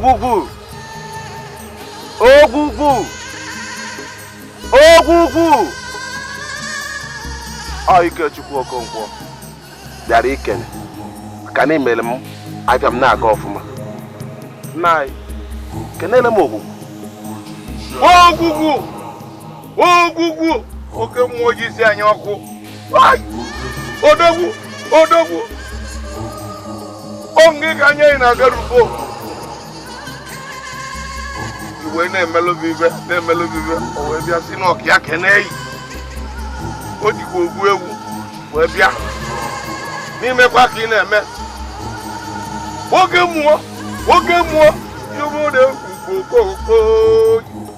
Ogwugwu! Ogwugwu! Ogwugwu! Ọ Ikechukwu Okonkwo bịara ikene ka na emere m abịa m na-aga ọfụma. Nna anyị, kenele m Ogwugwu. Ogwugwu! Ogwugwu! Oke mmụọ ji isi anyị ọkụ. Odogwu! Odogwu! Onge ka anyị na-aga rubo. Iwe na-emelụ vive, o wee bịa si n'ọkụ ya keneyi. O jikwa ogwu ewu wee bịa. N'imekwa ka ị na-eme. Oge mmụọ, jụmụrụ okoko,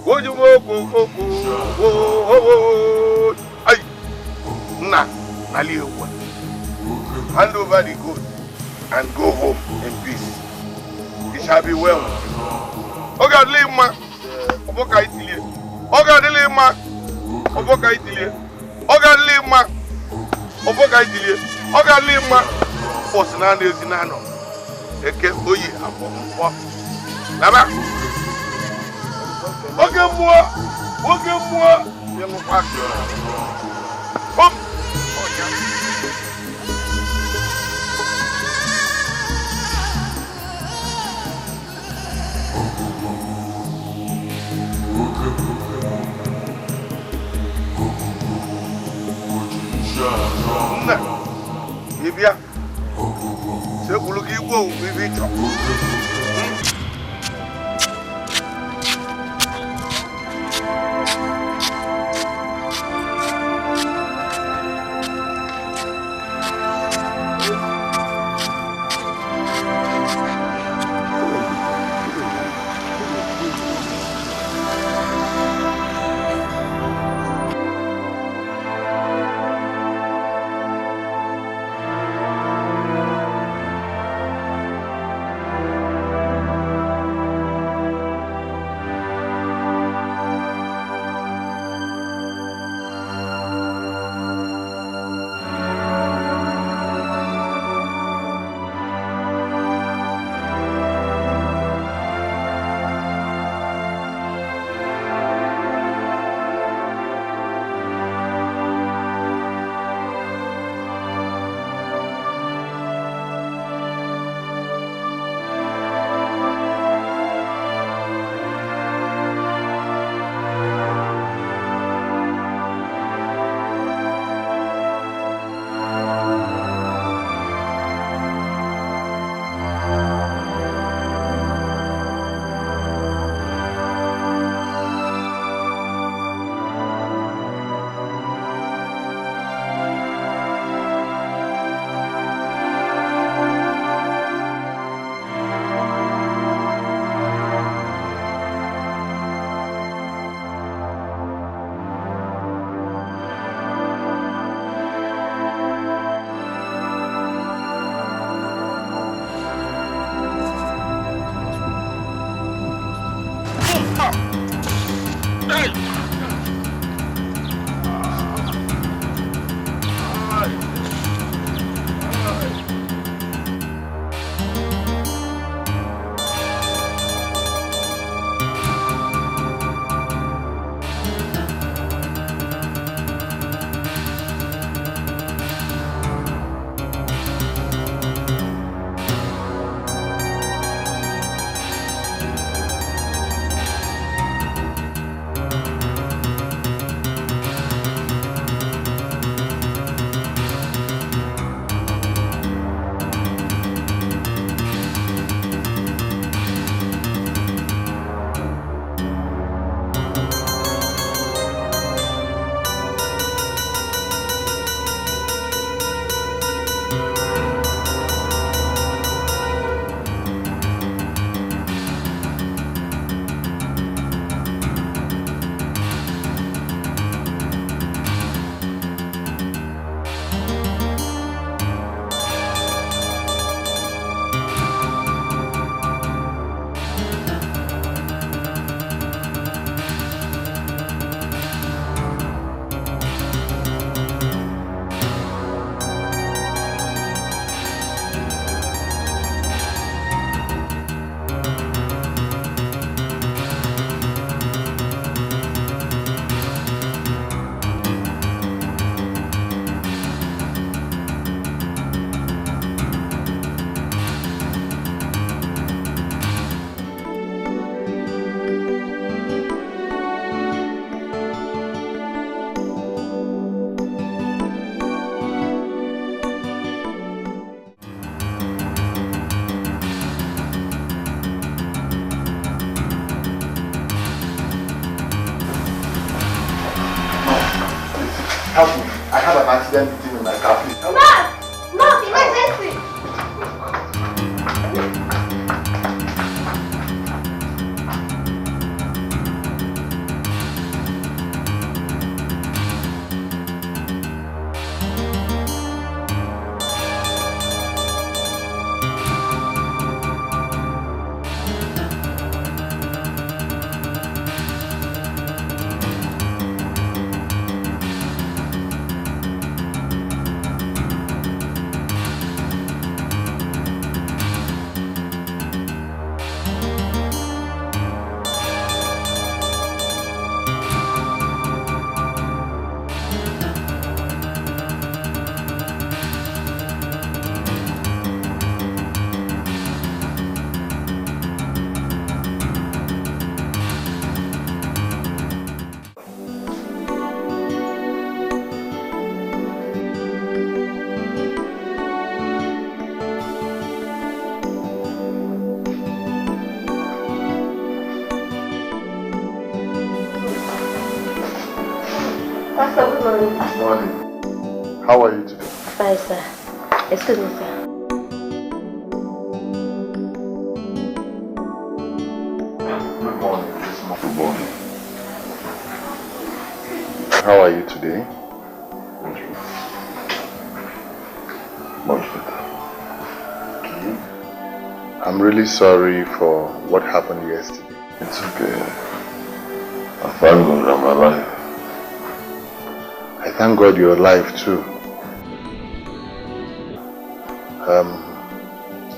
ojumokoko, ay, nna, ali ewa. Hand over the goat and go home in peace. It shall be well. Oga dile ma, oboka itilie. Oga dile ma, oboka itilie. Oga dile ma, oboka itilie. Oga dile ma, osina ndezi nano. Eke oyi apo. Laba. Oge mmụọ, ye mo pa. Hop. Nna, ibia. Se kulu ki wo bibi cho. Pastor, good morning. Good morning. How are you today? Fine, sir. Excuse me, sir. Good morning. Good morning. How are you today? Much better. Okay. I'm really sorry for what happened yesterday. It's okay. I thank God I'm alive. I thank God you're alive too.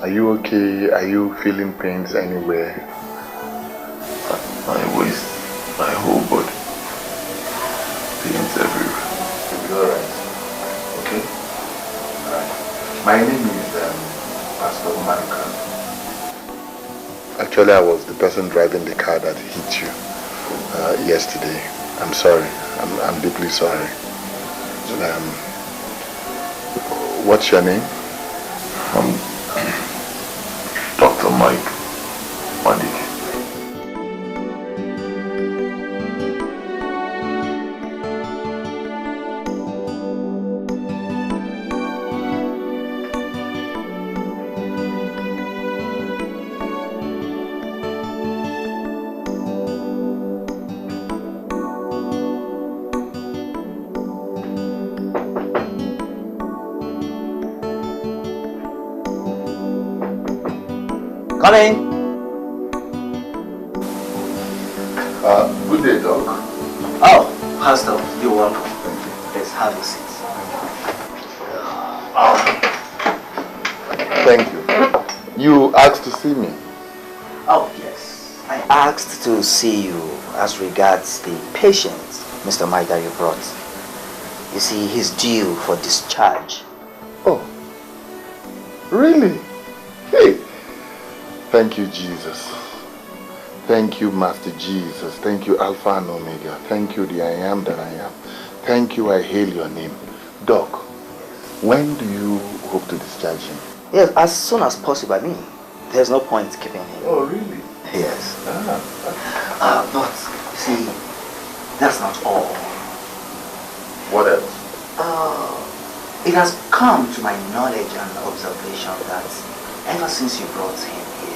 Are you okay? Are you feeling pains anywhere? My waist, my whole body. Pains everywhere. You'll be alright. Okay? Alright. My name is Pastor Manka. Actually, I was the person driving the car that hit you yesterday. I'm sorry. I'm deeply sorry. What's your name? I'm Dr. Mike Wadike. Come in. Good day, Doc. Oh, Pastor, you're welcome. Let's have a seat. Thank you. You asked to see me. Oh, yes. I asked to see you as regards the patient, Mr. Mike, that you brought. You see, he's due for discharge. Oh, really? Hey, thank you, Jesus. Thank you, Master Jesus. Thank you, Alpha and Omega. Thank you, the I am that I am. Thank you, I hail your name. Doc, when do you hope to discharge him? Yes, as soon as possible. I mean, there's no point keeping him. Oh, really? Yes. But, you see, that's not all. What else? It has come to my knowledge and observation that ever since you brought him here,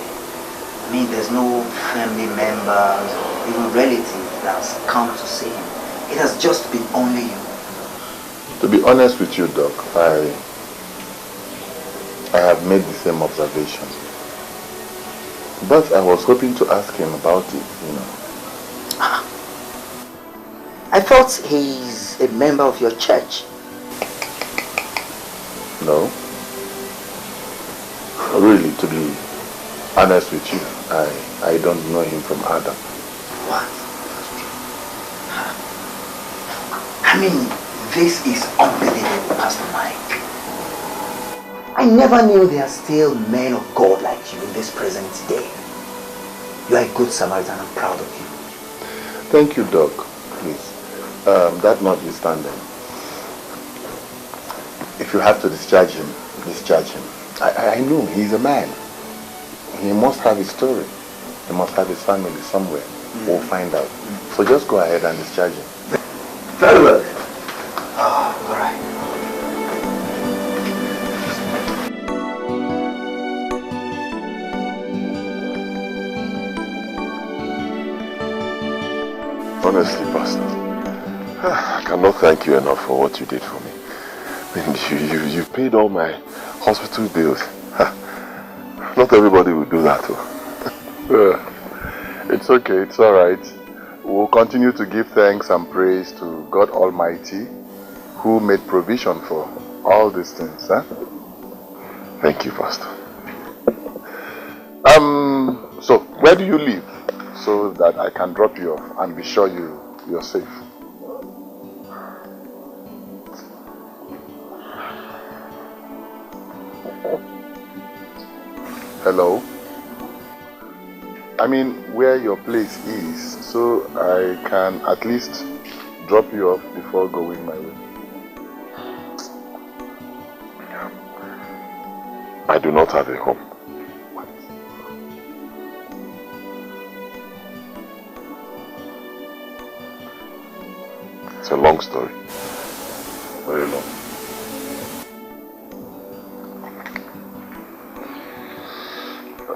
I mean, there's no family members or even relatives that's come to see him. It has just been only you. To be honest with you, Doc, I have made the same observation. But I was hoping to ask him about it, you know. I thought he's a member of your church. No. Really, to be honest with you, I don't know him from Adam. What? I mean, this is unbelievable, Pastor Mike. I never knew there are still men of God like you in this present day. You are a good Samaritan. I'm proud of you. Thank you, Doc. Please. That notwithstanding, if you have to discharge him, discharge him. I know he's a man. He must have his story. He must have his family somewhere. We'll find out. So just go ahead and discharge him. Very well. Oh, all right. Honestly, Pastor, I cannot thank you enough for what you did for me. I mean, you paid all my hospital bills. Not everybody will do that. It's okay, it's alright. We'll continue to give thanks and praise to God Almighty, who made provision for all these things. Huh? Thank you, Pastor. So where do you live? So that I can drop you off and be sure you're safe. Hello? I mean, where your place is, so I can at least drop you off before going my way. I do not have a home. It's a long story.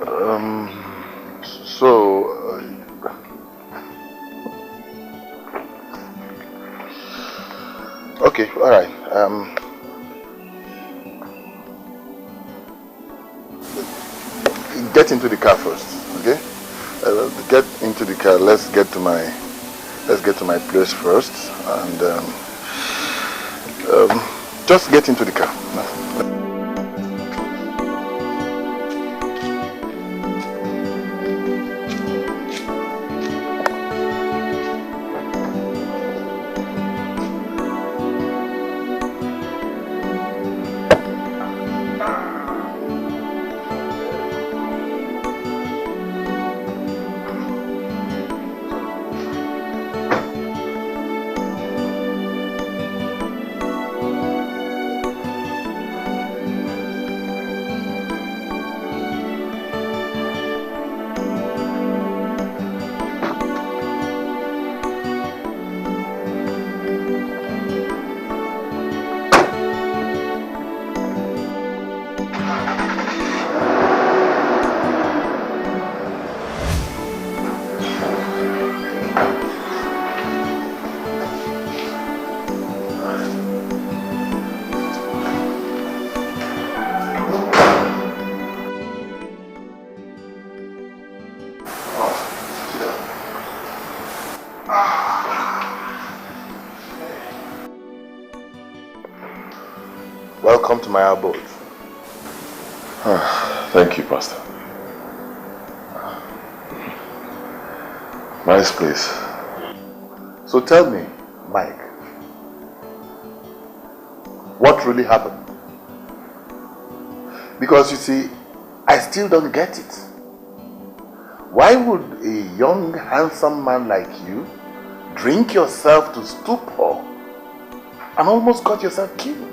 Okay, all right. Get into the car first, okay? Get into the car. Let's get to my place first, and just get into the car. Welcome to my abode. Thank you, Pastor. Nice place. So tell me, Mike, what really happened? Because you see, I still don't get it. Why would a young, handsome man like you drink yourself to stupor and almost got yourself killed?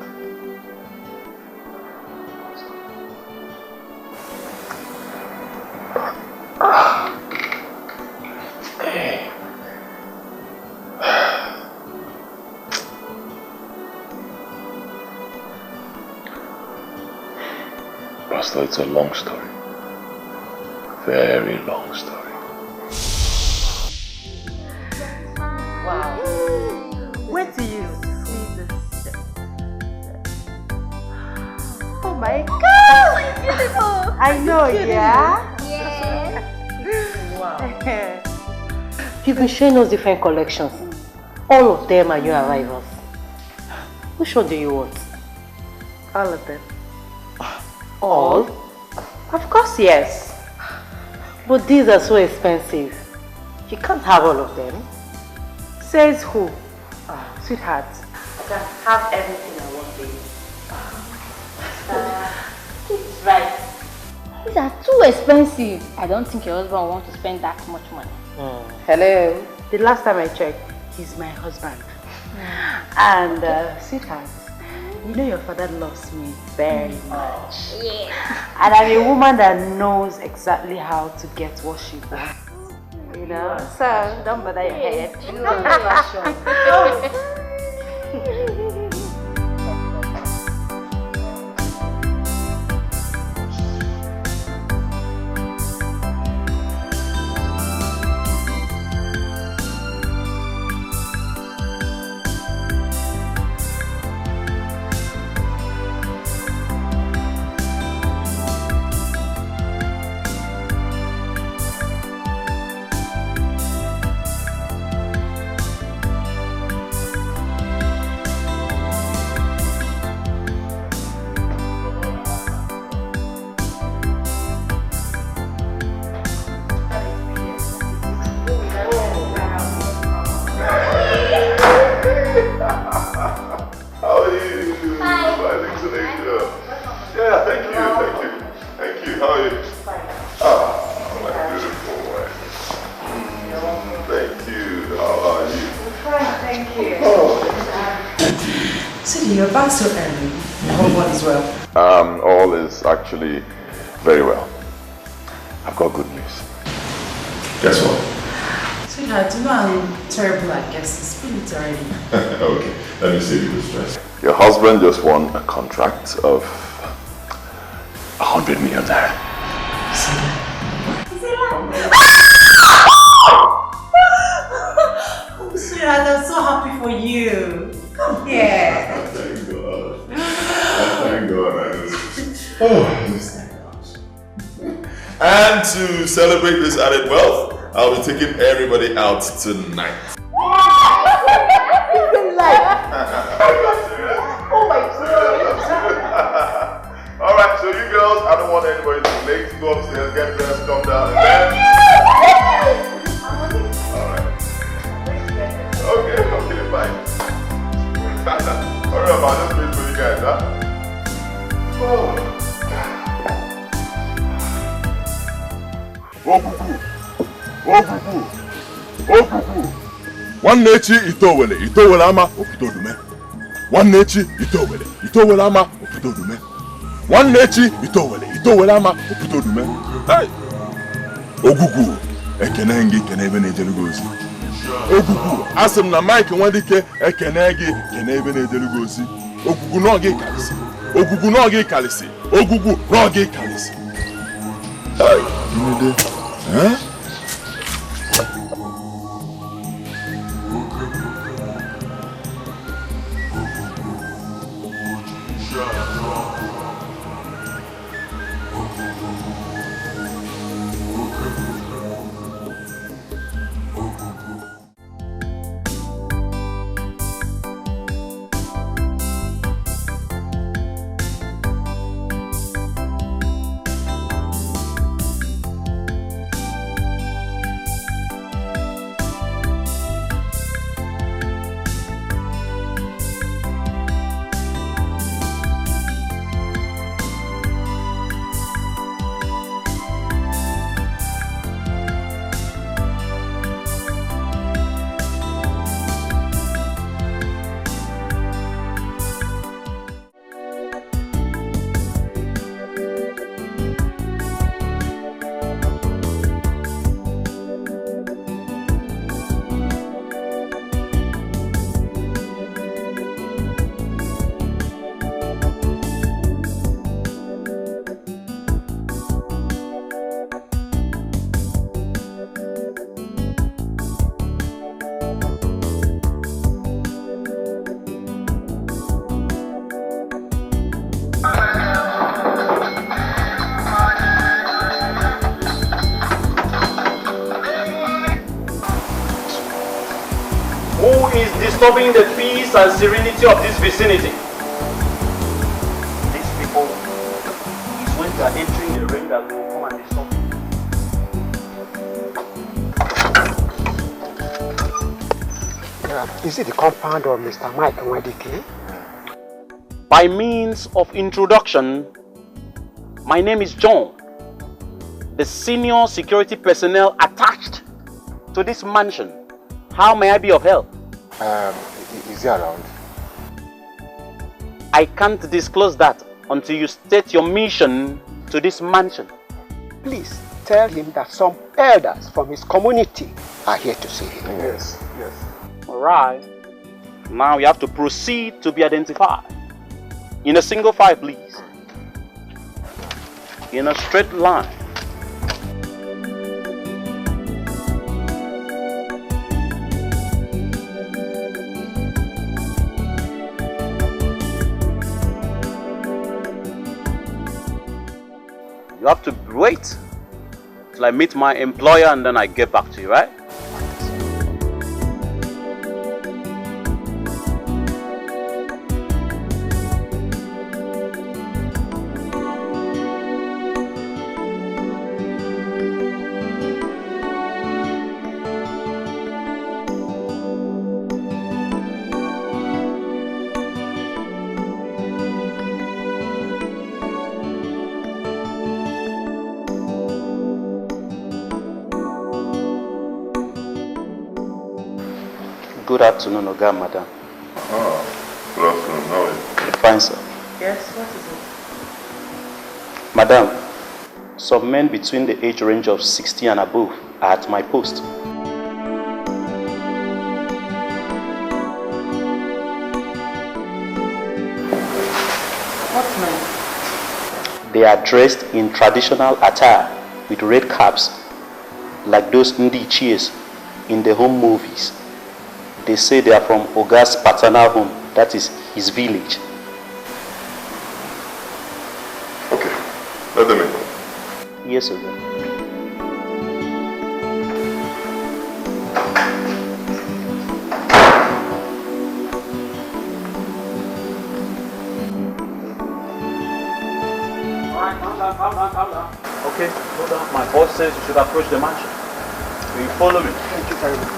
Pastor, it's a long story. Very long story. Wow. Wait till you see this. Oh my God! So beautiful! I know, yeah? Yeah. Wow. You've been showing us different collections. All of them are your arrivals. Which one do you want? All of them. All? Of course, yes. But these are so expensive. You can't have all of them. Says who? Sweetheart. I can have everything I want, baby. It's right. These are too expensive. I don't think your husband will want to spend that much money. Hello. The last time I checked, he's my husband. And sweetheart, you know your father loves me very much. Yeah. And I'm a woman that knows exactly how to get what she wants. You know? So don't bother your head. You're back so early. I hope all is well. All is actually very well. I've got good news. Guess what? Sweetheart, you know I'm terrible at guessing. Spill it already. Okay, let me save you the stress. Your husband just won a contract of 100 million naira. Oh, sweetheart, I'm so happy for you. Come here. Thank God. Thank God. Oh, thank God. And to celebrate this added wealth, I'll be taking everybody out tonight. Oh my God. Alright, so you girls, I don't want anybody to be late. Go upstairs, get dressed, come down, and then... Alright. Okay, fine. Alright, I'll just wait for you guys, huh? Okuku. Nwanne echi itowele ama oputo dume. Nwanne echi itowele ama oputo dume. Nwanne echi itowele ama oputo dume. Hey! Ogugu ekene ngi kene ebe na-ejelu ozi. Ogugu asị m na Mike Nwadike ekene gị kene ebe na-ejelu ozi. Ogugu n'oge kalisi. Ogugu n'oge kalisi. Ogugu n'oge kalisi. Hey! Nide. Eh? Disturbing the peace and serenity of this vicinity. These people is when they are entering the rain that will come and disturb. Is it the compound of Mr. Mike Nwadike? By means of introduction, my name is John, the senior security personnel attached to this mansion. How may I be of help? Is he around? I can't disclose that until you state your mission to this mansion. Please tell him that some elders from his community are here to see him. Yes. Alright. Now you have to proceed to be identified. In a single file, please. In a straight line. You have to wait till I meet my employer and then I get back to you, right? Good afternoon, Oga, madam. Oh, good afternoon. How are you? Fine, sir. Yes, what is it? Madam, some men between the age range of 60 and above are at my post. What men? They are dressed in traditional attire with red caps, like those Ndichies in the home movies. They say they are from Oga's paternal home, that is his village. Okay, let them in. Yes, Oga. Calm down. Okay, hold on. My boss says you should approach the mansion. Will you follow me? Thank you very much.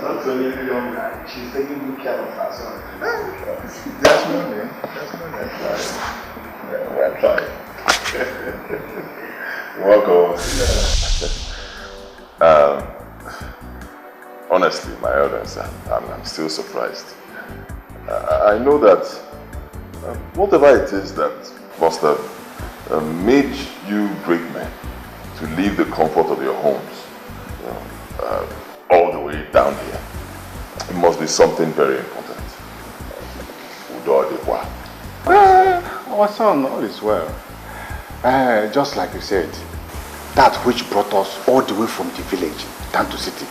Not only the young guy, she's taking good care of her son. That's no name. We're trying. Welcome. Honestly, my elders, I'm still surprised. I know that whatever it is that must have made you great men to leave the comfort of your homes, all the way down here, it must be something very important. Our son, all is well. Just like you said, that which brought us all the way from the village down to city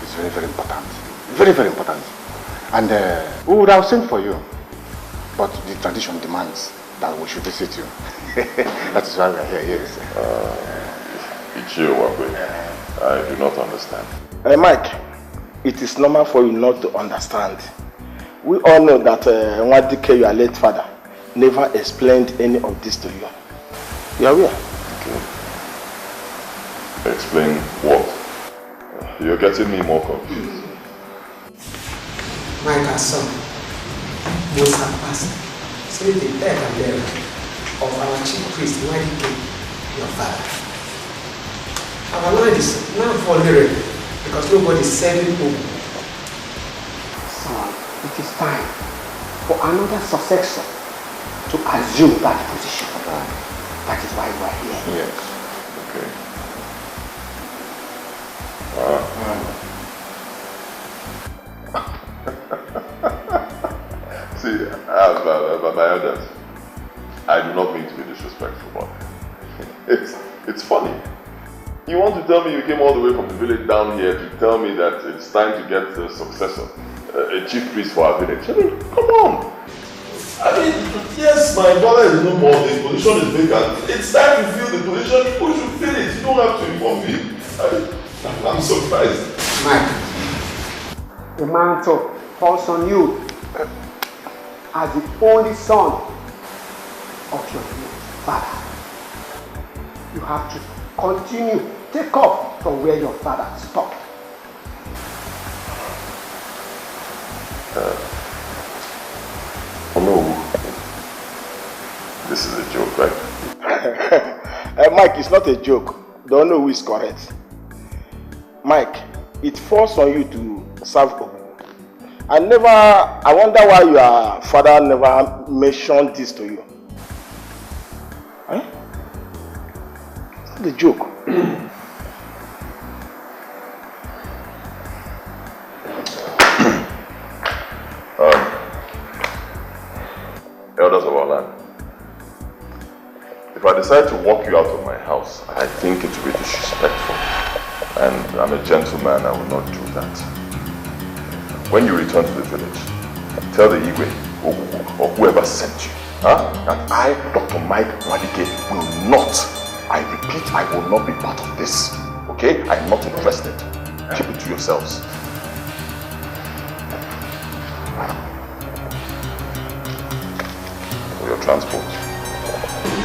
is very, very important. Very, very important. And we would have sent for you, but the tradition demands that we should visit you. That is why we are here, yes. I do not understand. Mike, it is normal for you not to understand. We all know that Wazico, your late father, never explained any of this to you. You are aware? Okay. Explain what? You're getting me more confused. Mike, our son, most have passed. So the death and burial of our chief priest, Wazico, your father. Our land is now vulnerable because nobody is serving home. Son, it is time for another successor to assume that position. That is why we are here. Yes. Okay. See, my elders, I do not mean to be disrespectful, but it's funny. You want to tell me you came all the way from the village down here to tell me that it's time to get a successor, a chief priest for our village? I mean, come on. I mean, yes, my brother is no more, the position is vacant. It's time to fill the position, people should fill it. You don't have to inform me. I'm surprised. Mike, the mantle falls on you as the only son of your father. You have to continue, take off from where your father stopped. Oh no, this is a joke, right? Mike, it's not a joke. Don't know who is correct. Mike, it falls on you to serve Ogu. I wonder why your father never mentioned this to you. Huh? It's not a joke. Elders of our land, If I decide to walk you out of my house, I think it will be disrespectful. And I'm a gentleman, I will not do that. When you return to the village, tell the Igwe or whoever sent you that I, Dr. Mike Wazico, will not, I repeat, I will not be part of this. Okay? I'm not interested. Keep it to yourselves. For your transport.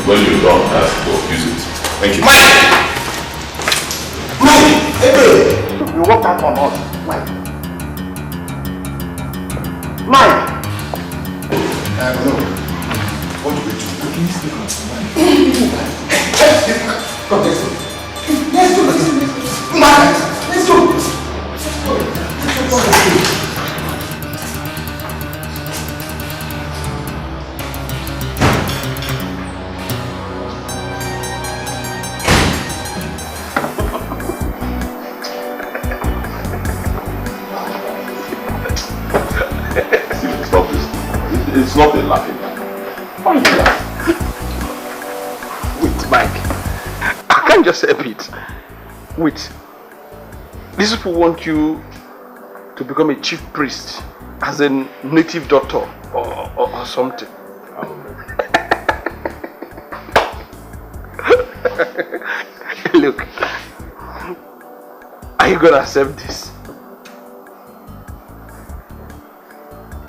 When you're done, use it. Thank you. Mike! Hey! You walked out on us. Mike! Look. What do we do? Please stay on. Come, let's go. Let's go. Mike! Let's go. It's not a laughing matter. Why are you laughing? Wait, Mike. I can't just help it. Wait. These people want you to become a chief priest as a native doctor or something. Look. Are you gonna accept this?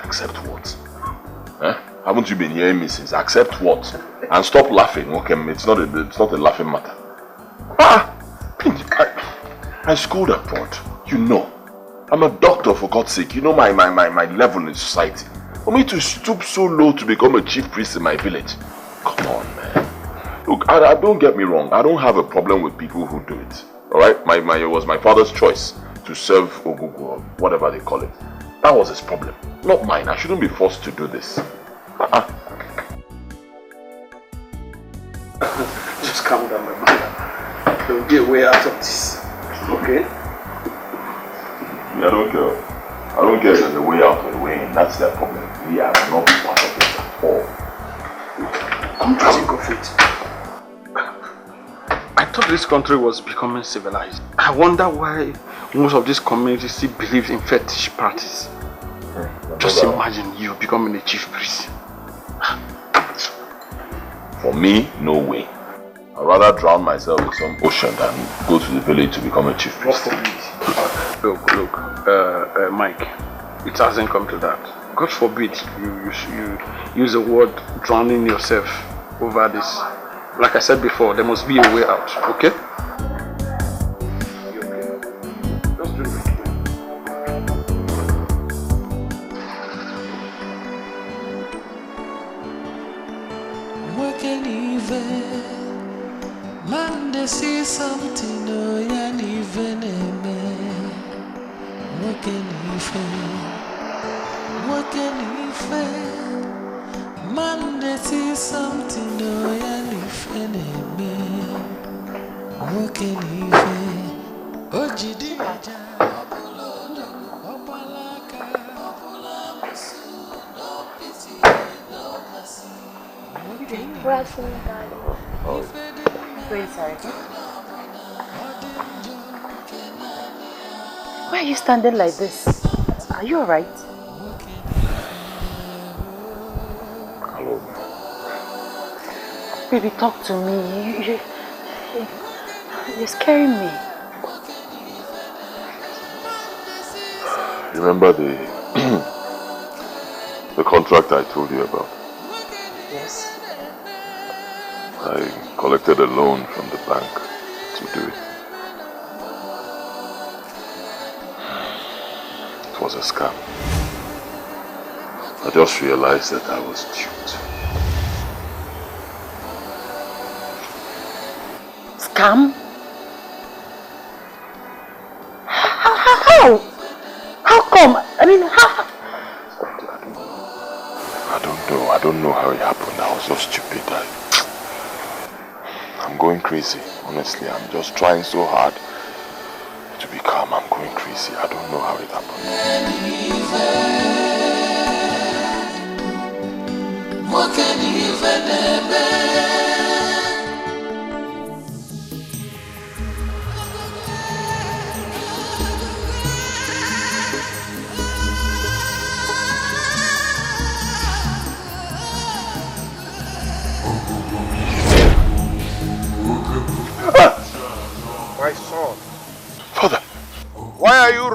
Accept what? Haven't you been hearing me since? Accept what? And stop laughing, okay? It's not a laughing matter. I schooled abroad. You know. I'm a doctor, for God's sake. You know my level in society. For me to stoop so low to become a chief priest in my village. Come on, man. Look, don't get me wrong. I don't have a problem with people who do it. Alright? It was my father's choice to serve Ogugu or whatever they call it. That was his problem. Not mine. I shouldn't be forced to do this. Just calm down, my brother. There'll be a way out of this. Okay? I don't care. I don't care if there's a way out or a way in. That's their problem. We are not part of it at all. Come to think of it. I thought this country was becoming civilized. I wonder why most of these communities still believe in fetish parties. Just imagine you becoming a chief priest. For me, no way. I'd rather drown myself in some ocean than go to the village to become a chief priest. Look, Mike, it hasn't come to that. God forbid you use the word drowning yourself over this. Like I said before, there must be a way out, okay? Just drink it. Man, they see something, no, yan even a man. What can man, they see something, no, yan even a man. What can oh, Jidi Maja, Opalaka, no pity, no mercy. Very sorry. Why are you standing like this? Are you alright? Hello. Baby, talk to me. You're scaring me. Remember the the contract I told you about? Yes. I collected a loan from the bank to do it. It was a scam. I just realized that I was duped. Scam? How? How come? I mean, how? I don't know how it happened. I was so stupid. I'm going crazy. Honestly, I'm just trying so hard to be calm. I'm going crazy. I don't know how it happened. What can even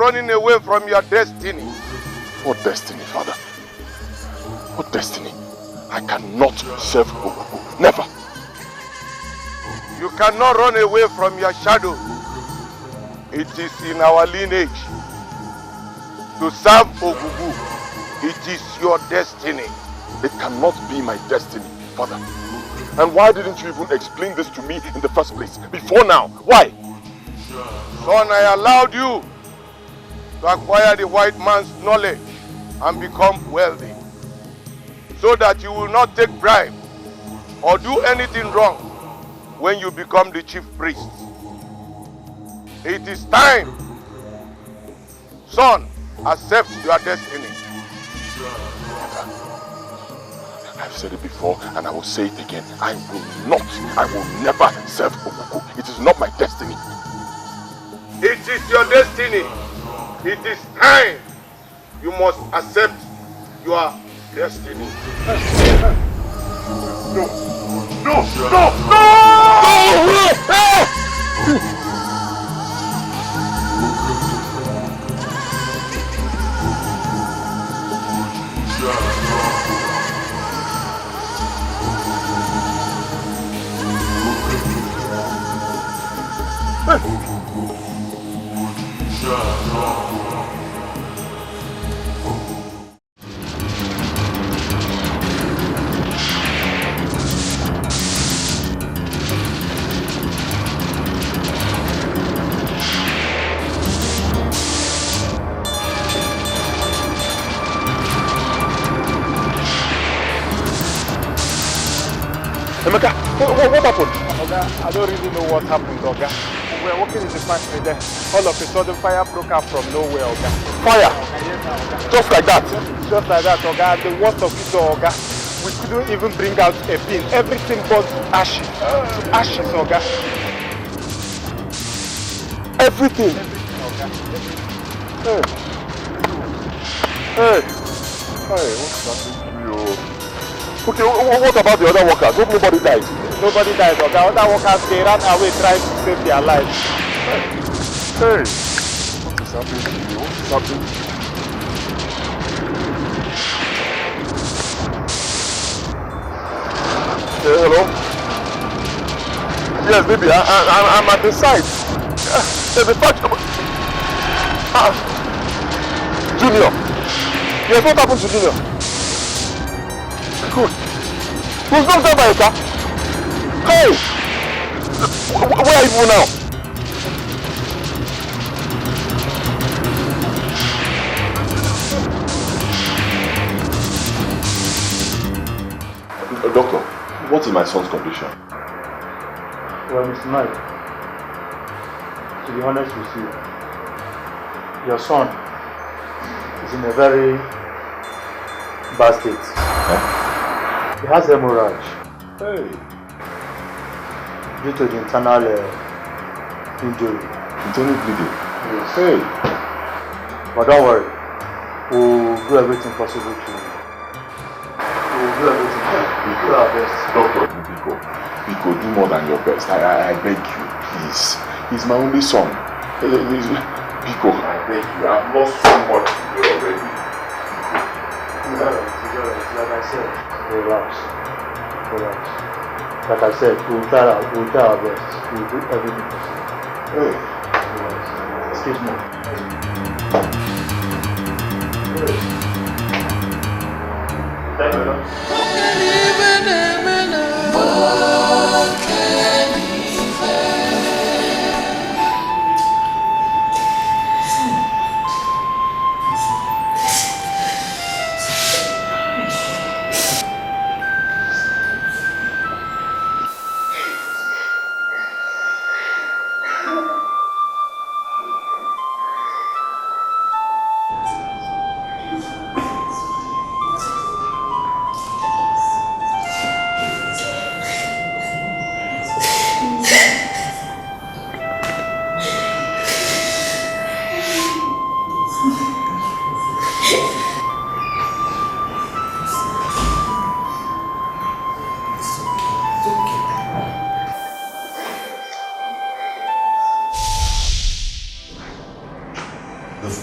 running away from your destiny. What destiny, Father? What destiny? I cannot serve Ogugu. Never. You cannot run away from your shadow. It is in our lineage. To serve Ogugu, it is your destiny. It cannot be my destiny, Father. And why didn't you even explain this to me in the first place? Before now? Why? Son, I allowed you to acquire the white man's knowledge and become wealthy, so that you will not take bribe or do anything wrong when you become the chief priest. It is time. Son, accept your destiny. I've said it before and I will say it again. I will never serve Ogugu. It is not my destiny. It is your destiny. It is time. You must accept your destiny. No! No! No! No! Emeka, what happened? Oga, I don't really know what happened, Oga. We were working in the factory there. All of a sudden, fire broke out from nowhere, Oga. Fire? Just like that? Just like that, Oga. And the worst of it, Oga, we couldn't even bring out a pin. Everything burned to ashes. Ashes, Oga. Everything? Oga. Hey. Hey. Hey, what's happening to you? Okay, what about the other workers? Hope nobody died. Nobody died, Oga. Other workers, they ran away trying to save their lives. Hey. What is happening to you? What is happening? Hello? Yes, baby, I'm at the site. There's a fact. Junior. Yes, what happened to Junior? Good. Who's not there by a car? Hey! Where are you now? Doctor, what is my son's condition? Well, Mr. Mike, to be honest with you, your son is in a very bad state. Huh? He has hemorrhage. Hey. Due to the internal injury. Internal bleeding? Yes. Hey. But don't worry. We'll do everything possible to... We'll do everything. We'll do our best. Doctor, Biko, do more than your best. I beg you, please. He's my only son. Biko, I beg you. I've lost so much already. It's alright. Like I said. Relax. Like I said, we'll try our best. We'll do everything possible. Hey. Relax. Excuse me. Thank you.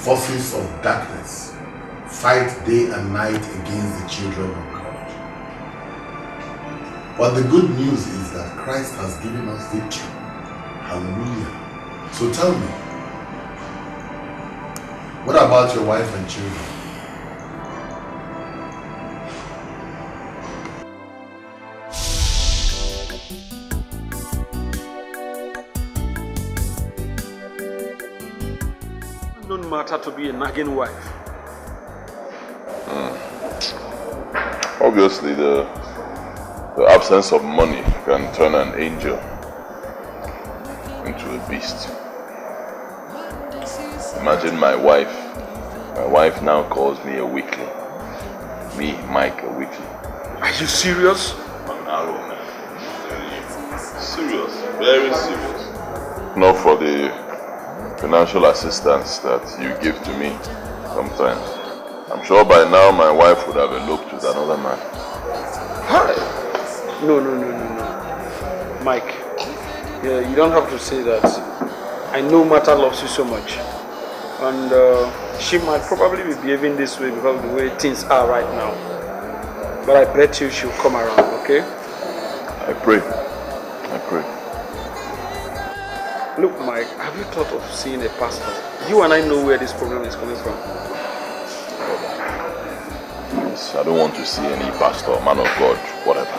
forces of darkness fight day and night against the children of God. But the good news is that Christ has given us victory. Hallelujah. So tell me, what about your wife and children? Don't matter to be a nagging wife. Obviously, the absence of money can turn an angel into a beast. Imagine my wife. My wife now calls me a weakling. Me, Mike, a weakling. Are you serious? An arrow, man. Serious. Very serious. Not for the financial assistance that you give to me sometimes. I'm sure by now my wife would have eloped with another man. Hi. No. Mike, yeah, you don't have to say that. I know Martha loves you so much. And she might probably be behaving this way because of the way things are right now. But I bet you she'll come around, okay? I pray. Look, Mike, have you thought of seeing a pastor? You and I know where this problem is coming from. Yes, I don't want to see any pastor, man of God, whatever.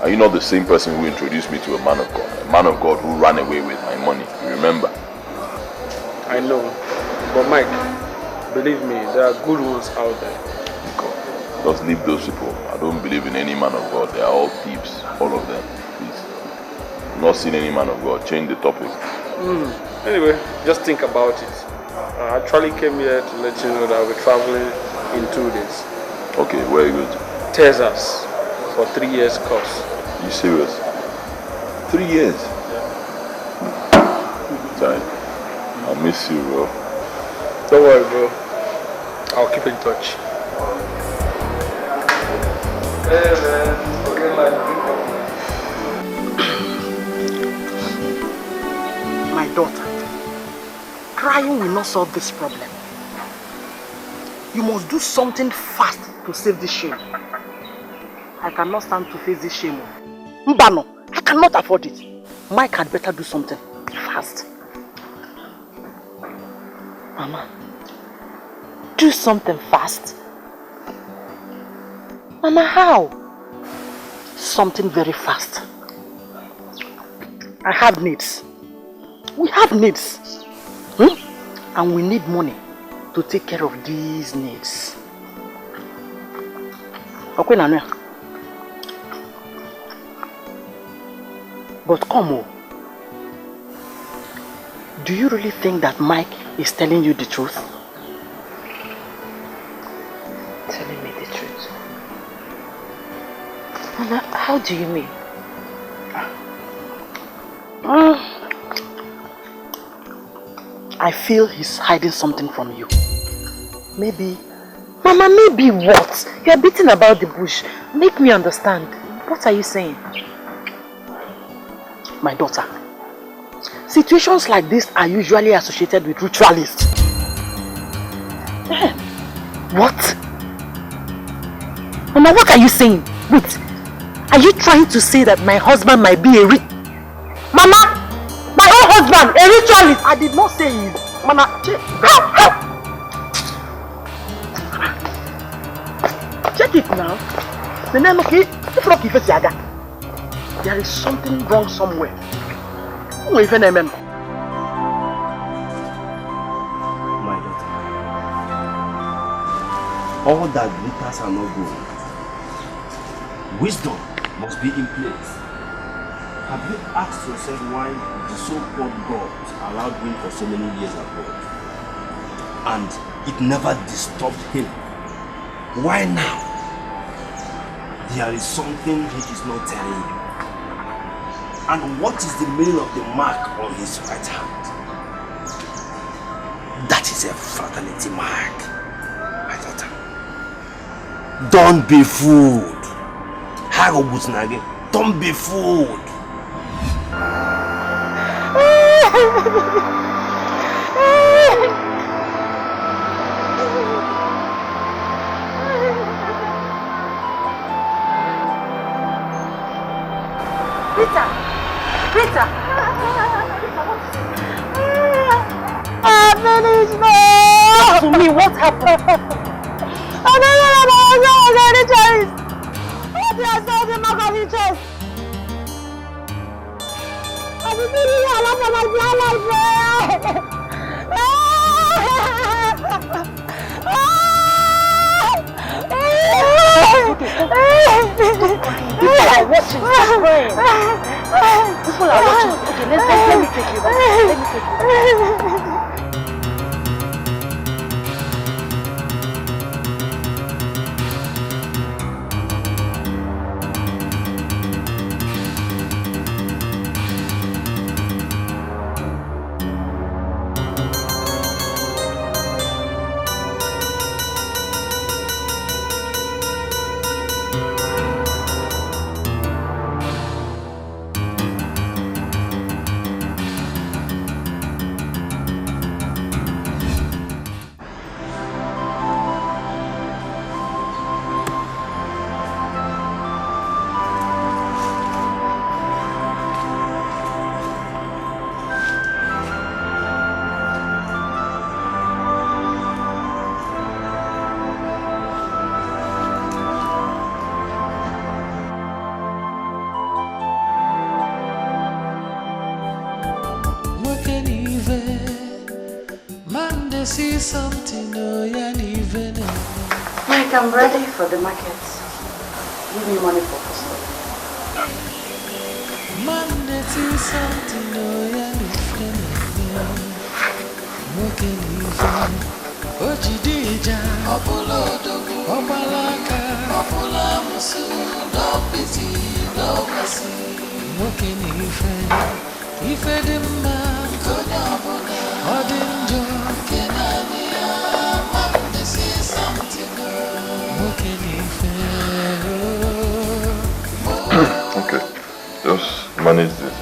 Are you not the same person who introduced me to a man of God? A man of God who ran away with my money, you remember? I know. But Mike, believe me, there are good ones out there. God, just leave those people. I don't believe in any man of God. They are all thieves, all of them. Please. I'm not seeing any man of God. Change the topic. Anyway, just think about it. I actually came here to let you know that I'll be traveling in 2 days. Okay, where are you going to? Texas for 3 years course. You serious? 3 years? Time. I'll miss you, bro. Don't worry, bro. I'll keep in touch. Hey, man. Forget my My daughter, crying will not solve this problem. You must do something fast to save this shame. I cannot stand to face this shame. Mbano, I cannot afford it. Mike had better do something fast. Mama, do something fast. Mama, how? Something very fast. I have needs. We have needs. And we need money to take care of these needs. Okay, Nanu. But come on. Do you really think that Mike is telling you the truth? Telling me the truth? Mama, how do you mean? I feel he's hiding something from you. Maybe. Mama, maybe what? You're beating about the bush. Make me understand. What are you saying? My daughter, situations like this are usually associated with ritualists. What? Mama, what are you saying? Wait, are you trying to say that my husband might be a Mama! My own husband, a ritualist! I did not say it. Mama, check it now. The name of it, there is something wrong somewhere. My daughter, all that glitters are not gold. Wisdom must be in place. Have you asked yourself why the so-called gods allowed him for so many years abroad? And it never disturbed him. Why now? There is something he is not telling you. And what is the meaning of the mark on his right hand? That is a fraternity mark, my daughter. Don't be fooled. Don't be fooled. Rita! Rita! Finish me! To me, what happened? I don't know about any choice. What is something back of the chest? I'm feeling a lot of my life. People are watching. Stop crying. People are watching. Okay, let me take you back. Let me take you back. See something, oh, yeah, even. Mike, I'm ready for the market. Give me money for custom. Monday, see something, oh, yeah, even. Working even. Ojidija, Obulodogu, Obalaka, Obulamusu, no pity, no mercy. Working even. If I didn't mind, Odinjo. Okay, just manage this.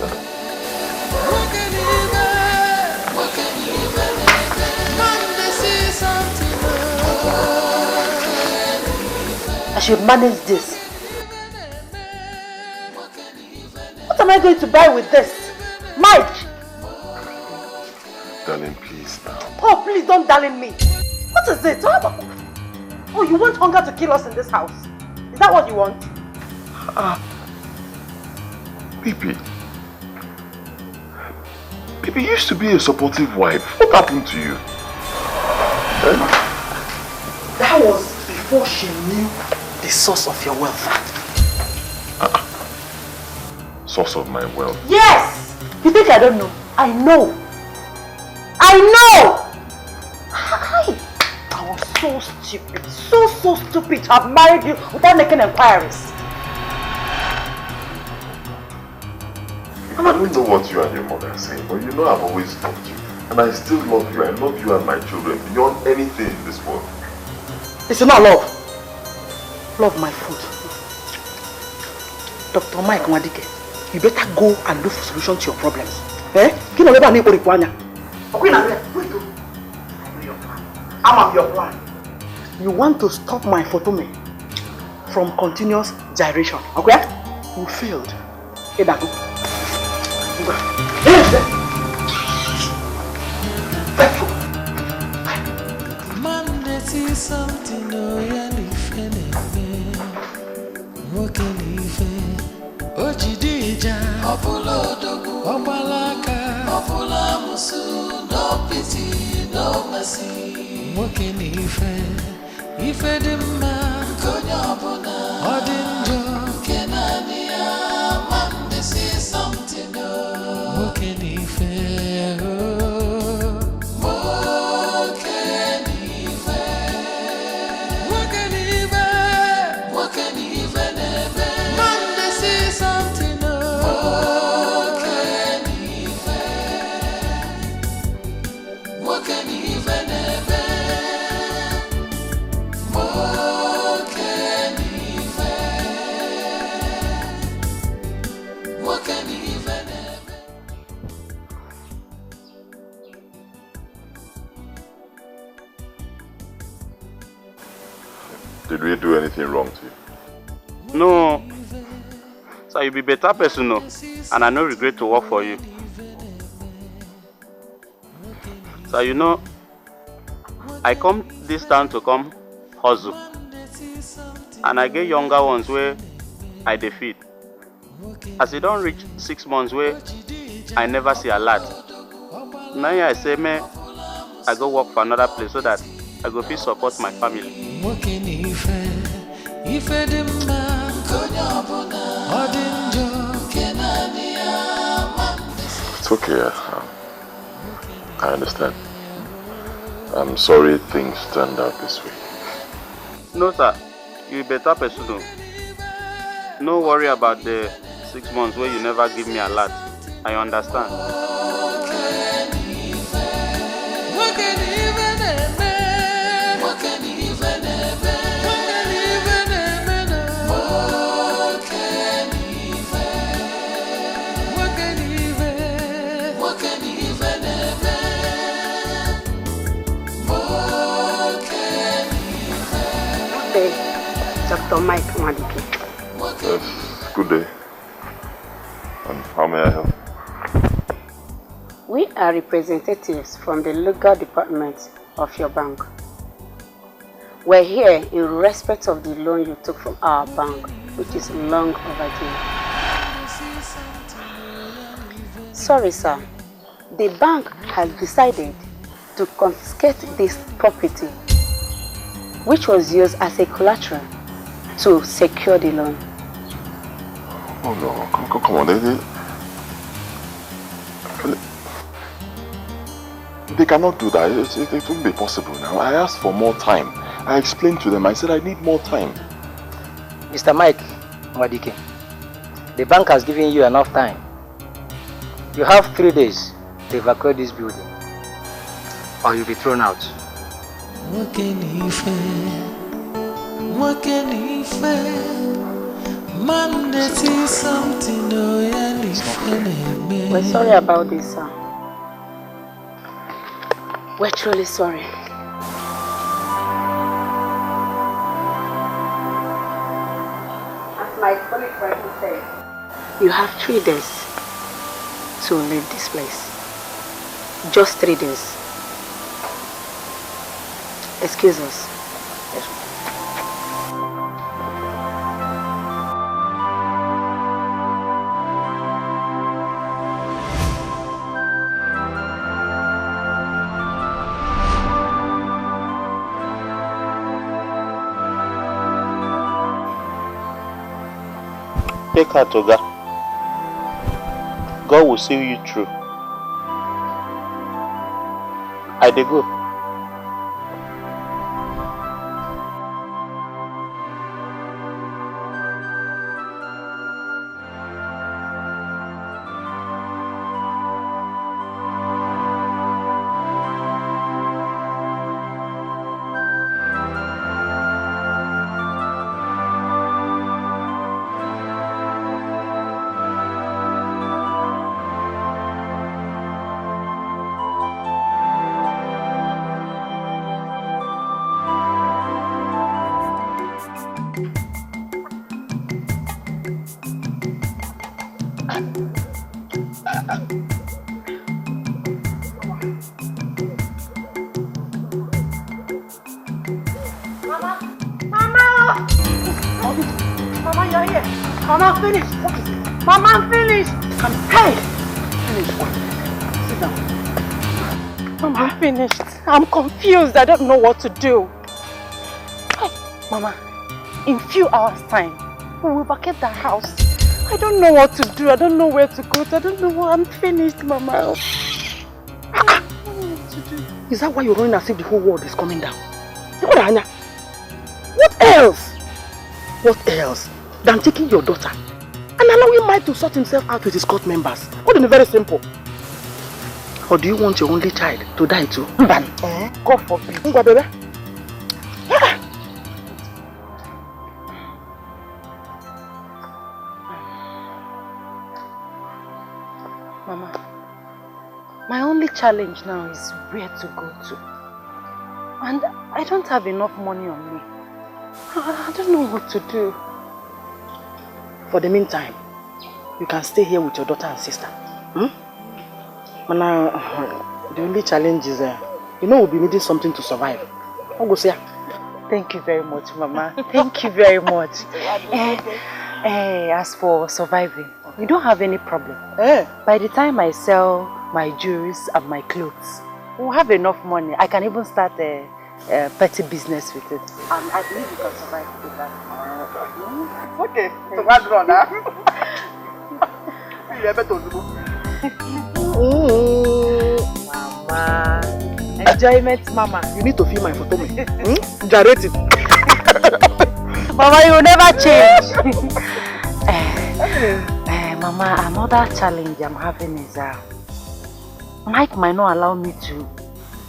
I should manage this. What am I going to buy with this? Mike! Darling, please now. Oh, please don't darling me. What is it? Oh, you want hunger to kill us in this house? Is that what you want? Baby. Baby, you used to be a supportive wife. What happened to you? That was before she knew the source of your wealth. Source of my wealth? Yes! You think I don't know? I know! I know! I was so stupid, so stupid to have married you without making inquiries. I don't know what you and your mother are saying, but you know I've always loved you. And I still love you. I love you and my children beyond anything in this world. It's not love. Love my food. Dr. Mike Wadike, you better go and look for solution to your problems. Eh? I'm your plan. You want to stop my photome from continuous gyration, okay? You failed. Monday see something, oh, yeah, working even. Ojidija, Obulodogu, Obalaka, Obulamusu, no pity, no mercy. Working even. If I didn't mind, Odinjo, Kenania, Monday see something, oh, working even. Did we do anything wrong to you? No. So you be better person, no? And I no regret to work for you. So you know, I come this town to come hustle. And I get younger ones where I defeat. As it don't reach 6 months where I never see a lot. Now I say, me, I go work for another place so that I go fit support my family. It's okay. I understand. I'm sorry things turned out this way. No, sir. You better pursue. No worry about the 6 months where you never give me a lot. I understand. Dr. Mike Wazico. Yes, good day. And how may I help? We are representatives from the legal department of your bank. We're here in respect of the loan you took from our bank, which is long overdue. Sorry, sir. The bank has decided to confiscate this property, which was used as a collateral to secure the loan. Oh no, come on, they cannot do that. It won't be possible now. I asked for more time. I explained to them, I said I need more time. Mr. Mike Wazico, the bank has given you enough time. You have 3 days to evacuate this building, or you'll be thrown out. We're sorry about this, sir. We're truly sorry. As my colleague rightly said, you have 3 days to leave this place. Just 3 days. Excuse us. Take her to God. God will see you through. I dey go. I'm confused. I don't know what to do. Mama, in few hours time, we will vacate the house. I don't know what to do. I don't know where to go. I don't know what. I'm finished, Mama. Is that why you're running as if the whole world is coming down? What else? What else than taking your daughter and allowing Mike to sort himself out with his court members? What is very simple. Or do you want your only child to die too? Ban. God forbid. Baby. Mama, my only challenge now is where to go to. And I don't have enough money on me. I don't know what to do. For the meantime, you can stay here with your daughter and sister. But now, the only challenge is, we'll be needing something to survive. I'll go see. Thank you very much, Mama. Thank you very much. As for surviving, we don't have any problem. By the time I sell my jewelries and my clothes, we'll have enough money. I can even start a petty business with it. And I believe we can survive with that. Okay, so what's wrong now? Mama. Enjoyment, Mama. You need to feel my photo. Generate it. Mama, you will never change. Mama, another challenge I'm having is Mike might not allow me to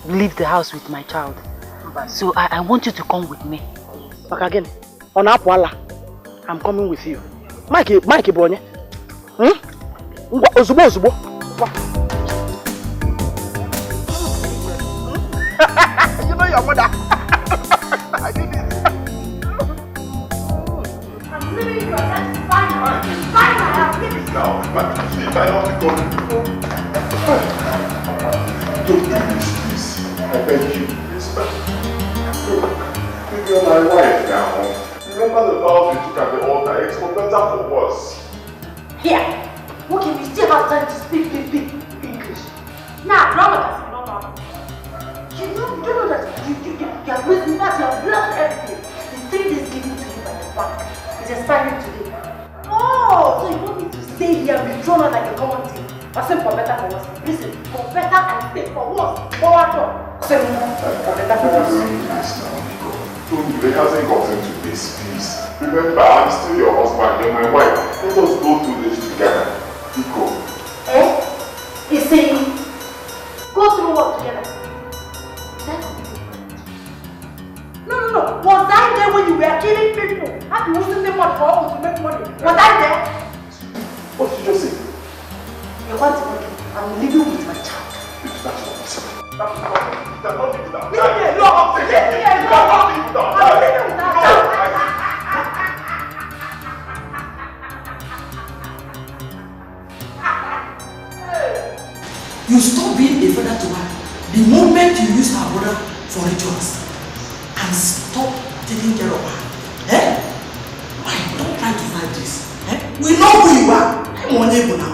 leave the house with my child. So I want you to come with me. But again, on Apwala, I'm coming with you. Mike, Bonye. Ozubo. You know your mother. I did it. I'm leaving you. That's fine. Fine, I have finished. Now, but if I don't go, don't do this, please. I beg you, please. Look, you're my wife now. Remember the vows we took at the altar. It's for better for worse. Here. Okay, we still have time to speak English. Now, brothers, you don't know that you have wasted that, you have blocked everything. The thing is given to you by the bank is expiring today. Oh, so you want me to stay here and be thrown out like a common thing? I said for better for worse. Listen, for better and stay for worse. Forward door. Say for better for worse. It hasn't gotten to this, please. Remember, I'm still your husband, you're my wife. Let us go through this together. Go. He's saying, go through what together? No. Was I there when you were killing people? Have you wasted them money for us to make money? Was I there? What did you just say? You want to make it? I'm living with my child. That's what I said. Leave me alone! You stop being a father to her the moment you use her brother for rituals and stop taking care of her. Why? Don't try to fight this. We know who you are. I'm unable now.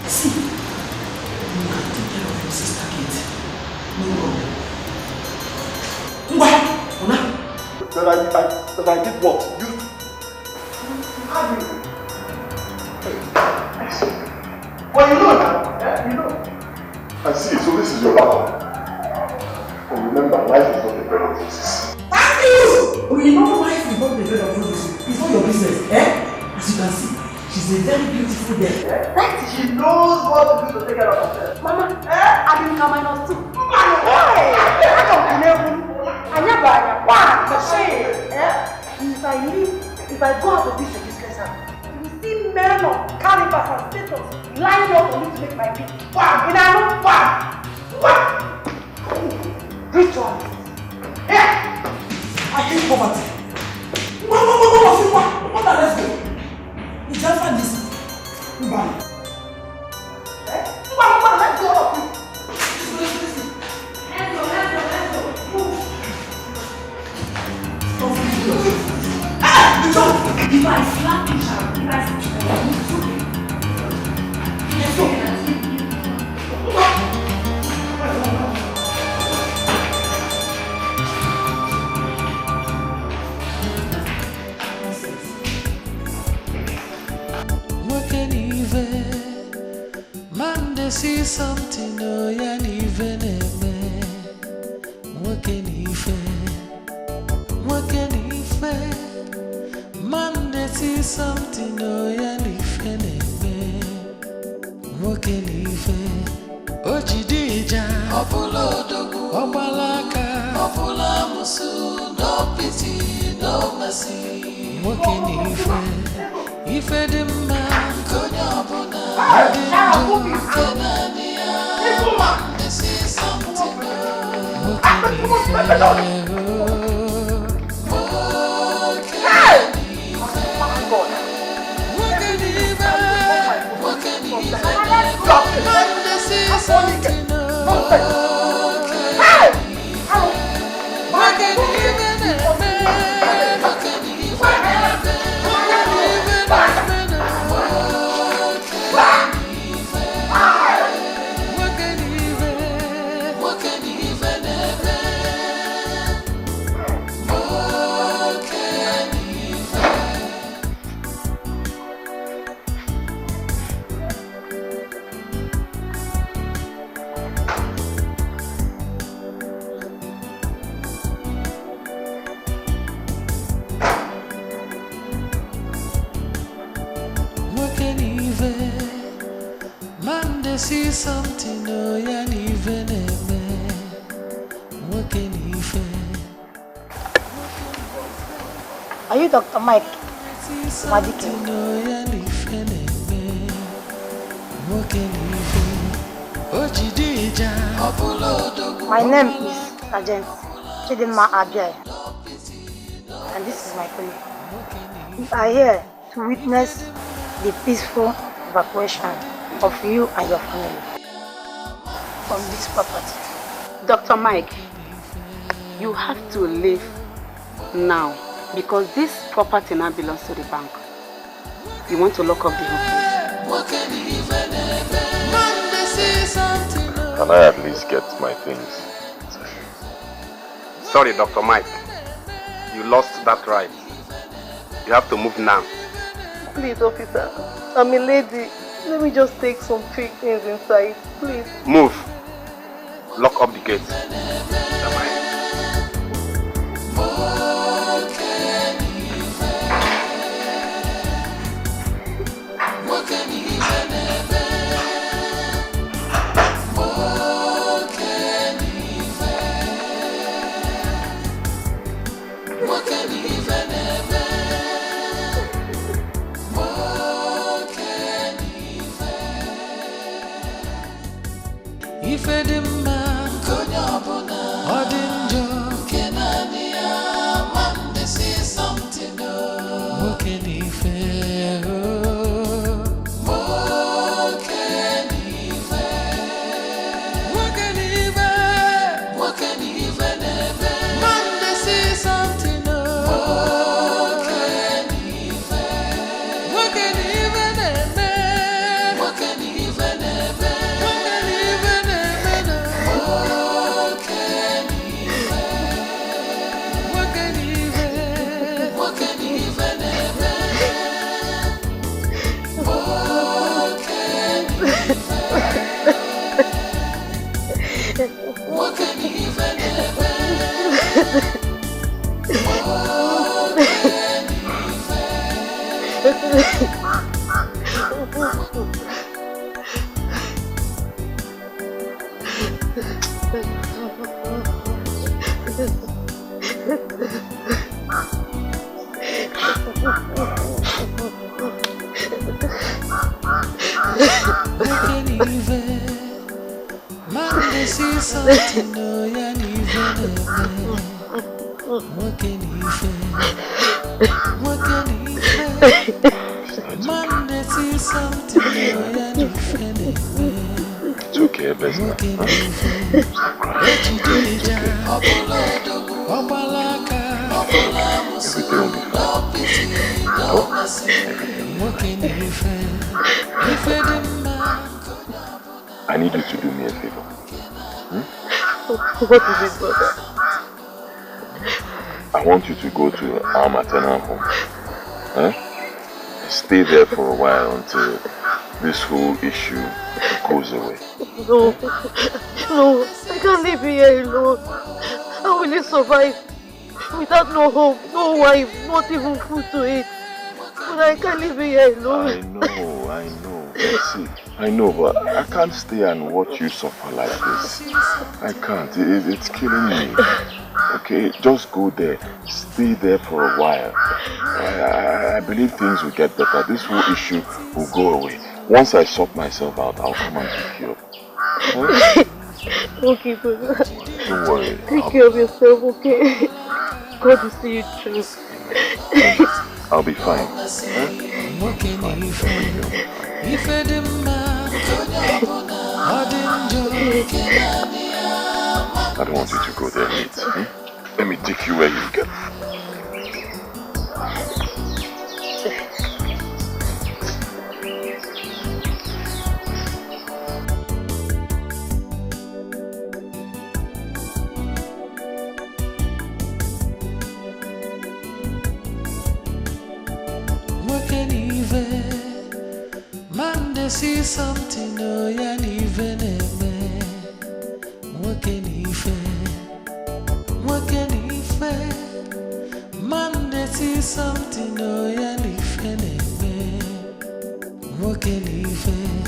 See, you can take care of your sister Kate. No problem. That I did what? You Well, you know now. You know. I see, so this is your battle. And remember, life is not a bed of roses. Thank you! We know life is not a bed of roses. It's not your business. As you can see, she's a very beautiful girl. She knows what to do to take care of herself. Mama, I didn't come minus 2. If I go out of this business, you will see men of calibers and status lining up for me to make my bid. In a room, ritual. I hate poverty. Let's go. It's just like this. Bye. Let's go. If I slap you, if I slap you, let's go. What can even man they see something oh yeah even what can man they see something oh yeah even what can Ojidija Opulodogu Obalaka Opulamusu no pity no mercy what can Ife the man Konyabona Adinju Kenania This is something What can Ife something. Hey! See something, oh, yeah, even what can Are you Dr. Mike? Wazico. My name is Sergeant Chidinma Abia, and this is my colleague. We are here to witness the peaceful evacuation of you and your family from this property. Dr. Mike, you have to leave now because this property now belongs to the bank. You want to lock up the whole place. Can I at least get my things? Sorry, Dr. Mike. You lost that right. You have to move now. Please, officer. I'm a lady. Let me just take some quick things inside, please. Move. Lock up the gate. It's okay, Besna. Everything will be fine. I need you to do me a favor. What is it, brother? I want you to go to our maternal home. Stay there for a while until this whole issue goes away. No, no, I can't live here alone. How will I survive without no home, no wife, not even food to eat? But I can't live here alone. I know. See, I know, but I can't stay and watch you suffer like this. I can't. It's killing me. Okay, just go there. Stay there for a while. I believe things will get better. This whole issue will go away. Once I sort myself out, I'll come and pick you up. Huh? Okay, brother. Don't worry. Take care of yourself, okay? God will see you through. I'll be fine. Huh? I don't want you to go there, mate. Let me take you where you get. See something, oh, yeah, even a man. What can he fair? What can he fair? Man, they see something, oh, yeah, even a man. What can he fair?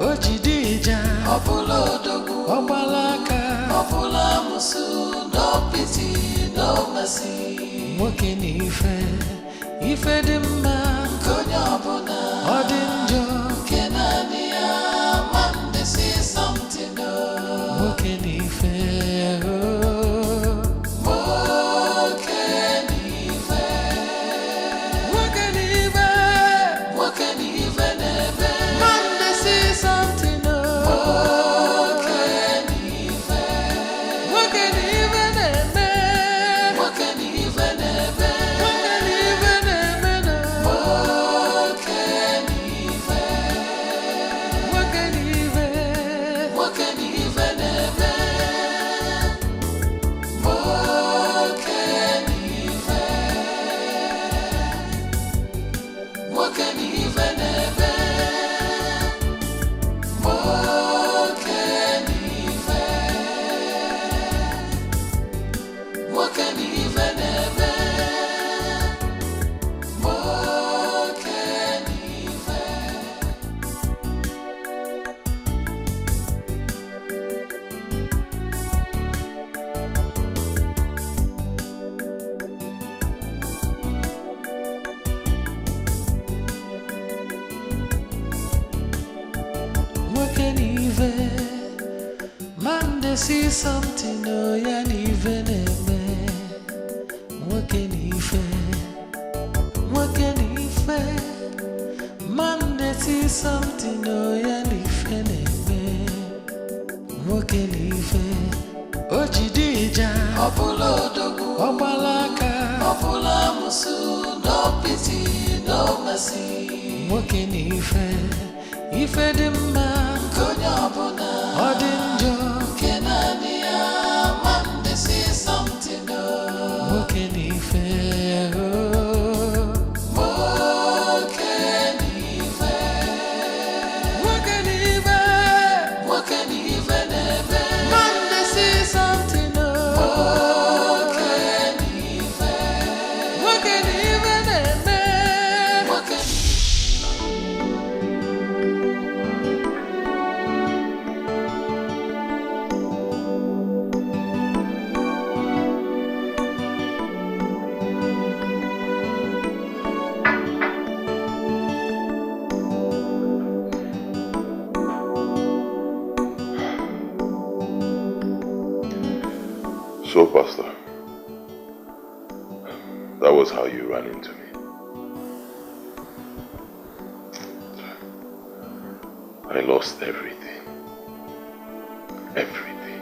Ojidija, Opula Dogu, Opalaka, Opula Musu, no pity, no mercy. What can he fair? If a man, Konyabona, Odinjo. See something, what can he fair? What can he fair? What can he fair? What can he fair? Man, they see something, what can he fair? What can he fair? What can he fair? See something, oh, yeah, even a man. What can he fair? What can he fair? Man, they see something, oh, yeah, even a man. What can he fair? Ojidija, Opula Dogu, Opalaka, Opula Musu, no pity, no mercy. What can he fair? If a man, Konyabona, Odinjo. Man, they see something, what can he fair? What can he fair? What can he fair? What can he fair? Man, they see something, what can he fair? What can he fair? What can So, Pastor, that was how you ran into me. I lost everything. Everything.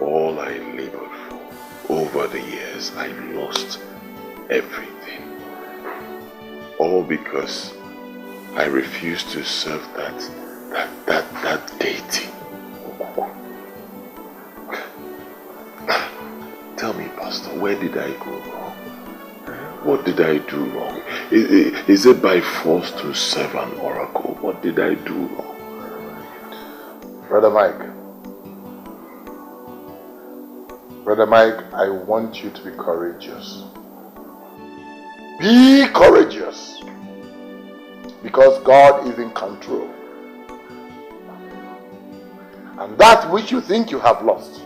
All I labored for over the years, I lost everything. All because I refused to serve that deity. Tell me, Pastor, where did I go wrong? What did I do wrong? Is it by force to serve an oracle? What did I do wrong? Brother Mike, I want you to be courageous. Be courageous. Because God is in control. And that which you think you have lost,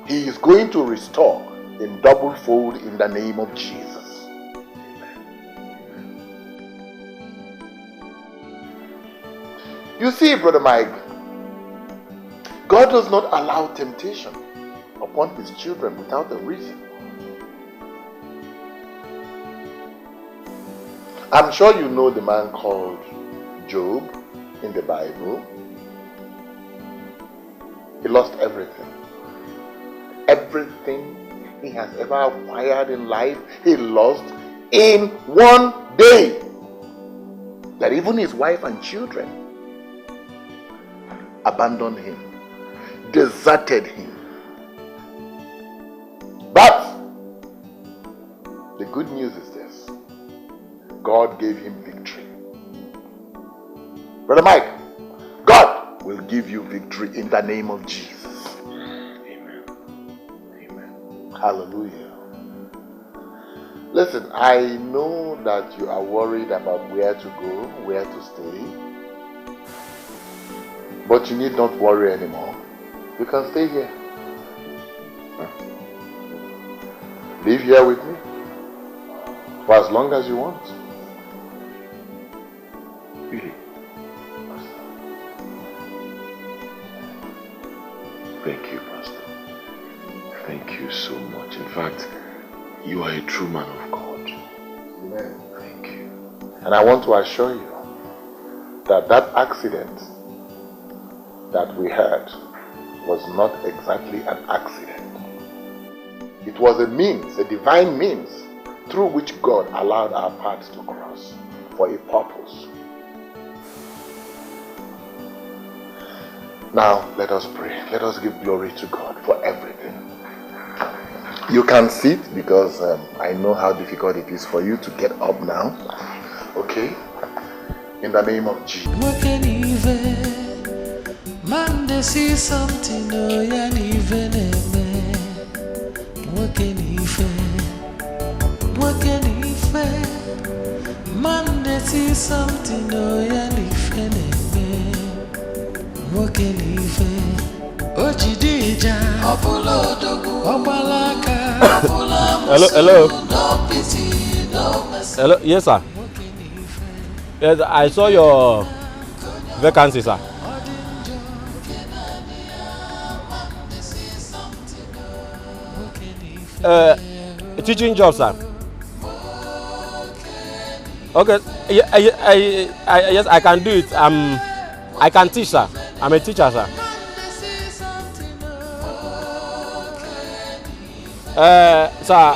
He is going to restore in double fold in the name of Jesus. You see, Brother Mike, God does not allow temptation upon His children without a reason. I'm sure you know the man called Job in the Bible. He lost everything. Everything he has ever acquired in life, he lost in one day. That even his wife and children abandoned him, deserted him. But the good news is this: God gave him victory. Brother Mike, God will give you victory in the name of Jesus. Amen. Amen. Hallelujah. Listen, I know that you are worried about where to go, where to stay. But you need not worry anymore. You can stay here. Live here with me for as long as you want. Really. Thank you, Pastor. Thank you so much. In fact, you are a true man of God. Amen. Thank you. And I want to assure you that that accident that we had was not exactly an accident. It was a means, a divine means, through which God allowed our paths to cross for a purpose. Now, let us pray. Let us give glory to God for everything. You can sit because I know how difficult it is for you to get up now. Okay? In the name of Jesus. Man, they see something, oh, yeah, even what can he man, they see something, oh, yeah, even what can he Ojidija, Obalaka, Hello. Hello, yes, sir. Yes, I saw your vacancy, sir. Teaching job, sir. Okay, yes, I can do it. I can teach, sir. I'm a teacher, sir. Sir,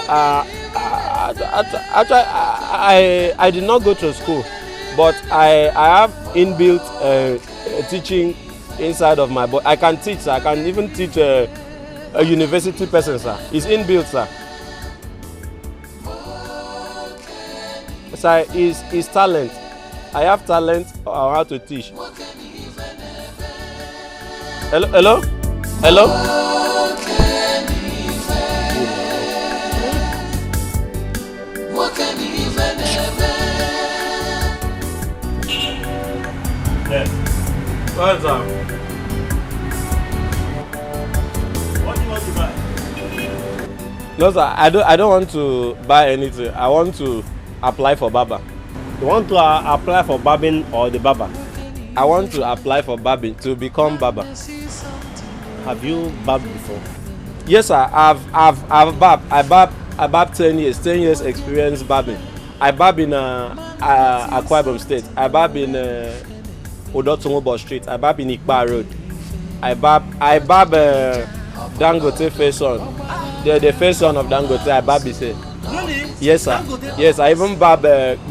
actually, I did not go to school, but I have inbuilt teaching inside of my body. I can teach, sir. I can even teach a university person, sir. It's inbuilt, sir. Sir, is talent. I have talent on how to teach. Hello. What's up? What do you want to buy? No, sir. I don't want to buy anything. I want to apply for Baba. You want to apply for Babin or the Baba? I want to apply for Babi to become Baba. Have you babbed before? Yes, sir. I've babbed. I babbed 10 years. 10 years experience babbing. I bab in Akwa Ibom State. I bab in Odotunwobo Street. I bab in Ikpa Road. I bab Dangote face on. The face on of Dangote. I bab is it. Really? Yes, sir. Yes, I even bab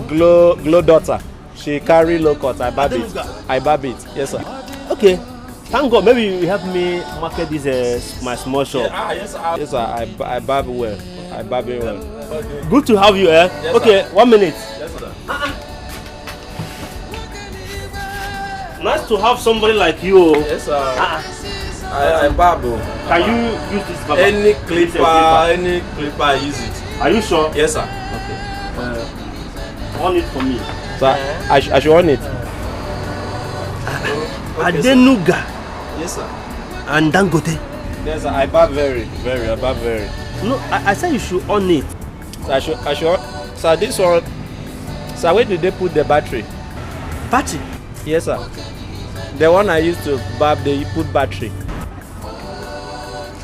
Glow daughter. She carry low cut. I bab it. Yes, sir. Okay. Thank God. Maybe you help me market this my small shop. Yes, sir. I bab well. I bab it well. Okay. Good to have you, eh? Yes, okay, sir. 1 minute. Yes, sir. Nice to have somebody like you. Yes, sir. I babble. Can you use this baba? Any clipper, I use it. Are you sure? Yes, sir. Okay. Want it for me? Sir, I should want it. Okay, Adenuga. Yes, sir. And Dangote. Yes, sir. I bab very. No, I said you should own it. So I should. Sir, this one. Sir, where did they put the battery? Battery? Yes, sir. The one I used to bab, they put battery.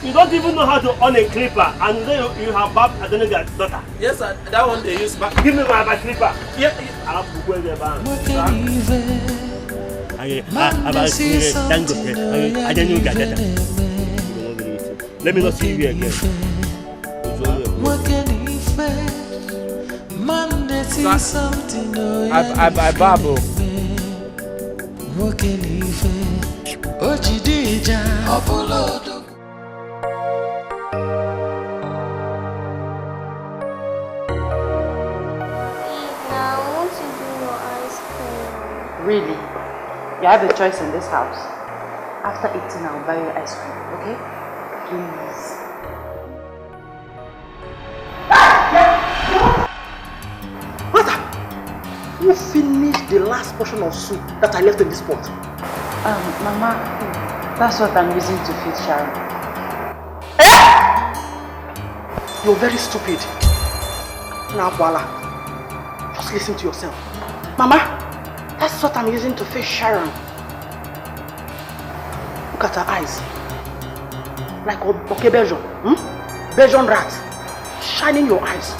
You don't even know how to own a clipper, and then you have babbed Adenuga's daughter. Yes, sir. That one they use back. Give me my clipper. Yeah. I have to go in the bank. Man, they see something, oh, yeah, Let me not see you here again. I babble. Really? You have a choice in this house. After eating, I'll buy you ice cream, okay? Please. Mother! Who finished the last portion of soup that I left in this pot? Mama, that's what I'm using to feed Sharon. You're very stupid. Now, voila. Just listen to yourself. Mama, that's what I'm using to feed Sharon. Look at her eyes. Like a Belgian. Belgian rat. Shining your eyes.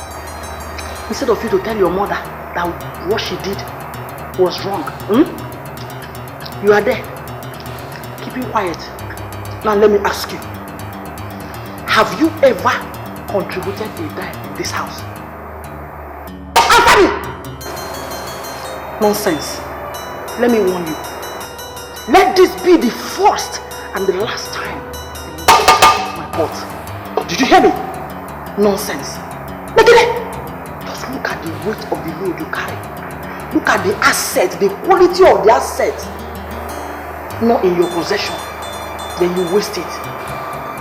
Instead of you to tell your mother that what she did was wrong. You are there. Keeping quiet. Now let me ask you. Have you ever contributed a dime in this house? Answer me! Nonsense. Let me warn you. Let this be the first and the last time my pot. Did you hear me? Nonsense. Look at it. Just look at the weight of the load you carry. Look at the asset, the quality of the asset. Not in your possession. Then you waste it.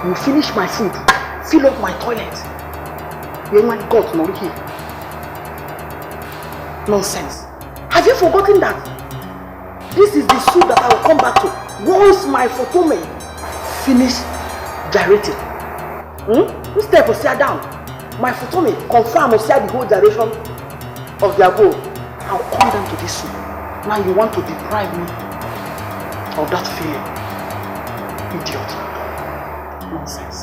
You finish my food. Fill up my toilet. You ain't got no here. Nonsense. Have you forgotten that? This is the soup that I will come back to once my photome finish gyrating. Instead of sit down, my photome confirm or say the whole gyration of their goal. I'll come down to this soup. Now you want to deprive me of that feeling. Idiot. Nonsense.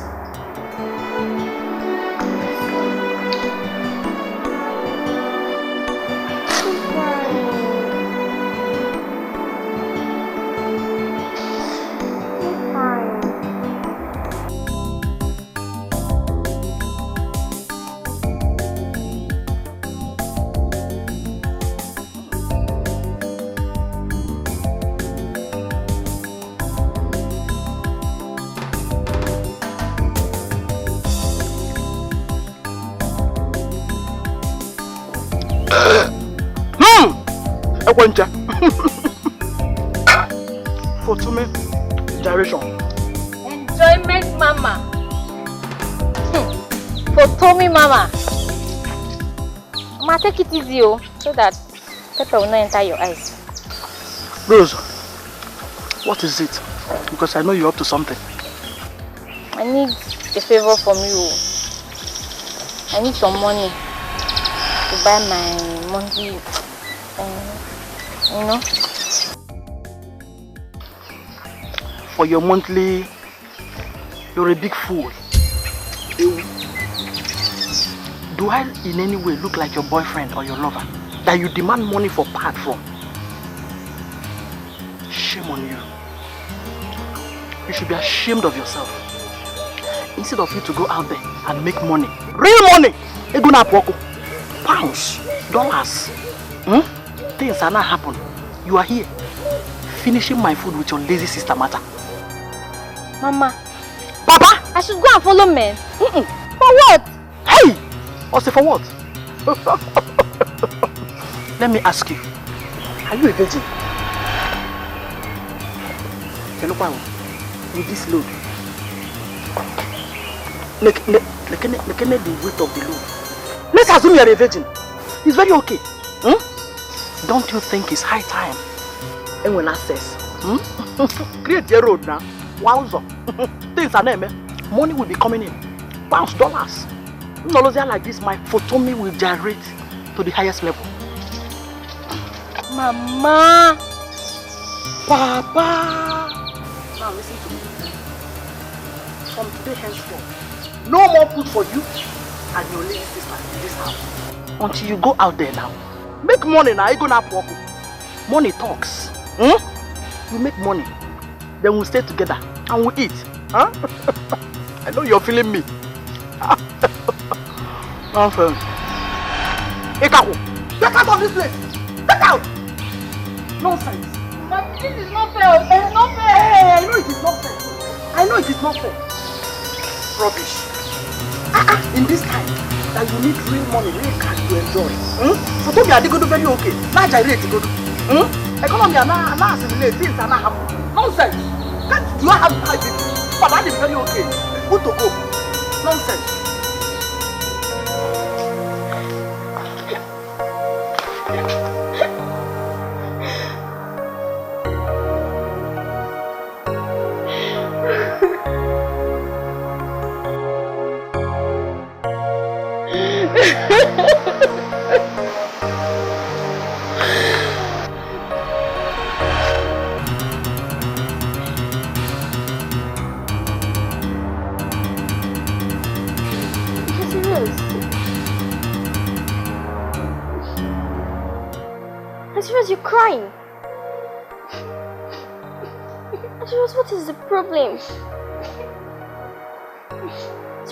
Photome gyration. Enjoyment mama. Photome mama. Mama, take it easy so that pepper will not enter your eyes. Rose, what is it? Because I know you're up to something. I need a favor from you. I need some money to buy my monthly, you know. For your monthly, you're a big fool. Do I in any way look like your boyfriend or your lover that you demand money for part from? Shame on you. You should be ashamed of yourself. Instead of you to go out there and make money, real money, pounds, dollars, things are not happening. You are here, finishing my food with your lazy sister Mata. Mama, Papa, I should go and follow men. For what? Hey, I say for what? Let me ask you, are you a virgin? With this load, look at the weight of the load. Let's assume you are a virgin. It's very okay. Don't you think it's high time? And when access, create your road now. Wowza. Things are there, money will be coming in. Pounds, dollars. No like this, my photome will gyrate to the highest level. Mama. Papa. Now listen to me. From today henceforth, no more food for you and your lady sister in this house. Until you go out there now. Make money now, you gonna walk. Money talks. You make money. Then we'll stay together and we'll eat. Huh? I know you're feeling me. Nonsense. Ekaku, get out of this place. Get out. Nonsense. But this is not fair. It's not fair. Hey, I know it is not fair. I know it is not fair. Rubbish. In this time that you need real money, real cash to enjoy. So don't be a good very okay. Now I rate good. Economy na assimilate things are not happen. Nonsense. Can't you have time? But that is very okay. Good to go. Nonsense. You're crying. Rose, what is the problem?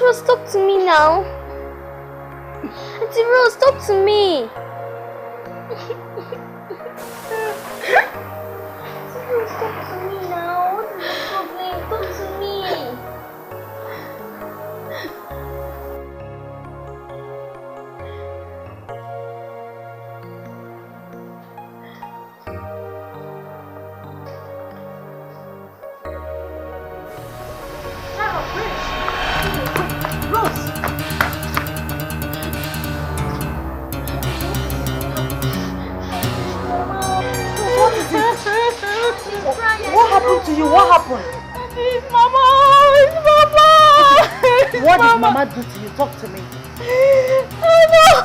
Rose, talk to me now. Auntie Rose, talk to me. Rose, talk to me now. What is the problem? Talk to me. What happened to you? What happened? It's Mama! It's Mama! What did Mama do to you? Talk to me. I know!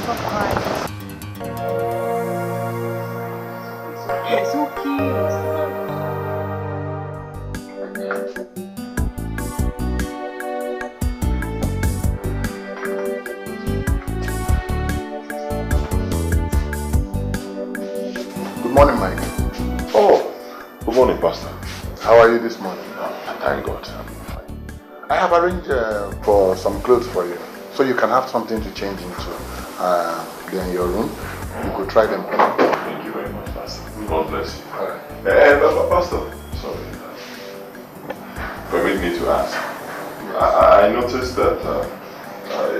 Stop crying. It's okay. Good morning, Mike. Oh, good morning, Pastor. How are you this morning? Thank God. I'm fine. I have arranged for some clothes for you, so you can have something to change into. They're in your room. You could try them on. Thank you very much, Pastor. God bless you. All right. Pastor, sorry. Permit me to ask. I noticed that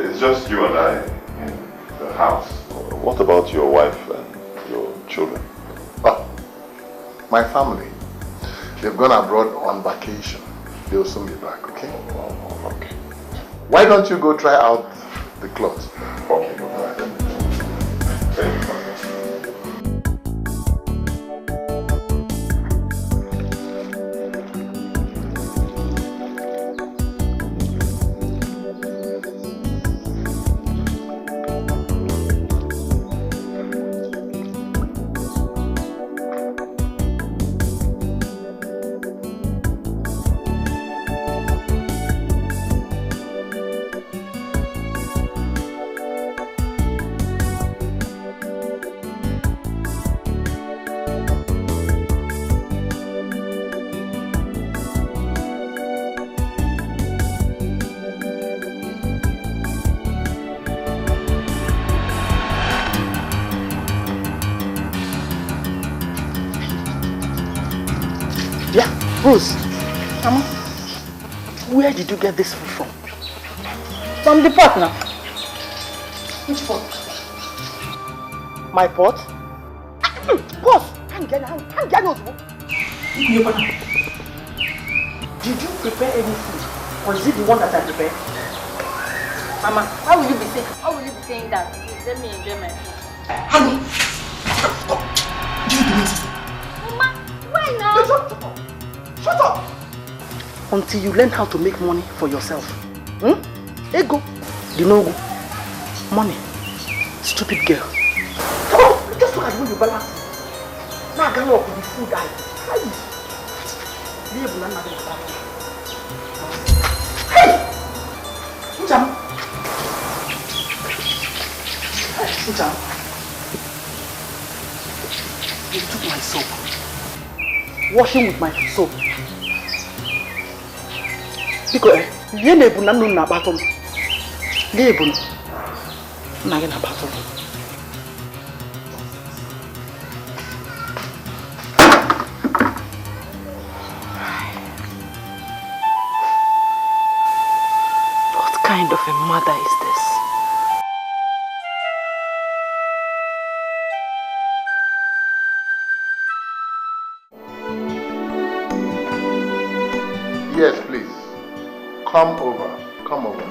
it's just you and I in the house. What about your wife and your children? Oh, my family. They've gone abroad on vacation. They'll soon be back, okay? Oh, okay. Why don't you go try out the clothes? Okay, no problem. Thank you. Rose, Mama, where did you get this food from? From the pot now. Which pot? My pot? Boss, hang on. Did you prepare any food? Or is it the one that I prepared? Mama, how will you be saying that? Please let me enjoy my food. Honey, stop. Give it to me, sister. Mama, why now? Shut up! Until you learn how to make money for yourself. Ego, dinogo, money, stupid girl. Come on, just look at the way you balance. Now I can't walk with the food I Hey! Njam! Njam! You took my soap. Washing with my soap. Because you never know na battle. Lebu na na battle. What kind of a mother is this? Yes, please. Come over. Come over.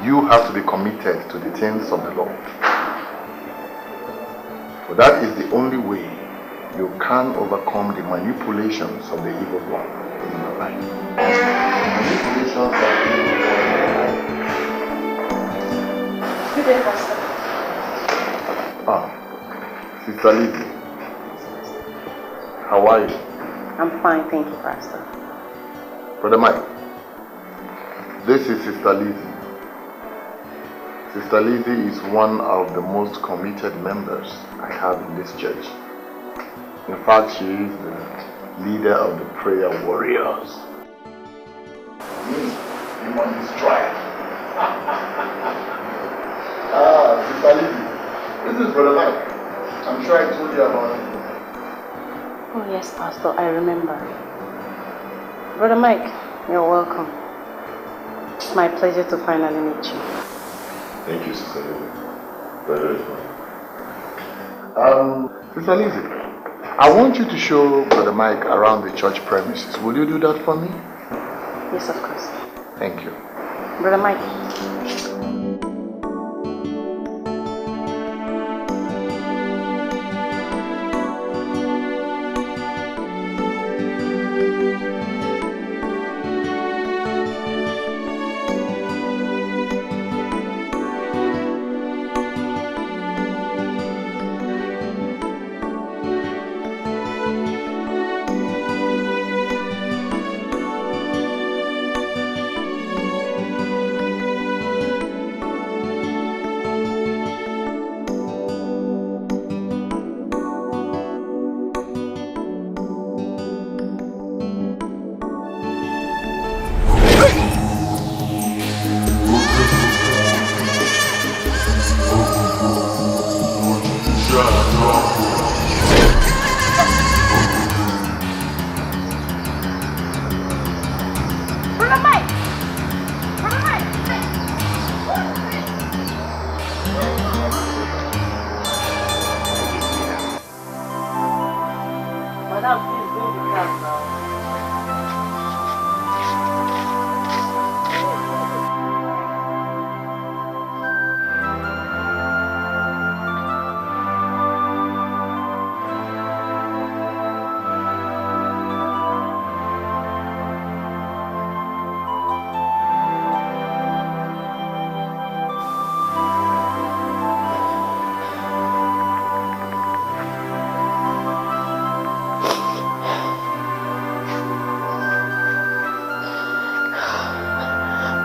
You have to be committed to the things of the Lord. For that is the only way you can overcome the manipulations of the evil one in your life. Manipulations of the evil one in your life. Good day, Pastor. Sister Lizzie, how are you? I'm fine, thank you, Pastor. Brother Mike, this is Sister Lizzie. Sister Lizzie is one of the most committed members I have in this church. In fact, she is the leader of the prayer warriors. You want this tribe? Sister Lizzie, this is Brother Mike. I'm sure I told you about it. Oh yes, Pastor, I remember. Brother Mike, you're welcome. It's my pleasure to finally meet you. Thank you, Sister Lizzie. Brother Sister Lizzie, I want you to show Brother Mike around the church premises. Will you do that for me? Yes, of course. Thank you. Brother Mike.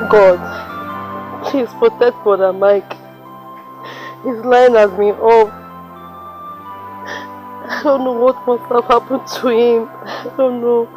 God, please protect Brother Mike. His line has been off. I don't know what must have happened to him. I don't know.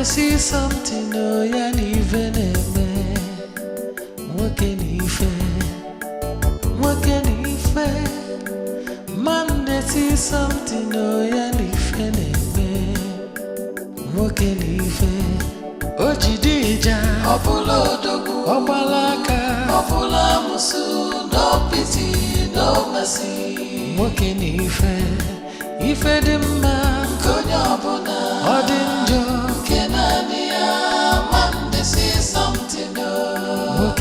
See something, oh yeah, even what can he fair? Man, they see something, oh yeah, even what can he fair? Ojidija, Opolo Dogu, Obalaka, Opola Musu, no pity, no mercy. What can he fair? If the man, Konyabona, Odinjo. Man, they see something, oh.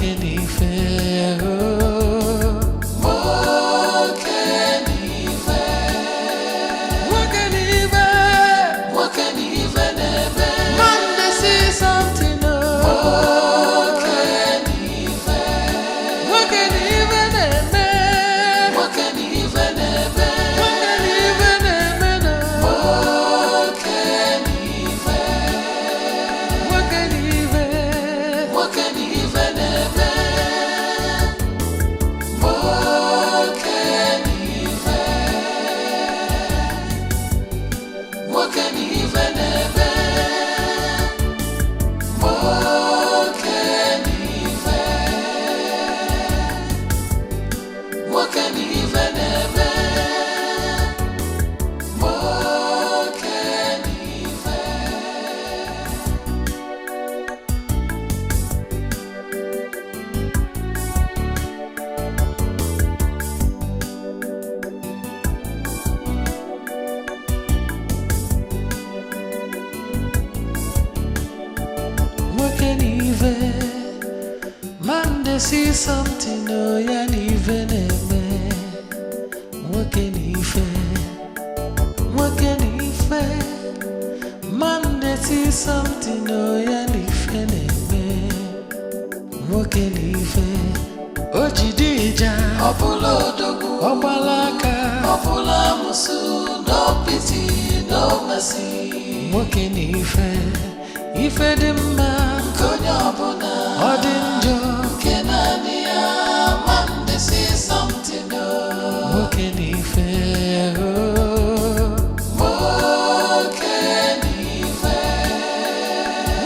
Man, they see something, oh, yeah, even a man. What can he Man, they see something, oh, yeah, even a man. What can he Ojidija, Opulodogu, Obalaka, Opulamusu, no pity, no mercy. What can he Ife dimma Konyabona Odinjo Kenania Man, they see something Mokenife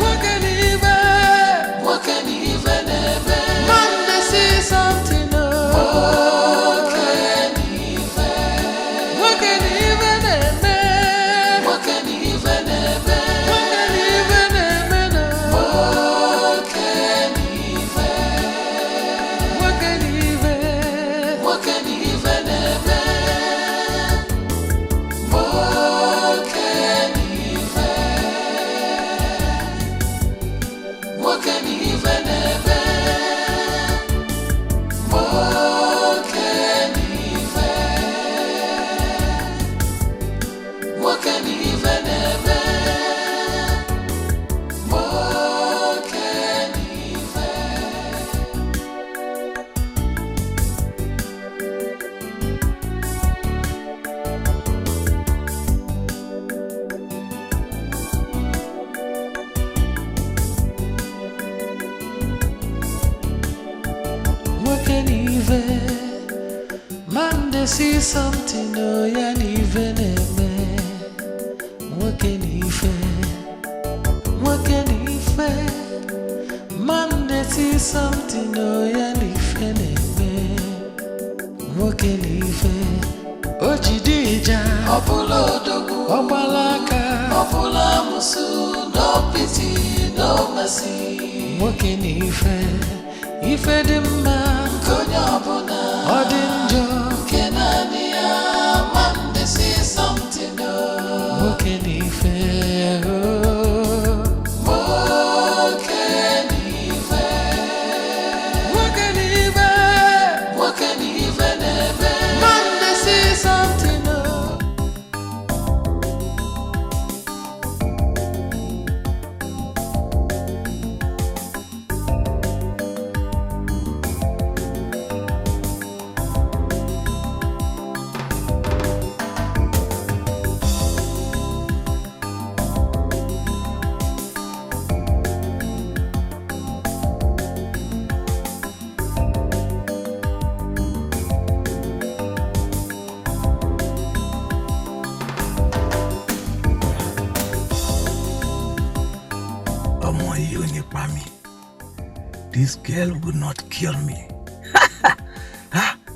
Mokenife nebe Man, they see something Mokenife nebe Mokenife nebe Man, they see something, oh, yeah, even a man. What can he Man, they see something, oh, yeah, even a man. What can he Ojidija, Opulodogu, Obalaka, Opulamusu, no pity, no mercy. What can he Ife dimma Konyabona Odinjo Kenania Man, they see something Mokenife Mokenife nebe Man, they see something This girl would not kill me.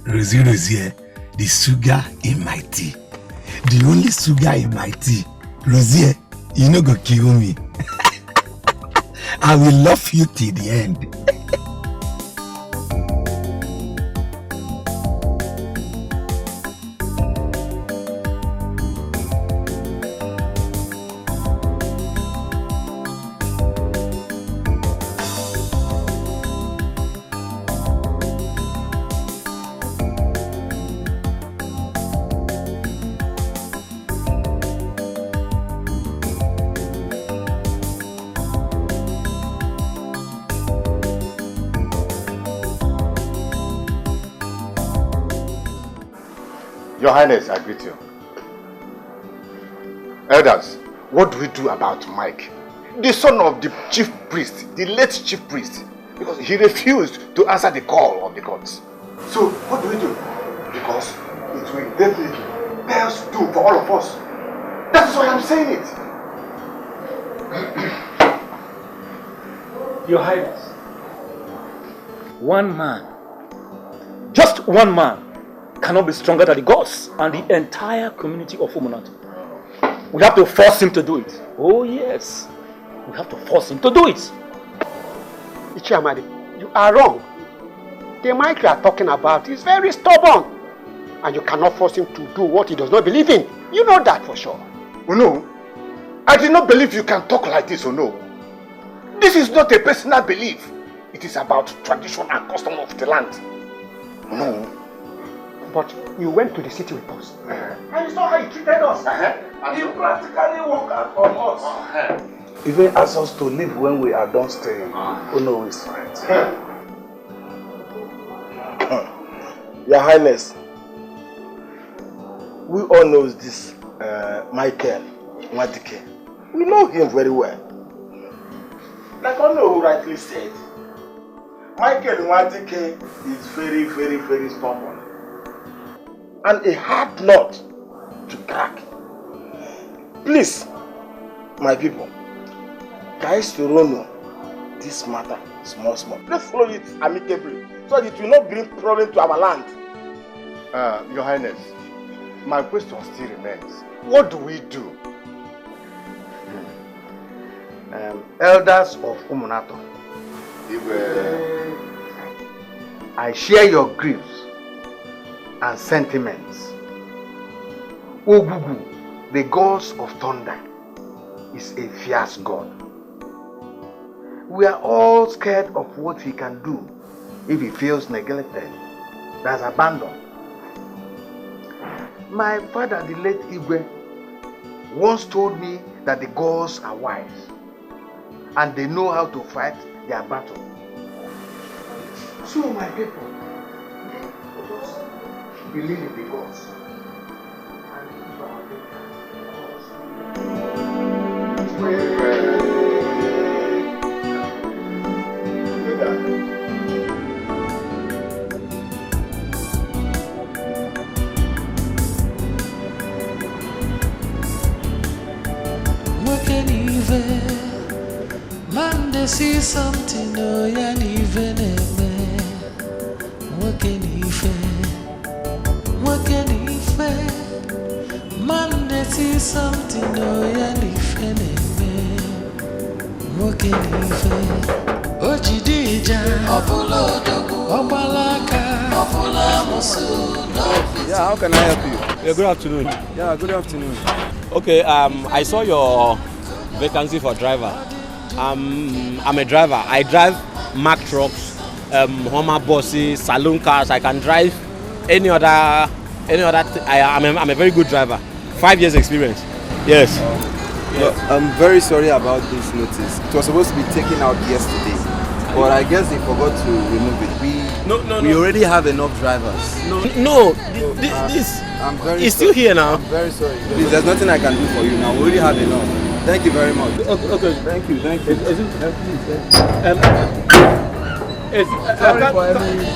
Rosie, the sugar in my tea. The only sugar in my tea. Rosie, you no go kill me. I will love you till the end. Your Highness, I greet you. Elders, what do we do about Mike? The son of the chief priest, the late chief priest, because he refused to answer the call of the gods. So, what do we do? Because it will definitely pay us due for all of us. That's why I'm saying it. Your Highness, one man, just one man, cannot be stronger than the gods and the entire community of Umunati. We have to force him to do it. Oh yes, we have to force him to do it. Ichiamadi, you are wrong. The Mike you are talking about is very stubborn. And you cannot force him to do what he does not believe in. You know that for sure. Oh no, I did not believe you can talk like this, oh no. This is not a personal belief. It is about tradition and custom of the land. No. But you went to the city with us. And you saw how he treated us. And you practically walk out on us. Even asked us to leave when we are done staying. Oh no, it's right. Your Highness, we all know this Michael Wazico. We know him very well. Like Ono rightly said, Michael Wazico is very, very, very stubborn. And a hard nut to crack. Please, my people, guys to know this matter small. Let's follow it amicably so that it will not bring problem to our land. Your Highness, my question still remains. What do we do? Elders of Umunato, I share your griefs and sentiments. Ogugu, the gods of thunder, is a fierce god. We are all scared of what he can do if he feels neglected, that's abandoned. My father, the late Igwe, once told me that the gods are wise and they know how to fight their battle. So my people, let us believe in the gods and keep our Man, they see something, oh, yeah, even what can man, they see something, oh, yeah, what can Ojidija, Yeah, how can I help you? Yeah, good afternoon. Yeah, good afternoon. Okay, I saw your vacancy for driver. I'm a driver. I drive Mack trucks, Hummer buses, saloon cars. I can drive any other. I'm a very good driver. 5 years experience. Yes. Well, I'm very sorry about this notice. It was supposed to be taken out yesterday, but I guess they forgot to remove it. We already have enough drivers. This I'm very it's still here now. I'm very sorry. Please, there's nothing I can do for you now. We already have enough. Thank you very much. Okay. Thank you. Sorry for everything.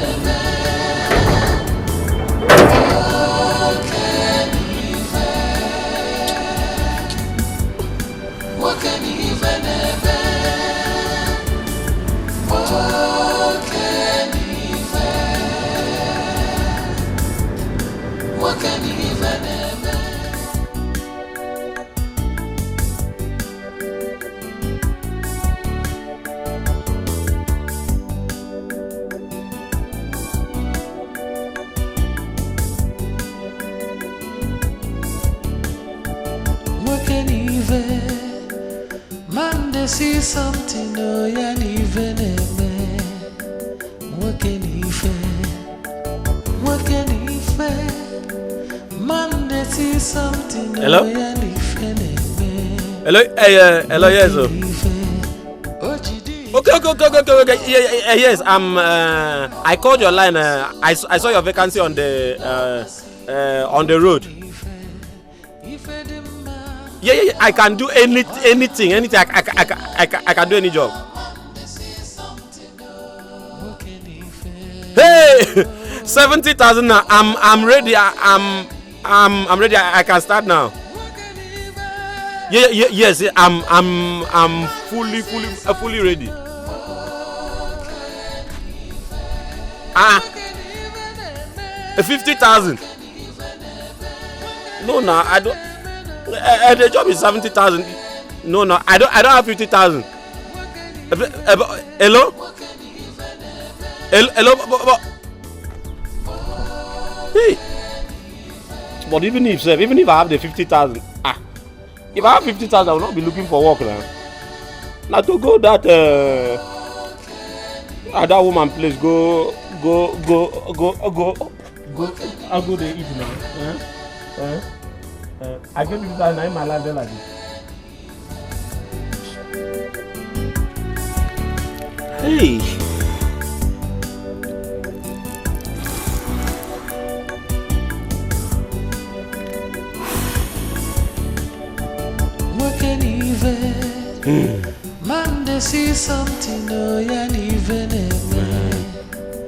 Man, they see something, oh, yeah, even what can man, they see something. Hello? Hello, yes. Okay. Yes, I called your line. I saw your vacancy on the road. Yeah. I can do anything. I can do any job. Hey, 70,000 now. I'm ready. I'm ready. I can start now. Yes. I'm fully ready. 50,000. No, I don't. The job is 70,000. No, I don't have 50,000. Hello. Hey. But even if I have the 50,000, if I have 50,000, I will not be looking for work now. Now to go that that woman place go. I'll go there eat now. I get you that I'm alive there like this. Hey. What can even man they see something no yan even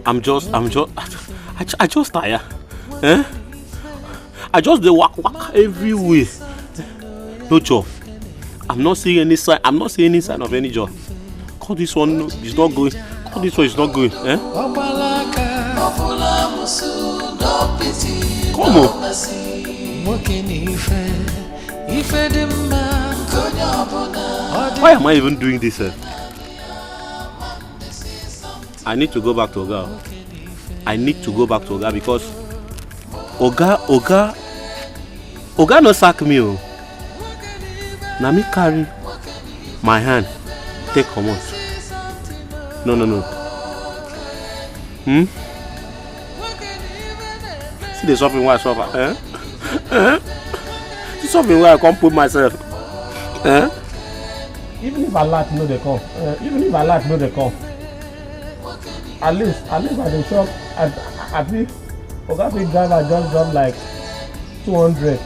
I just tired. I just dey walk everywhere. No job. I'm not seeing any sign of any job. Call this one is not going. Call this one is not going. Come on. Why am I even doing this? I need to go back to Oga. I need to go back to Oga because Oga no sack me. Now me carry my hand, take comot. No. See the something where I suffer. See something where I can't put myself. Even if I laugh, no they come. At least at the shop, I think Oga big driver just dropped like 200.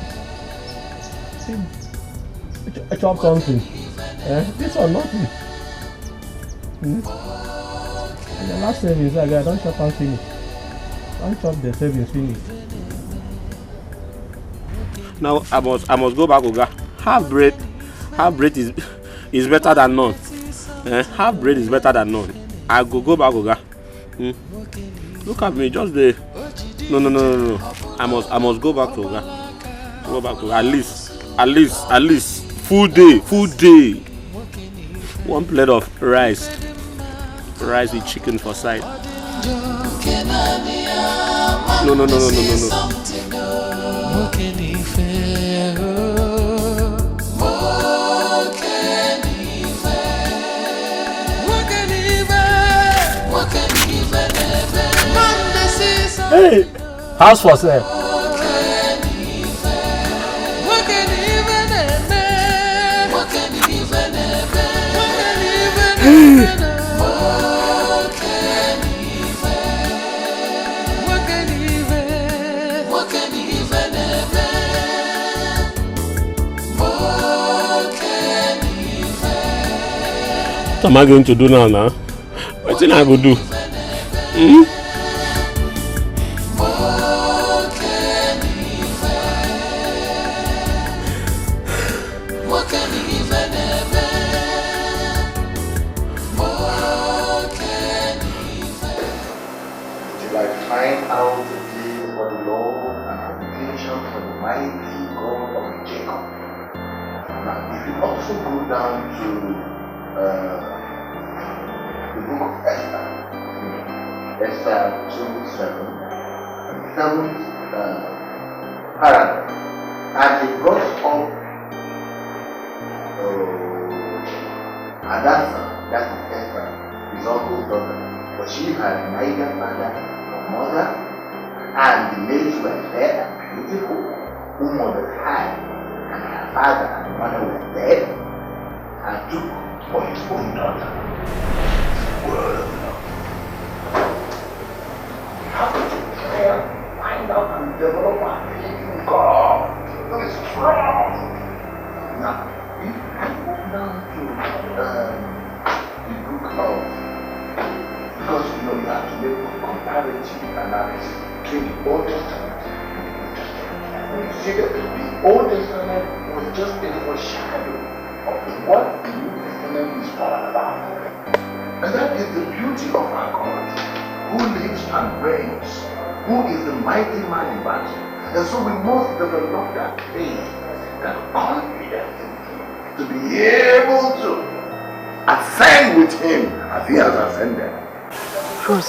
I chop something. This or nothing. And the last savings I don't chop and finish. Don't chop the savings finish. Now I must go back Oga. Half bread is better than none. Half bread is better than none. I go back Oga. Look at me, just the no. I must go back to Oga. Go back to at least full day. One plate of rice with chicken for side. No. Hey, house for sale. What am I going to do now? What thing I go do?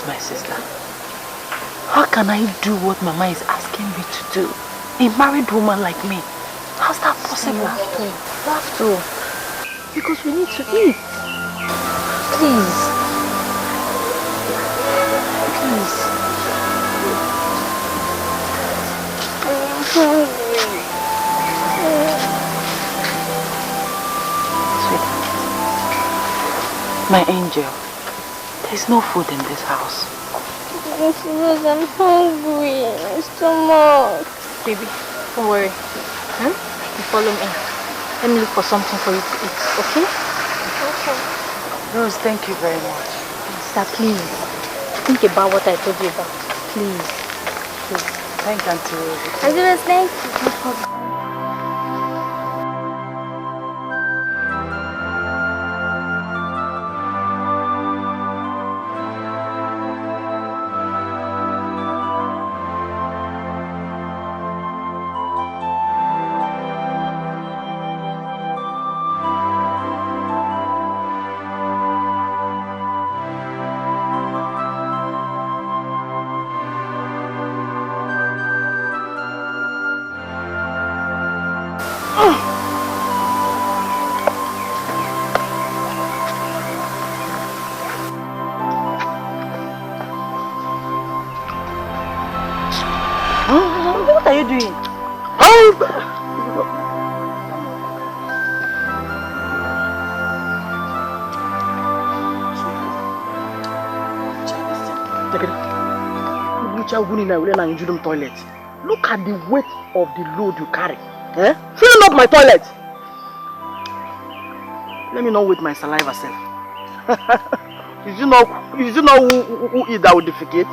My sister, how can I do what Mama is asking me to do? A married woman like me, how's that possible? You have to. Because we need to eat. Please. Please. I'm hungry. My angel, there's no food in this house. Because I'm hungry. My stomach. Baby, don't worry. You follow me. Let me look for something for you to eat, okay? Okay. Rose, thank you very much. Sister, please. Think about what I told you about. Please. Please. Thank Auntie Rose. Auntie Rose, thank you. No problem. What are you doing? Toilet. Look at the weight of the load you carry. Eh? Filling up my toilet. Let me not wait my saliva self. Is you know who eat that will defecate?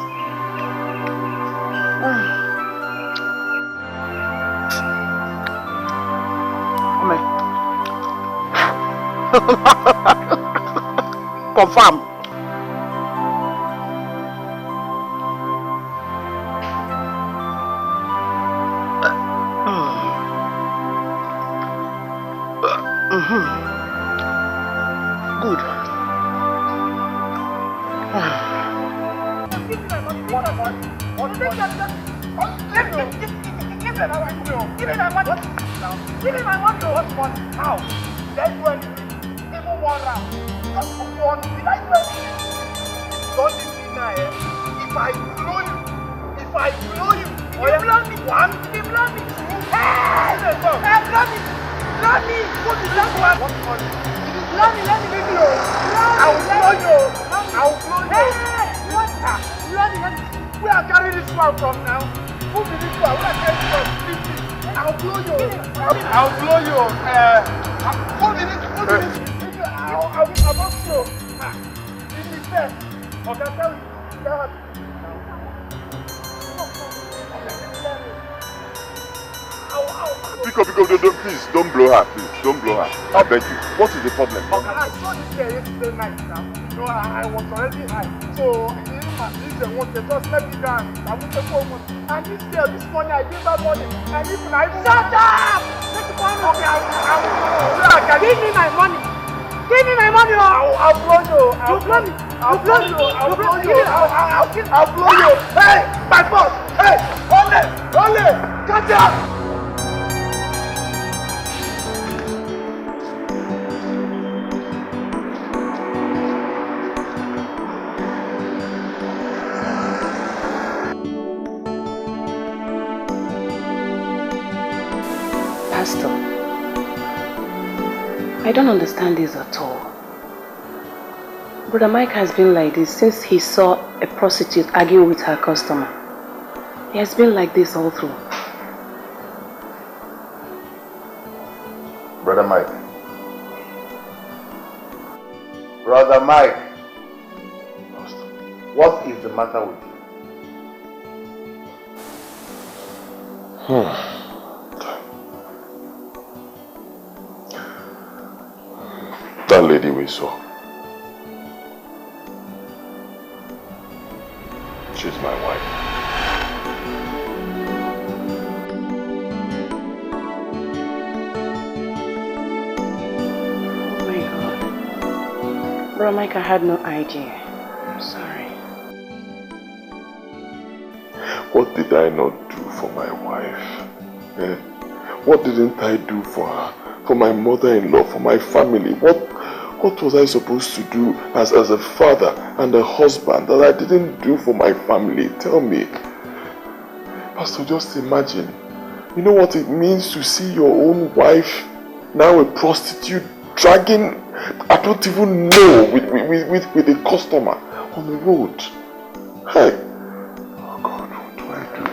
Confirm. Good. Give me my money. What money? How? Did I do anything? Even one round. Just for one. Did I do anything? Don't you see now, eh? If I blow you, you blow me. One. You blow me. Hey! Blow me. What is that one? What money? If you blow me, let me leave you. I will blow you. Hey! What? Blow me. Where I carry this one from now? Who be this one? Where I carry this one? I'll blow you. I'll blow you. Hold it. I'm not sure. This is fair. Okay, tell you. Please, don't blow her. Please, don't blow her. I beg you. What is the problem? Okay, I saw this girl yesterday night now. You know, I was already high. So, this girl wanted just let me down. I went to go home. And this girl, this morning, I gave her money. And even I... Shut up! Let the money. Okay, I will. Give me my money. Give me my money. I'll blow you. I'll blow you. I'll blow you. I'll blow you. I'll blow you. Hey, my boss. Hey, Ole. Catch up. Pastor, I don't understand this at all. Brother Mike has been like this since he saw a prostitute argue with her customer. He has been like this all through. Brother Mike. Brother Mike. What is the matter with you? That lady we saw. She's my wife. Oh my God. Brother Mike, I had no idea. I'm sorry. What did I not do for my wife? Eh? What didn't I do for her? For my mother-in-law, for my family? What was I supposed to do as a father and a husband that I didn't do for my family? Tell me. Pastor, just imagine. You know what it means to see your own wife, now a prostitute, dragging, I don't even know, with a customer on the road. Hey. Oh God, what do I do?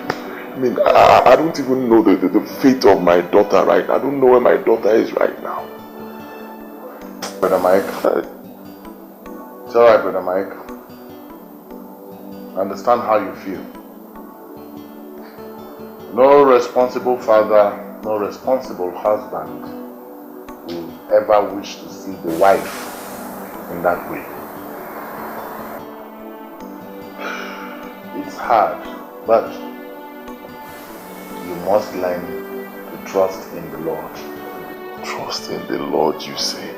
I mean, I don't even know the fate of my daughter right now. I don't know where my daughter is right now. Brother Mike. It's alright, Brother Mike. I understand how you feel. No responsible father, no responsible husband will ever wish to see the wife in that way. It's hard, but you must learn to trust in the Lord. Trust in the Lord, you say?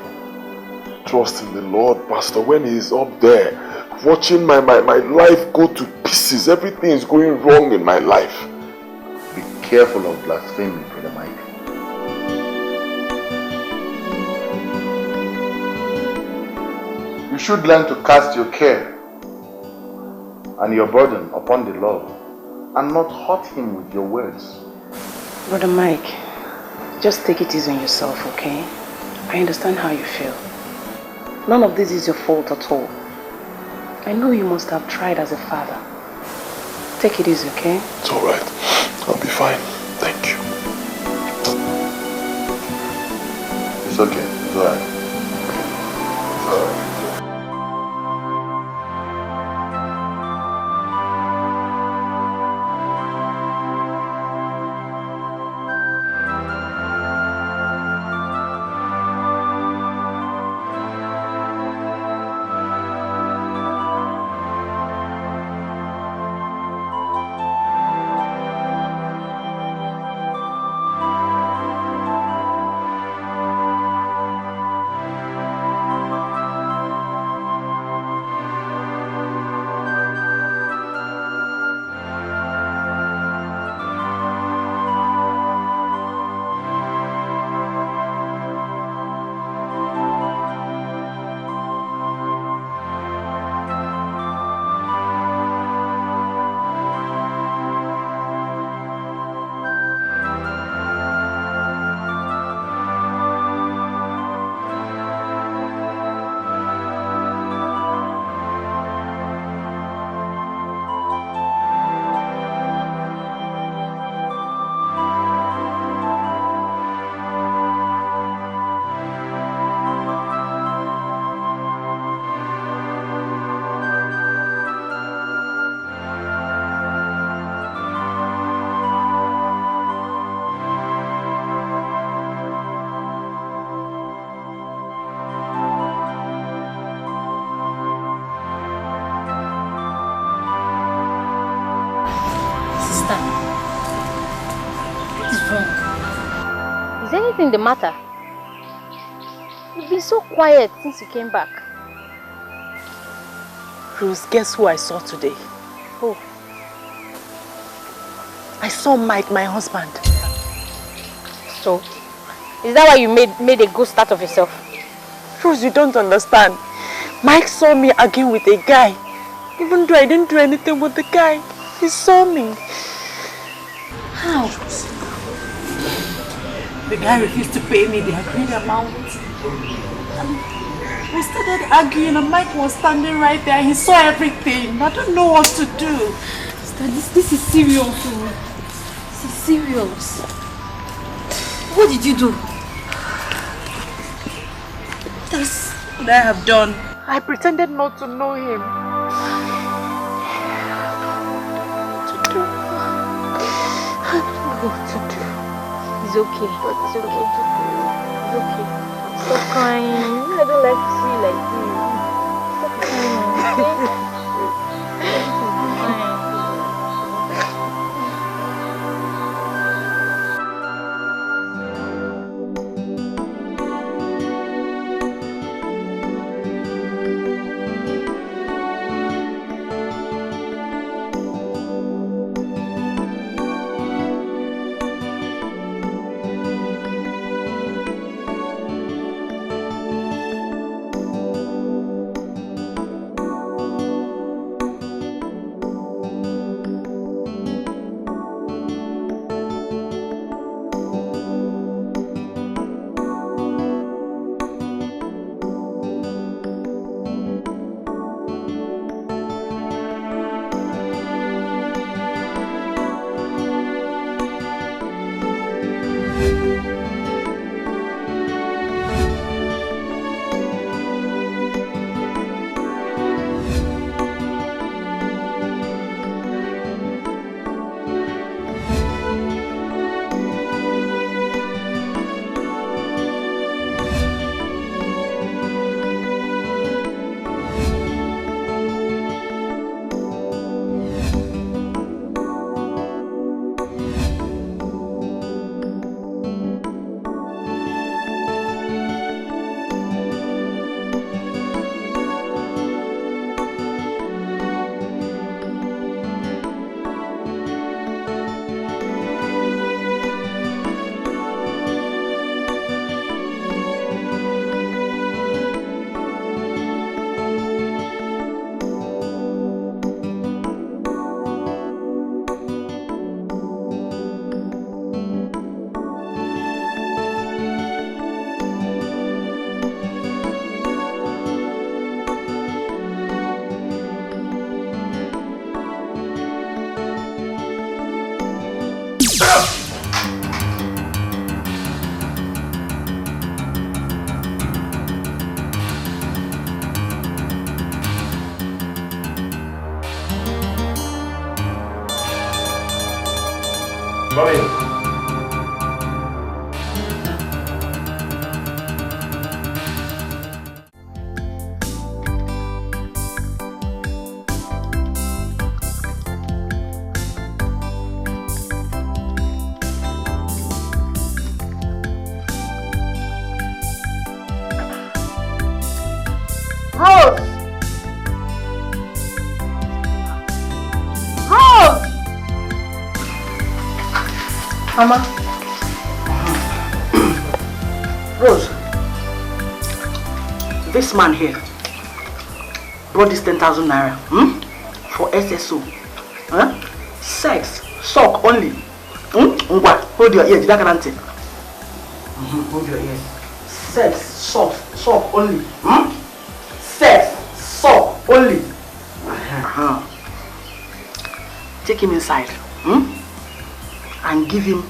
Trust in the Lord, Pastor, when he is up there watching my life go to pieces. Everything is going wrong in my life. Be careful of blasphemy, Brother Mike. You should learn to cast your care and your burden upon the Lord and not hurt him with your words. Brother Mike, just take it easy on yourself, okay? I understand how you feel. None of this is your fault at all. I know you must have tried as a father. Take it easy, okay? It's alright. I'll be fine. Thank you. It's okay. It's alright. It's alright. Is anything the matter? You've been so quiet since you came back. Rose, guess who I saw today? Who? I saw Mike, my husband. So, is that why you made a ghost out of yourself? Rose, you don't understand. Mike saw me arguing with a guy. Even though I didn't do anything with the guy, he saw me. How? The guy refused to pay me the agreed amount. And we started arguing and Mike was standing right there. He saw everything. I don't know what to do. This is serious. This is serious. What did you do? What would I have done? I pretended not to know him. I don't know what to do. It's okay. It's okay. It's okay. Stop crying. I don't like to see you like this. Stop crying, okay? Come in. Rose! Rose! Mama. Rose. This man here brought this 10,000 naira for SSO. Huh? Sex, sock only. Hold your ear, did I guarantee? Hold your ear. Sex, sock only. Sex, sock only. Take him inside and give him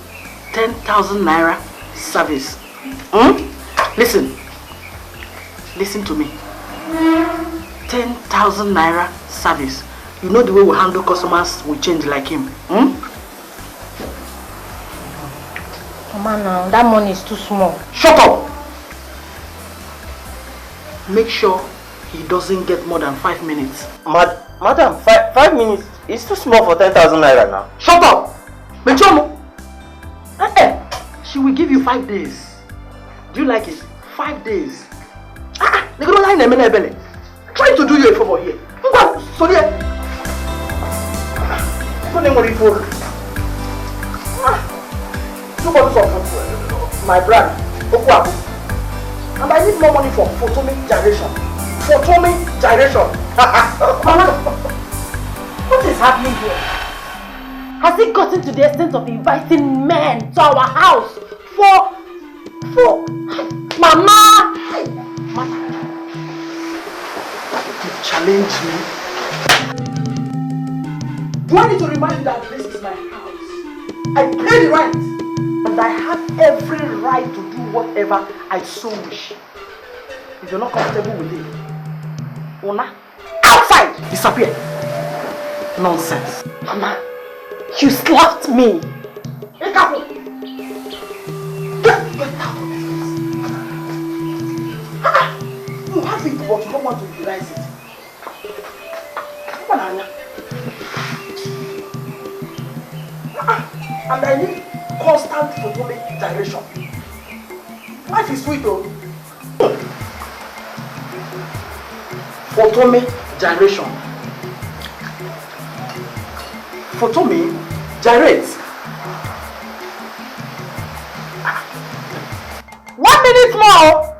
10,000 naira service. Listen to me. 10,000 naira service. You know the way we handle customers will change like him. Mama, now that money is too small. Shut up! Make sure he doesn't get more than 5 minutes. Madam, 5 minutes is too small for 10,000 naira now. Shut up! Mechomo! She will give you 5 days. Do you like it? 5 days. Trying to do you a favor here. Sorry. Two bottles of my brand, Okuabu. And I need more money for photomic gyration. Mama, what is happening here? Has it gotten to the extent of inviting men to our house for Mama? You challenge me? Do I need to remind you that this is my house? I pay the rent and I have every right to do whatever I so wish. If you're not comfortable with it, Ona, outside, disappear. Nonsense. Mama, you slapped me. Get out. You have it, but you don't want to utilize it. Come on, Anya. And I need constant photomic gyration. Life is sweet, though. Photomic gyration. Photomic gyrates. 1 minute more.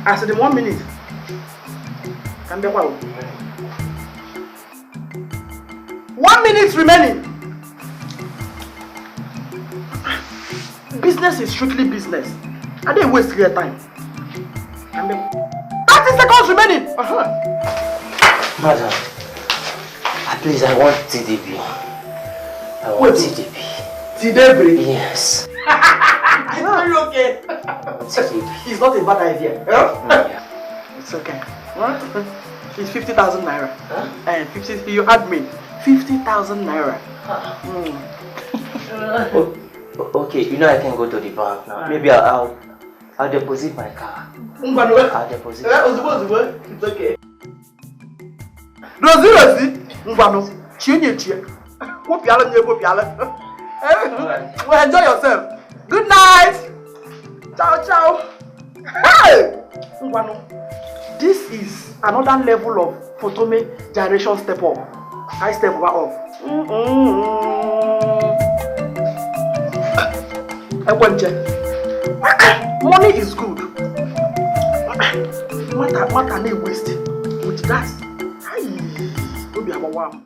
I said in 1 minute. Can be 1 minute remaining. Business is strictly business. I didn't waste your time. 30 seconds remaining. Madam, please, I want TDB. I want TDB. TDB? Yes. Are you okay? It's not a bad idea. Huh? It's okay. What? It's 50,000 naira. And 50. You had me 50,000 naira. Okay, you know I can go to the bank now. Maybe I'll deposit my car. I'll deposit. It's okay. Rosie. Well, enjoy yourself. Good night. Ciao. Hey! This is another level of photomic gyration step up. I step over up. Money is good. What can they waste with that? Don't be about one.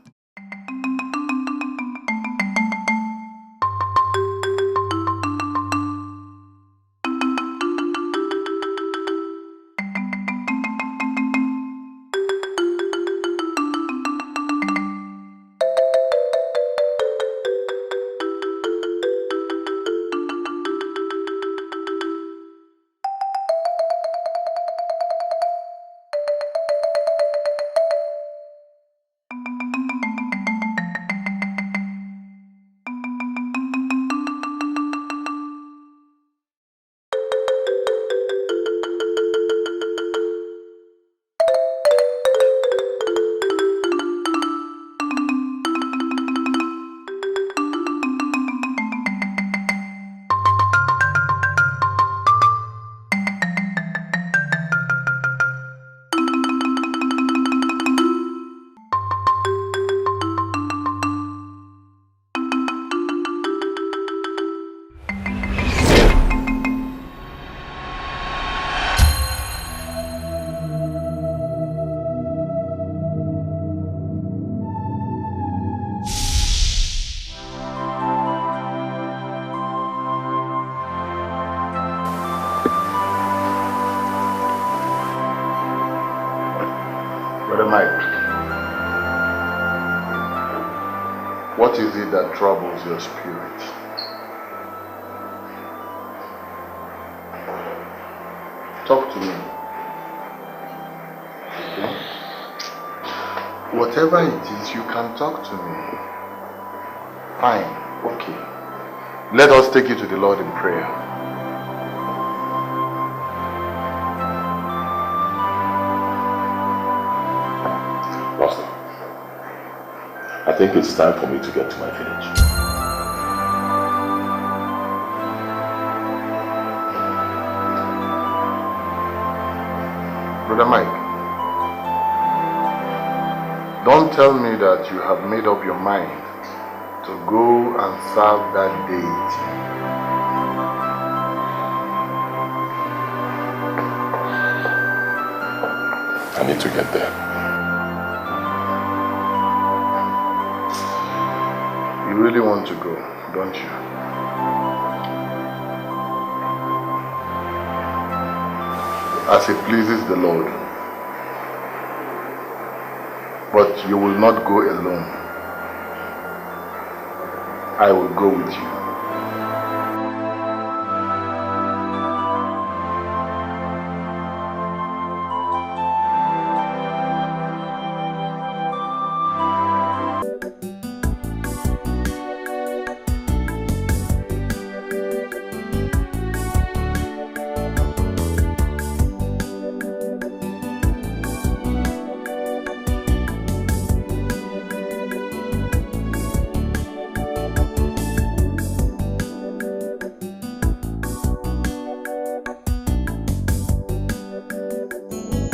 Brother Mike, what is it that troubles your spirit? Talk to me. Okay? Whatever it is, you can talk to me. Fine, okay. Let us take it to the Lord in prayer. Pastor, I think it's time for me to get to my village. Brother Mike, don't tell me that you have made up your mind to go and serve that deity. I need to get there. You really want to go, don't you? As it pleases the Lord. But you will not go alone. I will go with you.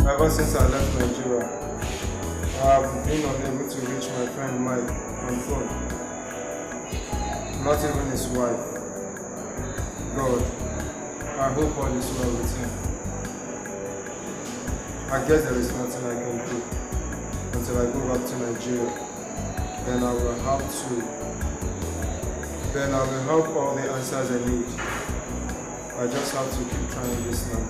Ever since I left Nigeria, I have been unable to reach my friend Mike on phone. Not even his wife. God, I hope all is well with him. I guess there is nothing I can do until I go back to Nigeria. Then I will help all the answers I need. I just have to keep trying this now.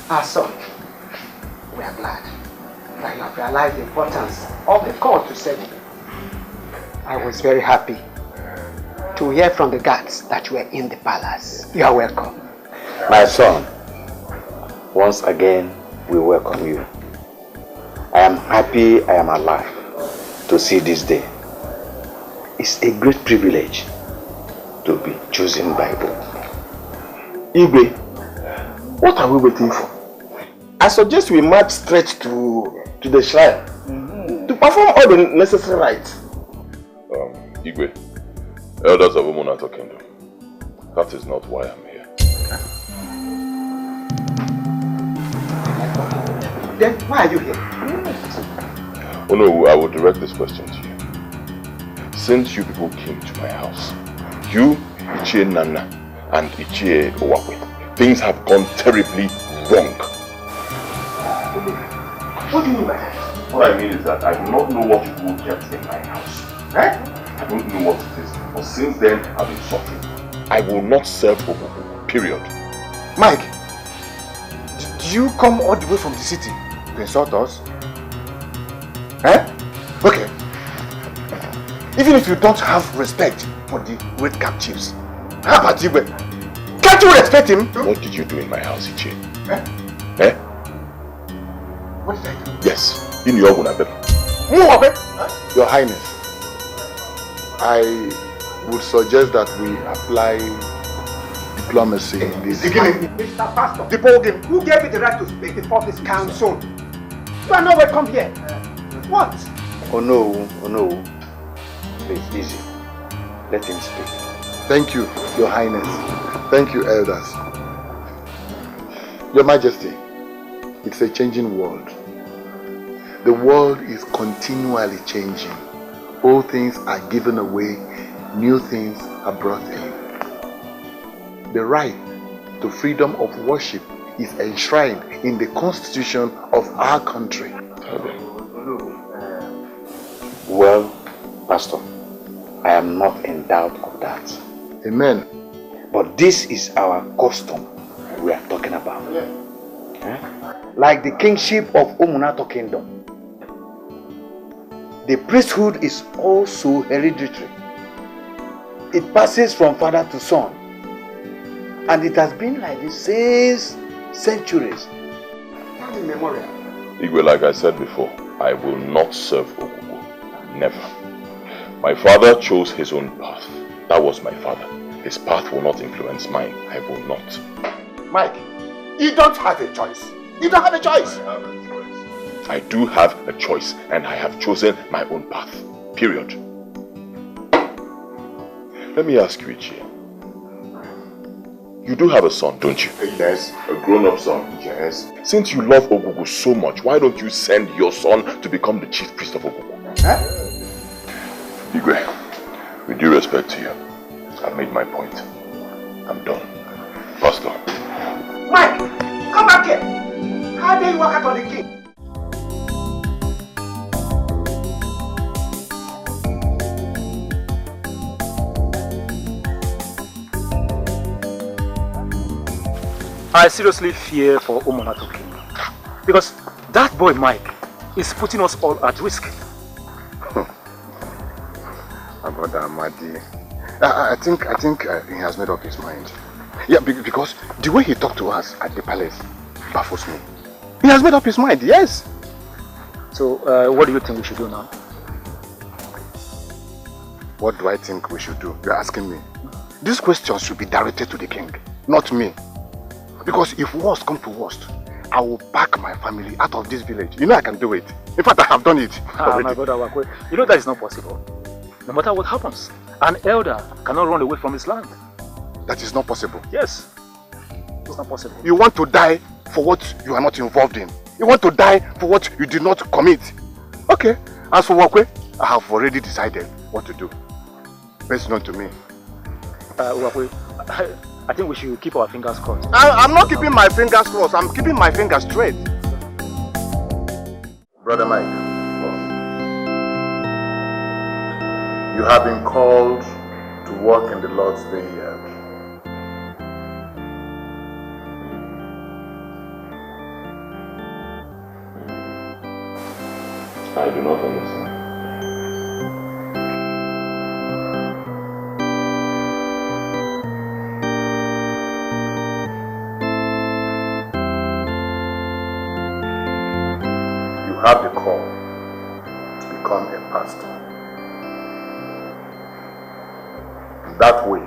Our son, we are glad that you have realized the importance of the call to service. I was very happy to hear from the guards that you were in the palace. You are welcome. My son, once again, we welcome you. I am happy I am alive to see this day. It's a great privilege to be chosen by God. Igwe, what are we waiting for? I suggest we march straight to the shrine to perform all the necessary rites. Igwe, elders of Umunata Kingdom, that is not why I'm here. Then why are you here? Oh no, I will direct this question to you. Since you people came to my house, you, Ichie Nana, and Ichie Owakwe, things have gone terribly wrong. What do you mean by that? What I mean is that I do not know what you kept in my house. I don't know what it is, but since then I've been suffering. I will not serve Ogugu, period. Mike, did you come all the way from the city to insult us? Okay. Even if you don't have respect for the red cap chiefs, how about you? Can't you respect him? What did you do in my house, Ichie? What did I do? Yes, in your own abem. Your Highness, I would suggest that we apply diplomacy in this. Mr. Pastor, the Bogan, who gave you the right to speak before this council? You are not welcome here. What? Oh no. Please, easy. Let him speak. Thank you, Your Highness. Thank you, elders. Your Majesty, it's a changing world. The world is continually changing. Old things are given away, new things are brought in. The right to freedom of worship is enshrined in the constitution of our country. Well, Pastor, I am not in doubt of that. Amen. But this is our custom we are talking about. Like the kingship of Umunato Kingdom, the priesthood is also hereditary. It passes from father to son. And it has been like this since centuries. Igwe, like I said before, I will not serve Ogugu. Never. My father chose his own path. That was my father. His path will not influence mine. I will not. Mike, you don't have a choice. You don't have a choice. I do have a choice, and I have chosen my own path. Period. Let me ask you, Ichie. You do have a son, don't you? Yes. A grown-up son? Yes. Since you love Ogugu so much, why don't you send your son to become the chief priest of Ogugu? Igwe, with due respect to you, I've made my point. I'm done. Pastor. Mike, come back here. How dare you walk out on the king? I seriously fear for Umunato Kingdom. Because that boy Mike is putting us all at risk. About Amadi. I think he has made up his mind. Yeah, because the way he talked to us at the palace baffles me. He has made up his mind, yes. So, what do you think we should do now? What do I think we should do? You're asking me. These questions should be directed to the king, not me. Because if worst comes to worst, I will pack my family out of this village. You know I can do it. In fact, I have done it already. My brother Wakwe, you know that is not possible. No matter what happens, an elder cannot run away from his land. That is not possible. Yes, it's not possible. You want to die for what you are not involved in. You want to die for what you did not commit. Okay, as for Wakwe, I have already decided what to do. Best known to me. Wakwe, I think we should keep our fingers crossed. I'm not keeping my fingers crossed. I'm keeping my fingers straight. Brother Mike, you have been called to work in the Lord's vineyard. I do not understand. You have the call to become a pastor. That way,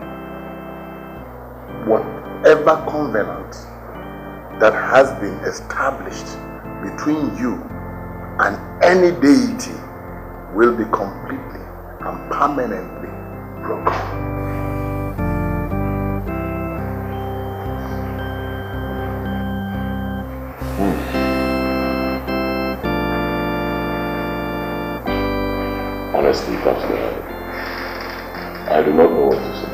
whatever covenant that has been established between you and any deity will be completely and permanently broken. Honestly, Pastor, I do not know what to say.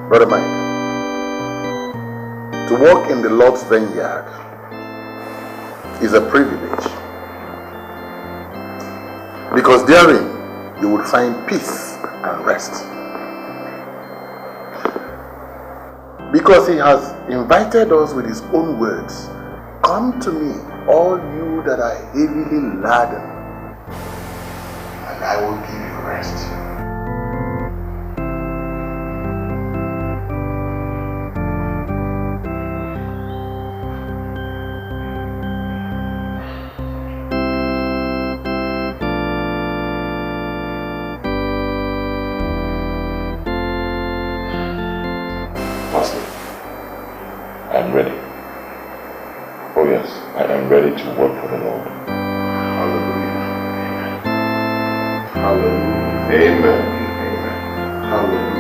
Brother Mike, to walk in the Lord's vineyard is a privilege, because therein you will find peace and rest. Because he has invited us with his own words, "Come to me, all you that are heavily laden, and I will give you rest." Pastor, I'm ready. Oh yes, I am ready to work for the Lord. Hallelujah. Hallelujah. Amen. Amen. Hallelujah.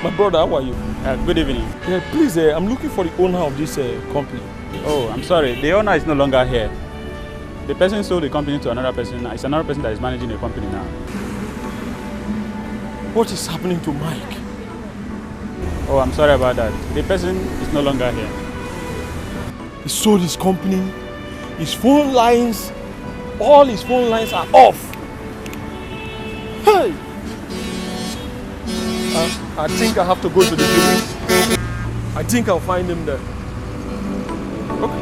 My brother, how are you? Good evening. Yeah, please, I'm looking for the owner of this company. Oh, I'm sorry. The owner is no longer here. The person sold the company to another person. It's another person that is managing the company now. What is happening to Mike? Oh, I'm sorry about that. The person is no longer here. He sold his company. His phone lines, all his phone lines are off. Hey! I think I have to go to the village. I think I'll find him there. Okay.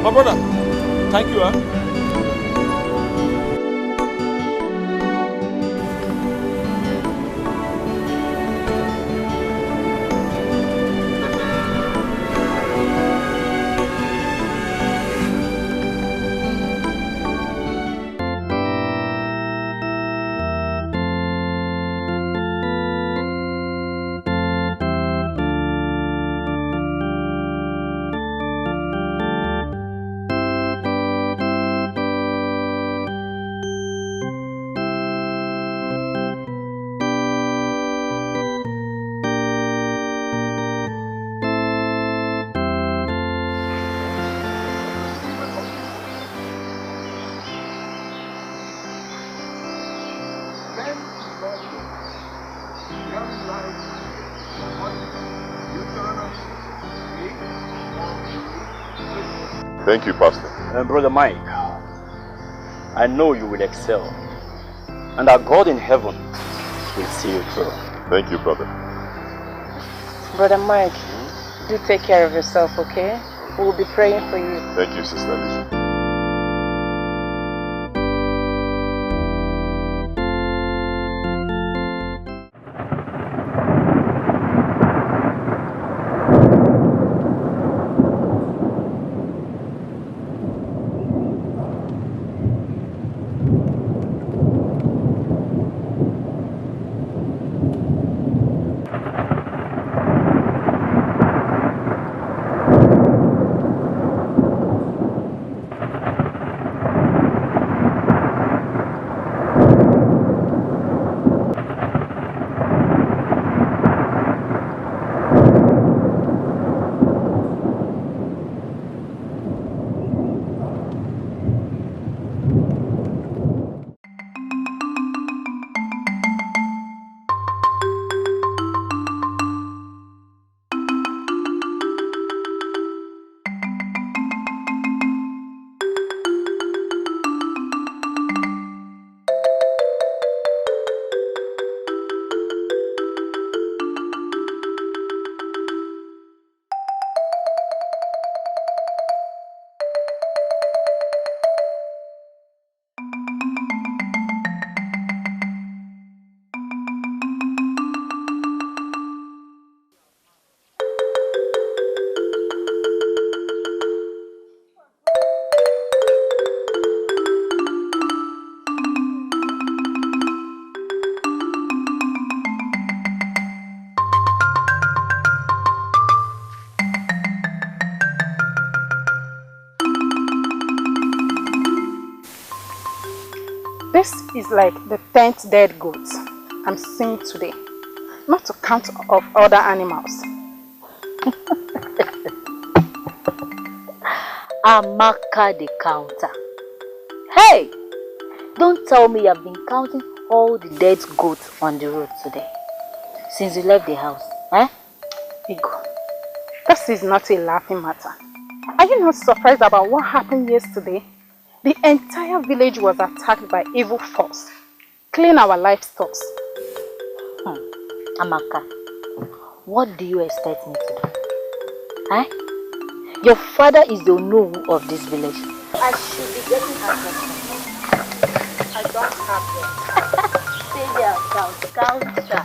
My brother, thank you. Thank you, Pastor. Brother Mike, I know you will excel, and our God in heaven will see you through. Thank you, brother. Brother Mike, do take care of yourself, okay? We will be praying for you. Thank you, Sister Lisa. This is like the 10th dead goat I'm seeing today, not to count of other animals. Amaka the counter. Hey! Don't tell me you've been counting all the dead goats on the road today, since you left the house, eh? Igo, this is not a laughing matter. Are you not surprised about what happened yesterday? The entire village was attacked by evil force, killing our livestock. Amaka, what do you expect me to do? Eh? Your father is the Onowu of this village. I should be getting answers. I don't have them. Say their counter.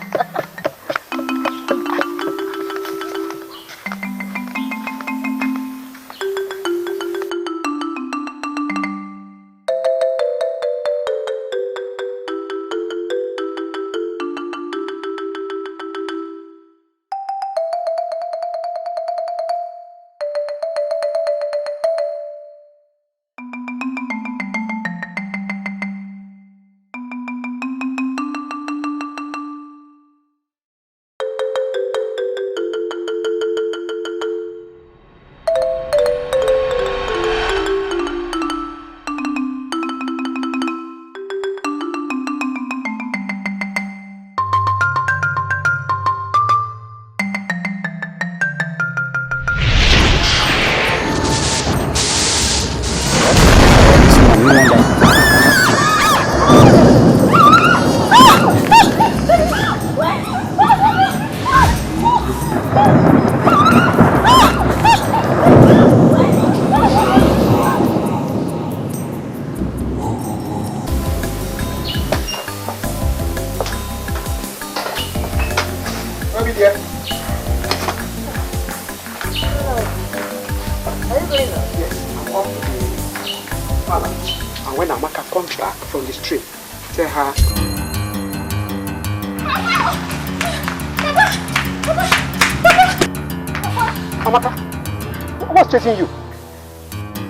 Chasing you.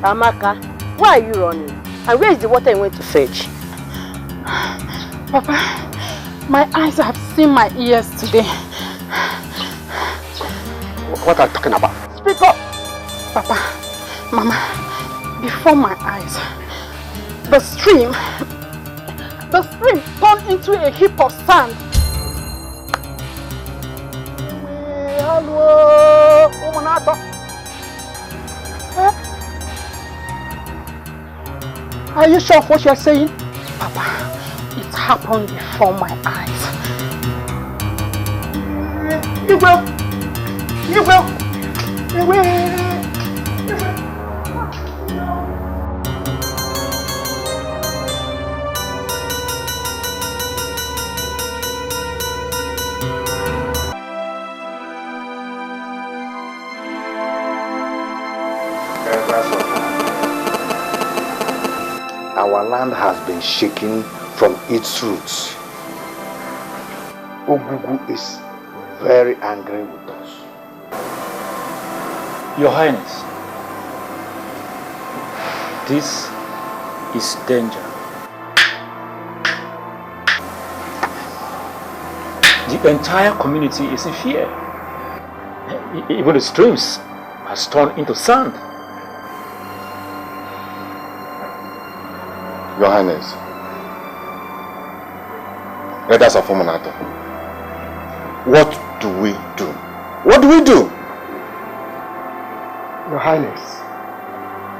Amaka, why are you running? And where is the water you went to fetch? Papa, my eyes have seen my ears today. What are you talking about? Speak up! Papa, Mama, before my eyes, the stream the stream turned into a heap of sand. Hello, Umonato. Are you sure of what you're saying? Papa, it happened before my eyes. You will. You will. You will. Our land has been shaken from its roots. Ogugu is very angry with us. Your Highness, this is danger. The entire community is in fear. Even the streams has turned into sand. Your Highness, Elders of Umonato, what do we do? What do we do? Your Highness,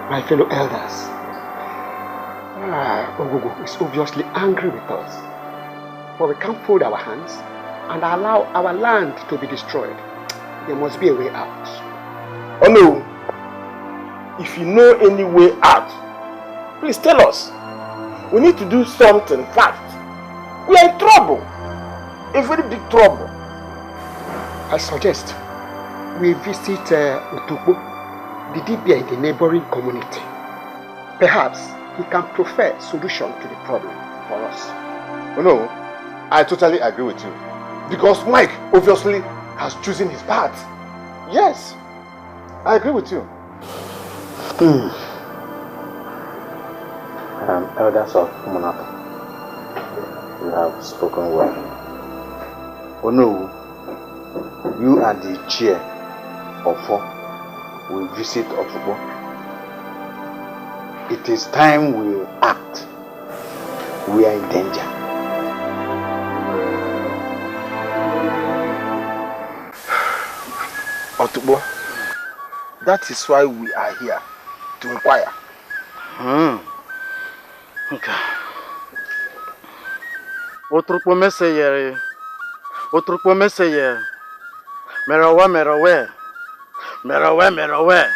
my fellow elders, Ogugu is obviously angry with us. But we can't fold our hands and allow our land to be destroyed. There must be a way out. Oh no! If you know any way out, please tell us. We need to do something fast. We are in trouble. A very big trouble. I suggest we visit Utukbo, the Dibia in the neighboring community. Perhaps he can proffer a solution to the problem for us. Oh no, I totally agree with you. Because Mike obviously has chosen his path. Yes, I agree with you. Elders of Umonato, you have spoken well. Oh no, you are the chair of four. We visit Otubo. It is time we act. We are in danger. Otubo, that is why we are here, to inquire. Okay. Otrupo meseye. Otrupo meseye. Merawe, merawe. Merawe, merawe.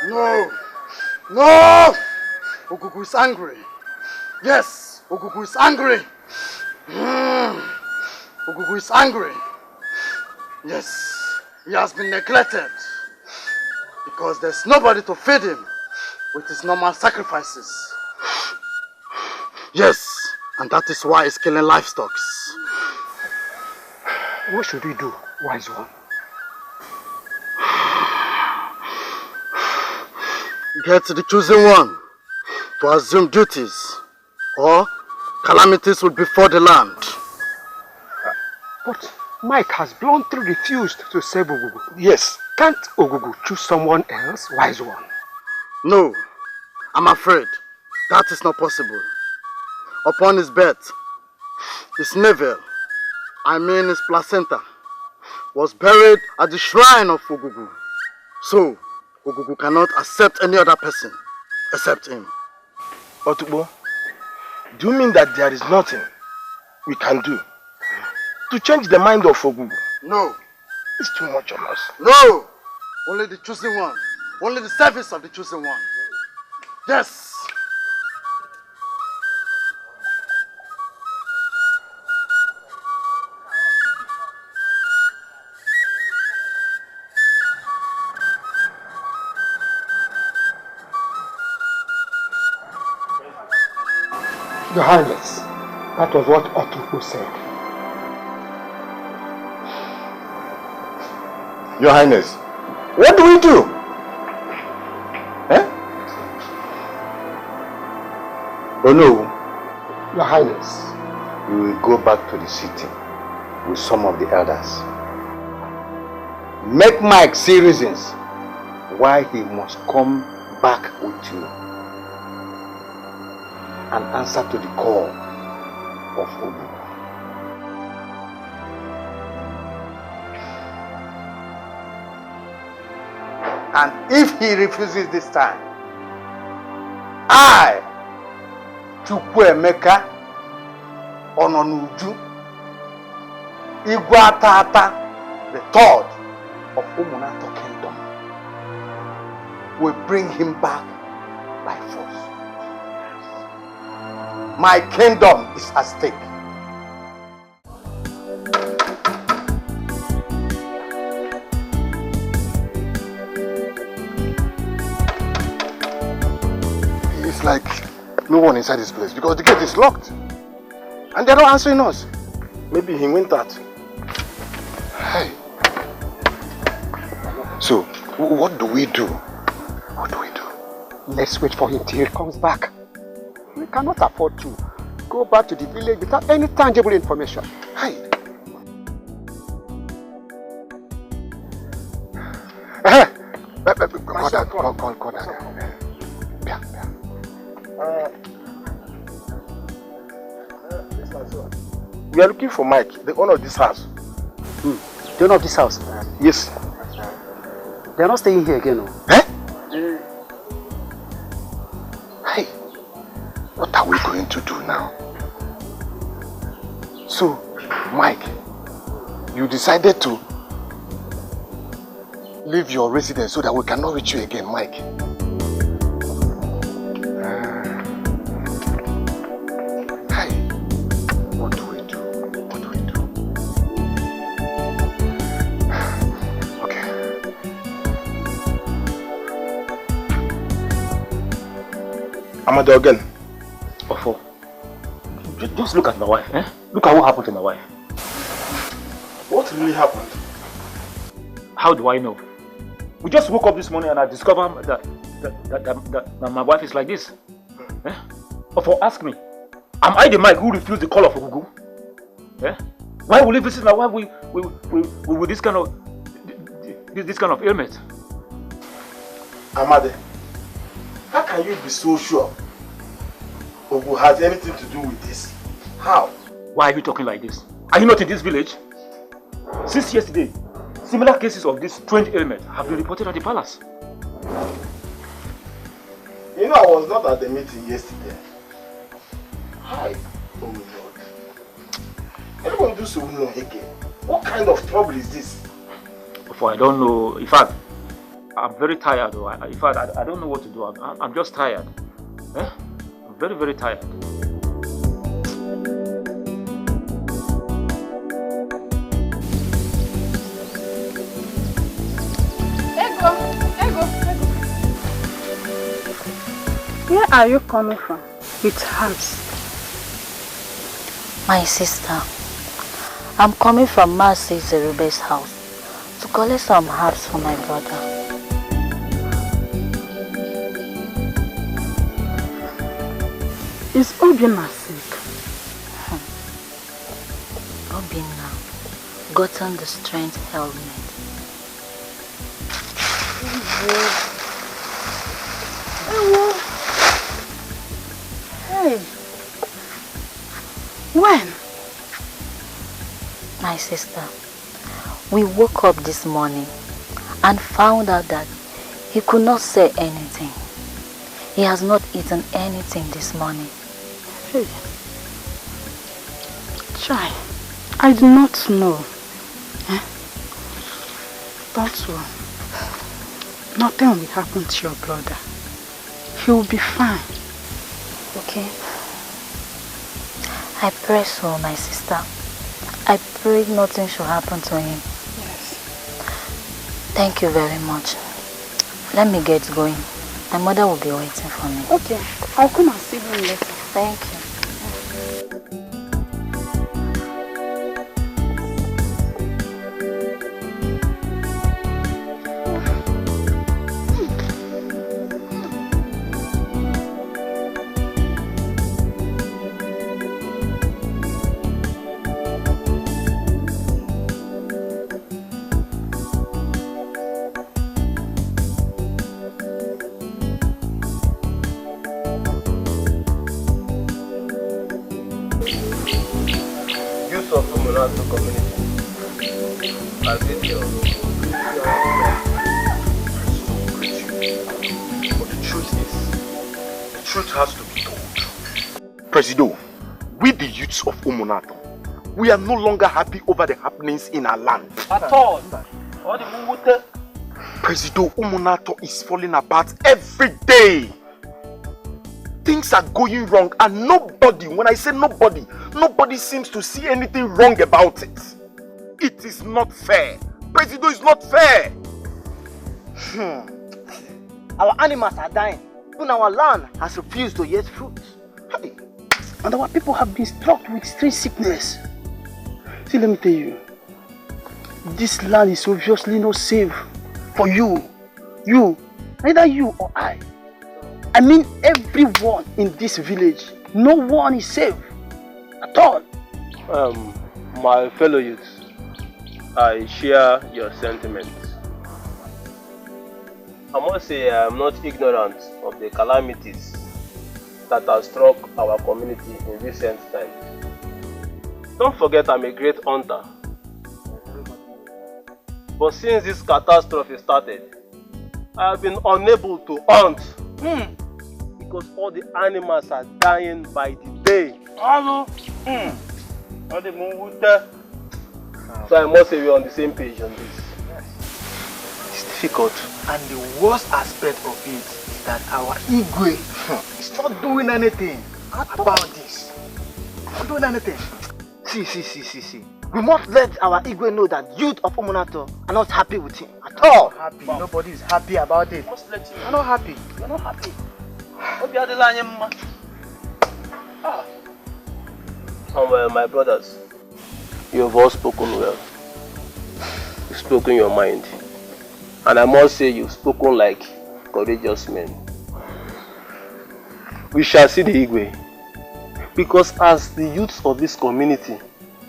No! No! Ogugu is angry. Yes, Ogugu is angry. Ogugu is angry. Yes, he has been neglected. Because there's nobody to feed him with his normal sacrifices. Yes, and that is why he's killing livestock. What should we do, wise one? Get the chosen one to assume duties, or calamities will befall the land. But Mike has bluntly refused to save Ogugu. Yes. Can't Ogugu choose someone else, wise one? No, I'm afraid that is not possible. Upon his birth, his navel, his placenta, was buried at the shrine of Ogugu. So, Ogugu cannot accept any other person except him. Otubo, do you mean that there is nothing we can do to change the mind of Ogugu? No. It's too much on us. No! Only the chosen one. Only the service of the chosen one. Yes! Your Highness, that was what Otuku said. Your Highness, what do we do? Eh? Oh no. Your Highness. We will go back to the city with some of the elders. Make Mike see reasons why he must come back with you and answer to the call of Obu. And if he refuses this time, I, Chukwuemeka Ononuju, Igwatata, the third of Umunato Kingdom, will bring him back by force. My kingdom is at stake. It's like no one inside this place because the gate is locked. And they're not answering us. Maybe he went out. Hey. So, what do we do? What do we do? Let's wait for him till he comes back. We cannot afford to go back to the village without any tangible information. Hey. Call that guy. We are looking for Mike, the owner of this house. The owner of this house? Yes. They are not staying here again, no? Eh? Hey, what are we going to do now? So, Mike, you decided to leave your residence so that we cannot reach you again, Mike. Amado again. Ofo, just look at my wife, eh? Look at what happened to my wife. What really happened? How do I know? We just woke up this morning and I discovered that my wife is like this. Eh? Ofo, ask me, am I the Mike who refused the call of Ogugu? Eh? Why will he visit my wife with this kind of ailment? Amade, how can you be so sure Ogu has anything to do with this? How? Why are you talking like this? Are you not in this village? Since yesterday, similar cases of this strange ailment have been reported at the palace. You know, I was not at the meeting yesterday. Hi. Oh my God. Anyone do so know again? What kind of trouble is this? For I don't know. In fact, I'm very tired. In fact, I don't know what to do. I'm just tired. Eh? I'm very, very tired. Ego. Where are you coming from with herbs? My sister, I'm coming from Mercy Zerube's house to collect some herbs for my brother. Is Obina sick? Obina gotten the strange ailment. Hey. When? My sister, we woke up this morning and found out that he could not say anything. He has not eaten anything this morning. Hey. Chai, I do not know. Eh? Don't worry. Nothing will happen to your brother. He will be fine. Okay? I pray so, my sister. I pray nothing should happen to him. Yes. Thank you very much. Let me get going. My mother will be waiting for me. Okay, I'll come and see you later. Thank you. truth has to be told. Presido, we the youths of Umunato, we are no longer happy over the happenings in our land. At all. Presido, Umunato is falling apart every day. Things are going wrong and nobody, when I say nobody, nobody seems to see anything wrong about it. It is not fair. Presido, is not fair. Our animals are dying. Even our land has refused to yield fruit. Hey. And our people have been struck with strange sickness. See, let me tell you, this land is obviously not safe for you. Neither you or I. I mean everyone in this village. No one is safe at all. My fellow youths, I share your sentiments. I must say I am not ignorant of the calamities that have struck our community in recent times. Don't forget I'm a great hunter. But since this catastrophe started, I have been unable to hunt. Because all the animals are dying by the day. So I must say we're on the same page on this. It's difficult, and the worst aspect of it is that our Igwe is not doing anything about this. Not doing anything. See. We must let our Igwe know that youth of Umunato are not happy with him at all. Happy. Nobody is happy about it. Must let you know. We're not happy. We're not happy. And my brothers, you have all spoken well. You've spoken your mind. And I must say you've spoken like courageous men. We shall see the Igwe. Because as the youths of this community,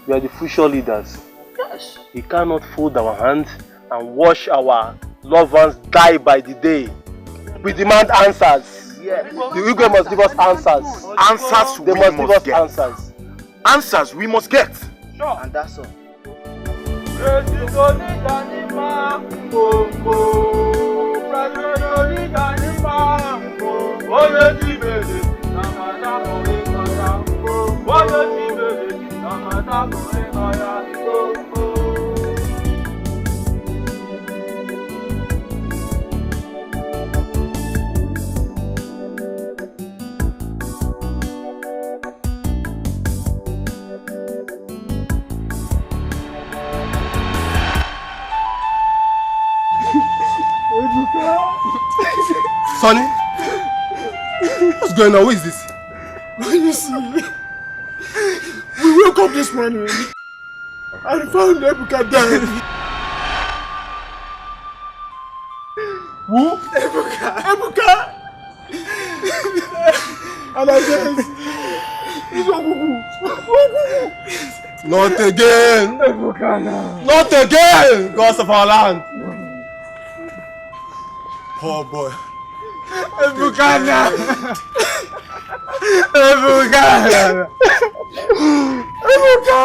we are the future leaders. Yes. We cannot fold our hands and watch our loved ones die by the day. We demand answers. Yes. The Igwe must give us answers. Answers They must give us answers. Answers we must get. Sure. And that's all. Sonny, what's going on? Who is this? You see, we woke up this morning and found Ebuka dead. Who? Ebuka! And I guess he's Not again! Ebuka now. Not again! Gods of our land! Oh boy. Ebuka now. Ebuka! Ebuka!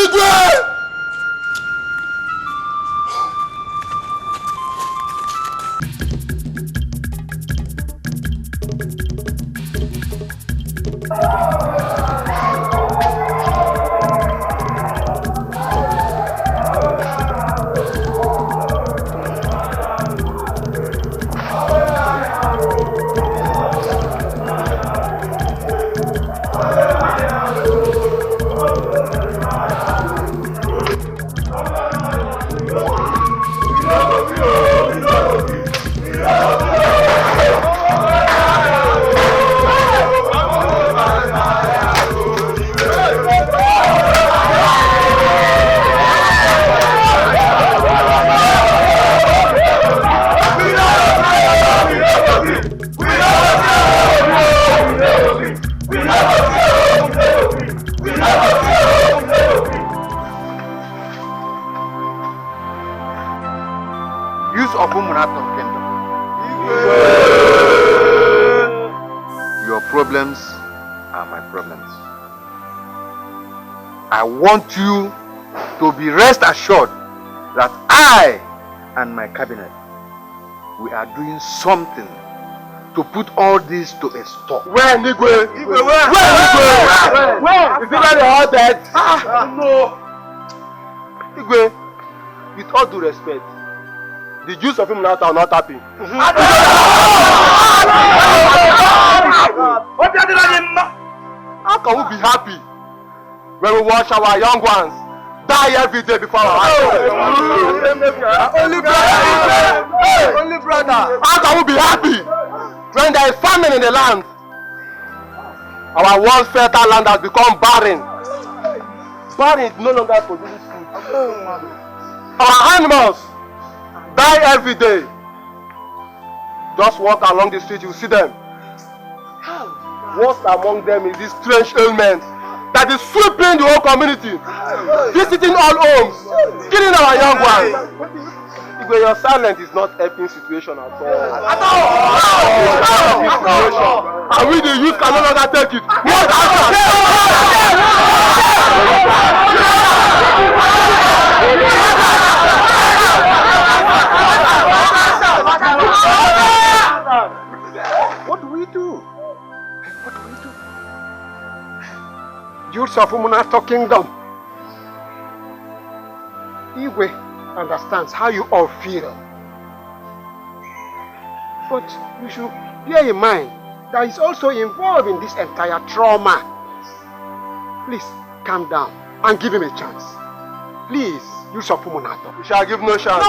Igwe! Youth of Umunato Kingdom. Your problems are my problems. I want you to be rest assured that I and my cabinet, we are doing something to put all this to a stop. Where, Nigwe? Where? Is it really all that? No. Igwe, with all due respect, the Jews of him now are not happy. How can we be happy when we watch our young ones die every day before our eyes? Only brother. How can we be happy when there is famine in the land? Our once fertile land has become barren. Barren no longer produces food. Our animals die every day. Just walk along the street, you see them. Worst among them is this strange ailment that is sweeping the whole community, visiting all homes, killing our young ones. If your silence is not helping situation at all. And we the youth can no longer take it. What What do we do? What do we do? Youths of Umunato Kingdom. Igwe understands how you all feel. But you should bear in mind that he's also involved in this entire trauma. Please calm down and give him a chance. Please, youths of Umunato. We shall give no chance.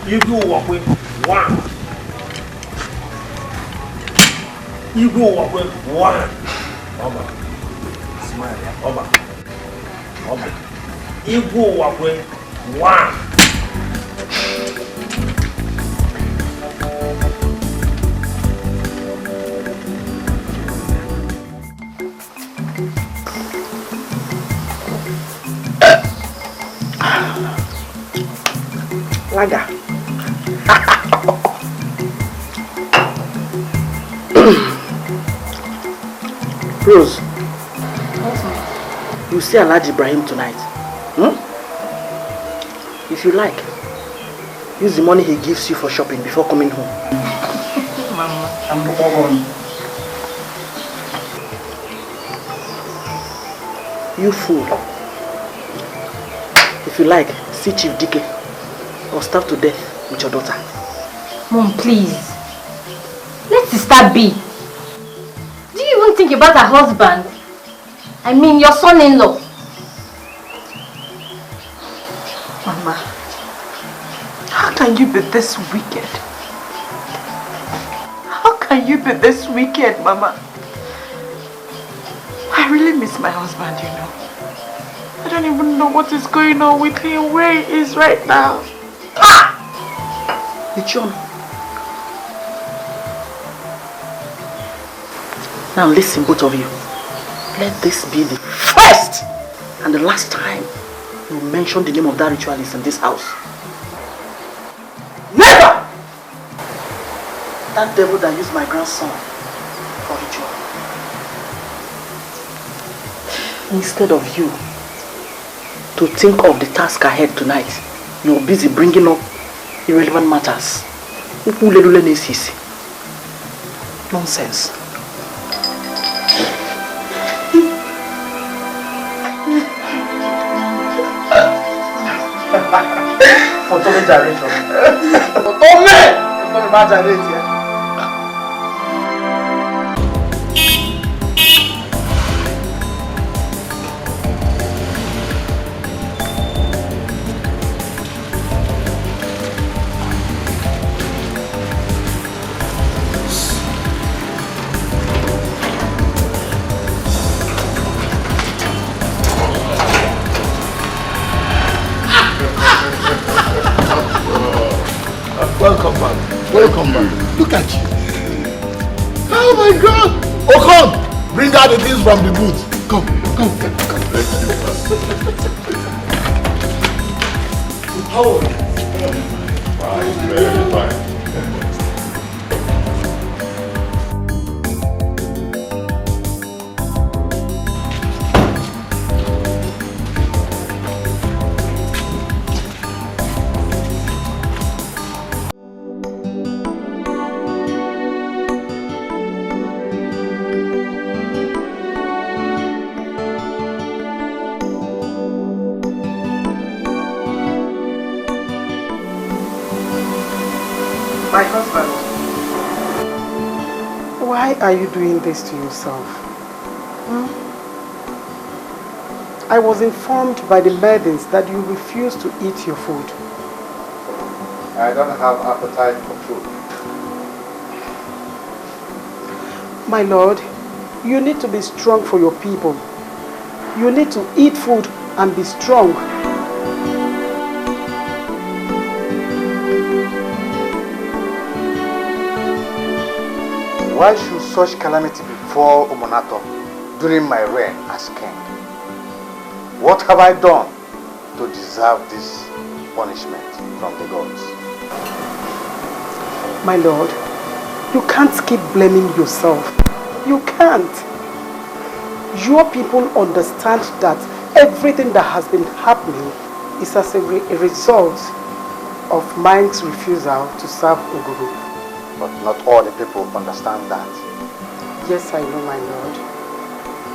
Igwe Wakwe, one. Igwe Wakwe, one. Oba. Smile. Oba. Oba. Igwe Wakwe, one. Laga. Rose, you see Alhaji Ibrahim tonight. If you like, use the money he gives you for shopping before coming home. Mama, I'm going. You fool. If you like, see Chief Dike or starve to death with your daughter. Mom, please. Let sister be. Do you even think about her husband? I mean, your son-in-law. Mama, how can you be this wicked? How can you be this wicked, Mama? I really miss my husband, you know. I don't even know what is going on with him, where he is right now. John. Now listen, both of you. Let this be the first and the last time you mention the name of that ritualist in this house. Never! That devil that used my grandson for ritual. Instead of you to think of the task ahead tonight, you're busy bringing up irrelevant matters. Nonsense. Otome generation. Otome ma generate. Welcome back. Welcome back. Look at you. Oh my God. Oh, come. Bring out the things from the booth. Come. How are you? Fine, very fine. My husband, why are you doing this to yourself? I was informed by the maidens that you refuse to eat your food. I don't have appetite for food. My lord, you need to be strong for your people. You need to eat food and be strong. Why should such calamity befall Umonato during my reign as king? What have I done to deserve this punishment from the gods? My lord, you can't keep blaming yourself. You can't. Your people understand that everything that has been happening is as a result of Mike's refusal to serve Uguru. But not all the people understand that. Yes, I know, my lord.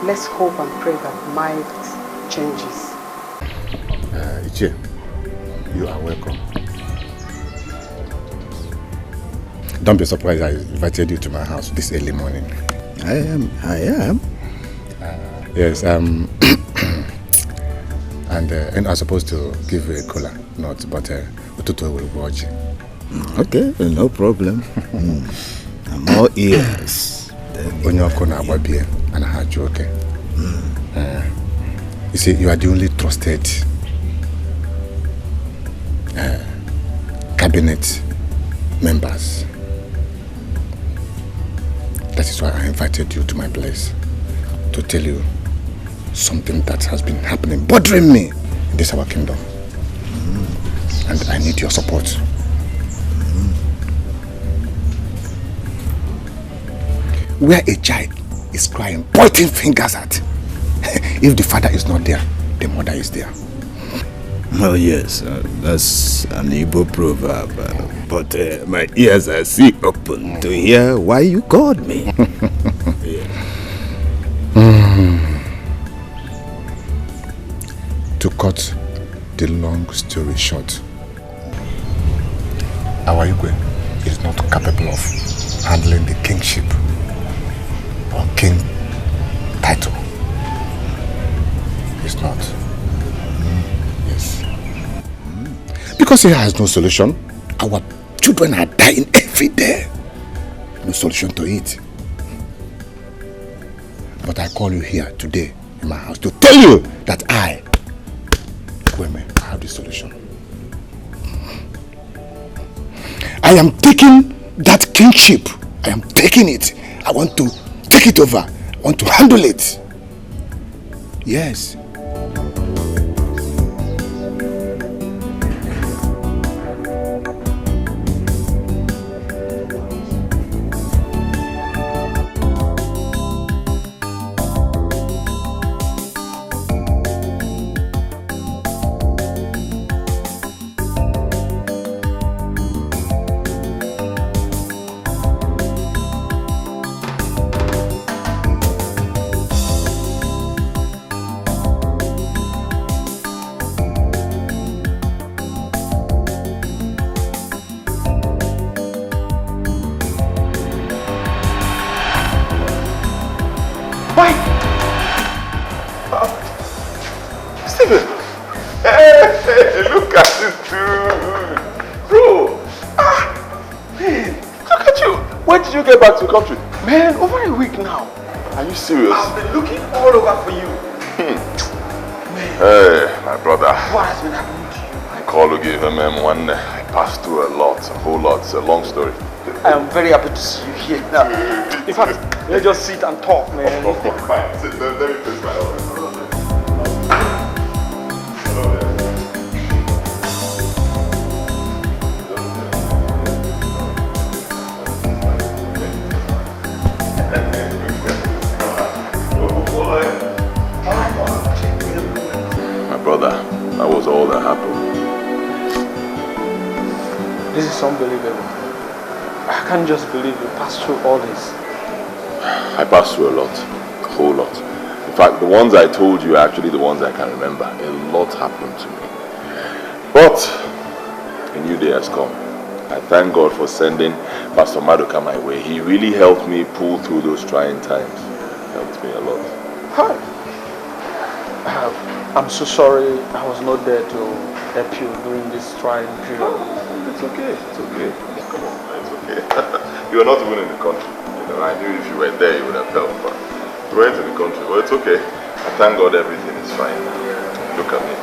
Let's hope and pray that Mike changes. Ichie, you are welcome. Don't be surprised I invited you to my house this early morning. I am. Yes, and I was supposed to give you a cola, not, but Ututu will watch. Okay, no problem. I'm all ears. When you're going to and I heard you, okay? You see, you are the only trusted cabinet members. That is why I invited you to my place to tell you something that has been happening, bothering me in this our kingdom. And I need your support. Where a child is crying, pointing fingers at, if the father is not there, the mother is there. Oh yes, that's an Igbo proverb, but my ears are still open to hear why you called me. cut the long story short, our Igwe is not capable of handling the kingship or king title. He's not. Yes. Because he has no solution. Our children are dying every day. No solution to it. But I call you here today in my house to tell you that I have the solution. I am taking that kingship. I am taking it. I want to take it over. I want to handle it. Yes. Back to the country? Man, over a week now. Are you serious? I've been looking all over for you. Hey, my brother. What has been happening to you? I called to give him one. I passed through a lot, a whole lot. It's a long story. I am very happy to see you here now. In fact, let's just sit and talk, man. Fine. Sit down. Let me place my elbow. That was all that happened. This is unbelievable. I can't just believe you passed through all this. I passed through a lot, a whole lot. In fact, the ones I told you are actually the ones I can remember. A lot happened to me. But a new day has come. I thank God for sending Pastor Maduka my way. He really helped me pull through those trying times. Helped me a lot. Hi. I'm so sorry I was not there to help you during this trying period. It's okay. It's okay. Come on, it's okay. You were not even in the country. You know, I knew if you were there, you would have helped. But you went in the country. Well, it's okay. I thank God everything is fine now. Look at me.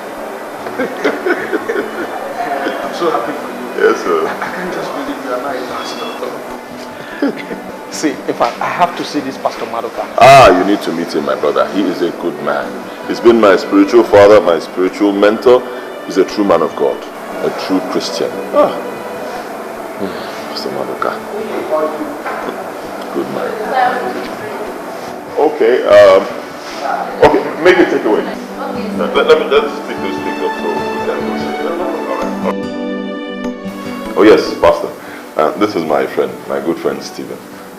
I'm so happy for you. Yes, sir. I can't just believe you are not in hospital. See, in fact, I have to see this Pastor Maduka. You need to meet him, my brother. He is a good man. He's been my spiritual father, my spiritual mentor. He's a true man of God, a true Christian. Pastor Maduka. Good man. Okay, okay, make it take away. Let's pick those things up so we can go see them. All right. Oh yes, Pastor. This is my friend, my good friend Stephen,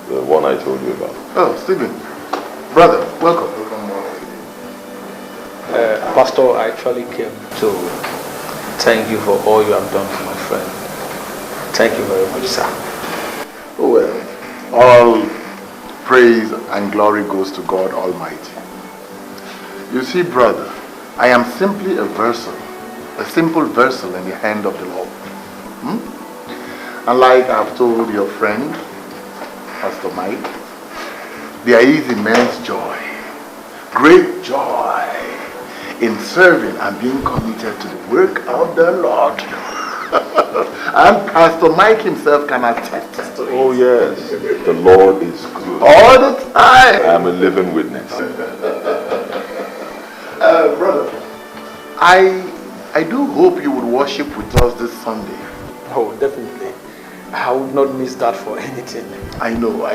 the one I told you about. Oh, Stephen. Brother, welcome. Pastor, I actually came to thank you for all you have done for my friend. Thank you very much, sir. Oh well, all praise and glory goes to God Almighty. You see, brother, I am simply a vessel, a simple vessel in the hand of the Lord. And like I've told your friend, Pastor Mike, there is immense joy, great joy in serving and being committed to the work of the Lord. And Pastor Mike himself can attest to it. Oh yes, the Lord is good. All the time. I am a living witness. Brother, I do hope you would worship with us this Sunday. Oh, definitely. I would not miss that for anything. I know.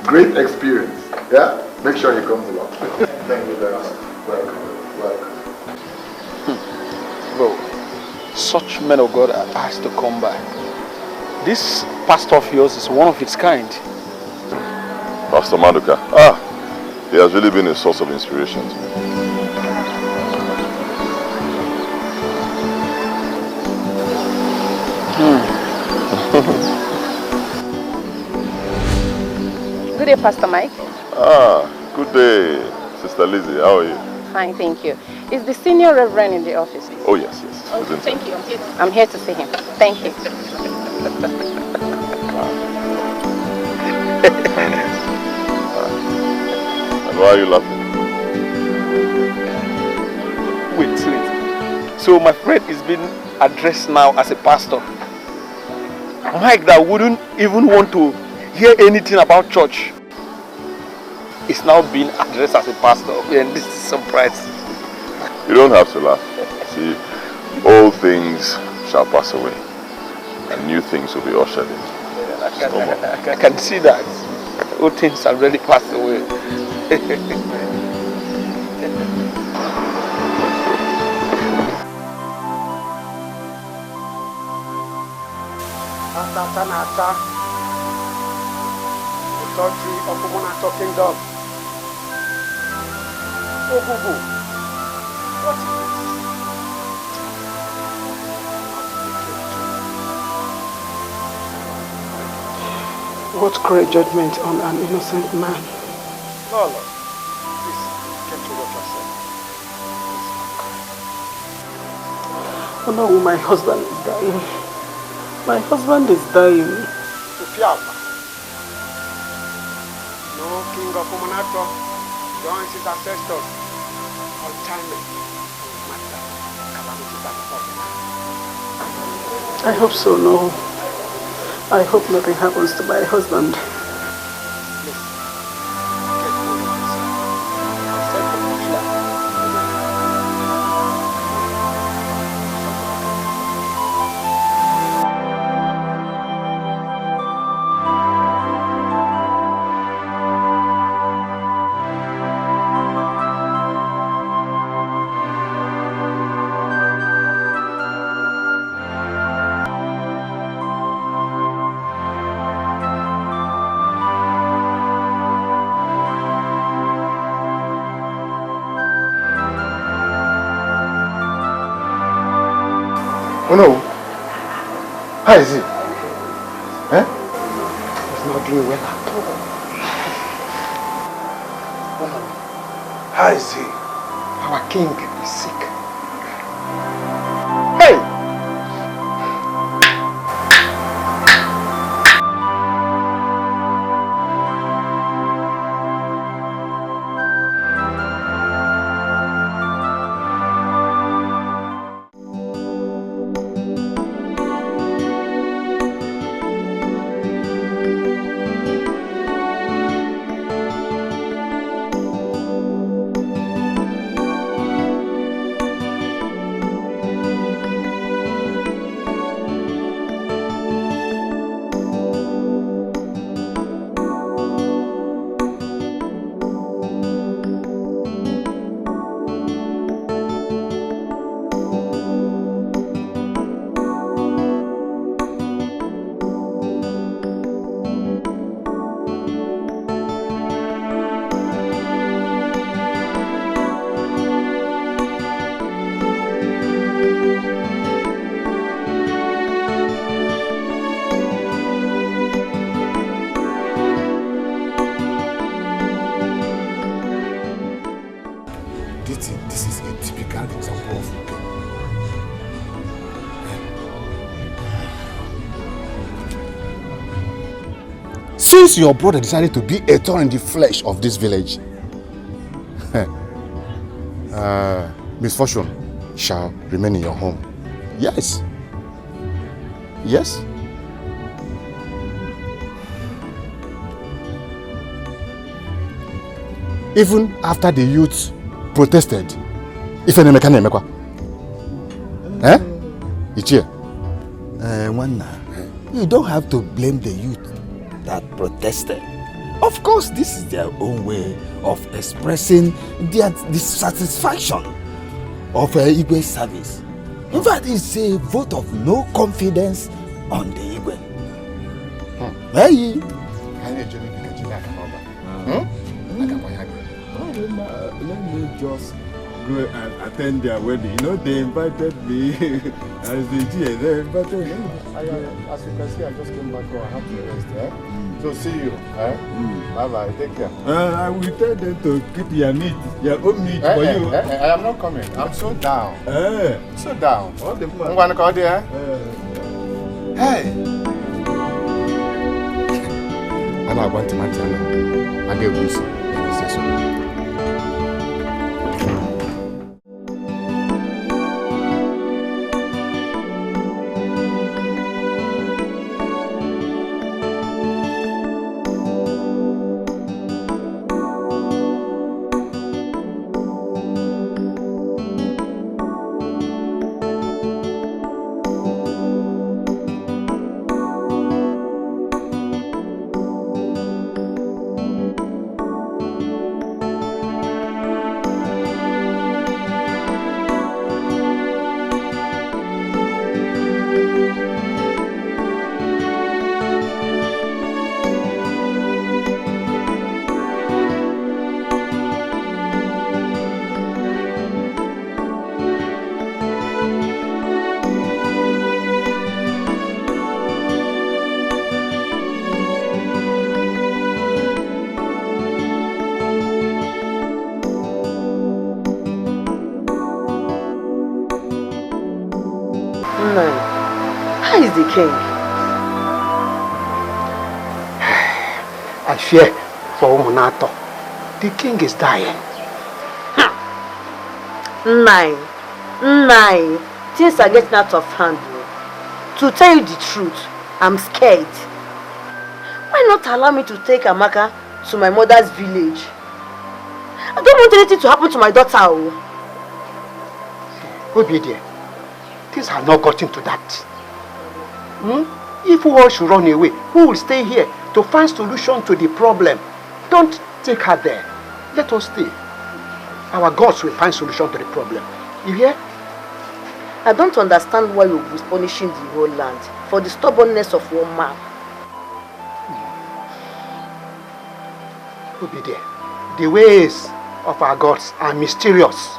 Great experience. Yeah? Make sure he comes along. Thank you very much. Welcome. Bro, such men of God are asked to come by. This pastor of yours is one of its kind. Pastor Maduka. He has really been a source of inspiration to me. Good day, Pastor Mike. Good day, Sister Lizzie. How are you? Fine, thank you. Is the senior reverend in the office? Oh, yes. Okay, thank you. I'm here to see him. Thank you. And why are you laughing? Wait. So my friend is being addressed now as a pastor. Mike that wouldn't even want to hear anything about church is now being addressed as a pastor. And this is surprising. You don't have to laugh. See, all things shall pass away, and new things will be ushered in. I can see that. All things already passed away. Asatanata, the country of Monaco Kingdom. Ogugu, what is this? What cruel judgment on an innocent man? No, Lord. Please, get rid of yourself. Oh no, my husband is dying. My husband is dying. No king of Monaco joins his ancestors untimely. I hope so, no. I hope nothing happens to my husband. Oh no. How is he? He's not doing well at all. How is he? Our king is sick. Hey! This is a typical example of since your brother decided to be a thorn in the flesh of this village, misfortune shall remain in your home. Yes. Yes. Even after the youth protested, if any mechanic, Ichie. You don't have to blame the youth that protested. Of course, this is their own way of expressing their dissatisfaction of Igwe service. In fact, it's a vote of no confidence on the Igwe. Hey. Let me just go and attend their wedding. You know, they invited me as the GA. They invited me. As you can see, I just came back home. I have to rest. So see you. Bye bye. Take care. I will tell them to keep your meat, your own meat for you. I am not coming. I'm so down. So down. What the fuck? I'm going to call there. Hey. And I want to Montana. I get Lucy. How is the king? I fear for Umunato. The king is dying. Nine. Things are getting out of hand. To tell you the truth, I'm scared. Why not allow me to take Amaka to my mother's village? I don't want anything to happen to my daughter. Obedient. Things have not gotten to that. If we all should run away, who will stay here to find solution to the problem? Don't take her there. Let us stay. Our gods will find solution to the problem. You hear? I don't understand why you're punishing the whole land for the stubbornness of one man. Obedient. The ways of our gods are mysterious.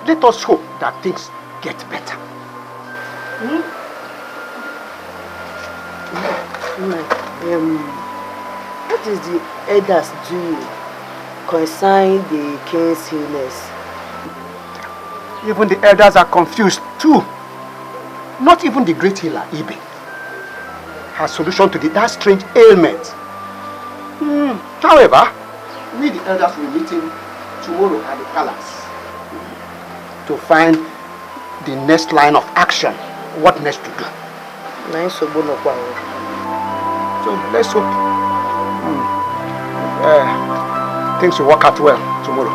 Let us hope that things get better. What is the elders doing concerning the king's illness? Even the elders are confused too. Not even the great healer, Ibe, has solution to that strange ailment. However, we the elders will be meeting tomorrow at the palace to find the next line of action. What next to do? So let's hope things will work out well tomorrow.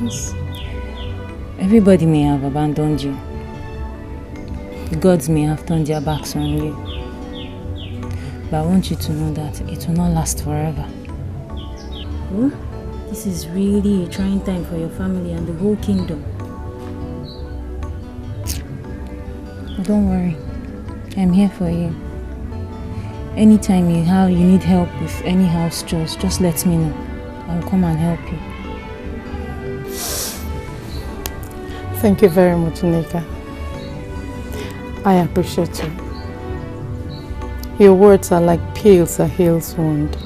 Yes. Everybody may have abandoned you. The gods may have turned their backs on you. But I want you to know that it will not last forever. This is really a trying time for your family and the whole kingdom. But don't worry, I'm here for you. Anytime you need help with any house chores, just let me know. I'll come and help you. Thank you very much, Nika. I appreciate you. Your words are like pills a heal's wound.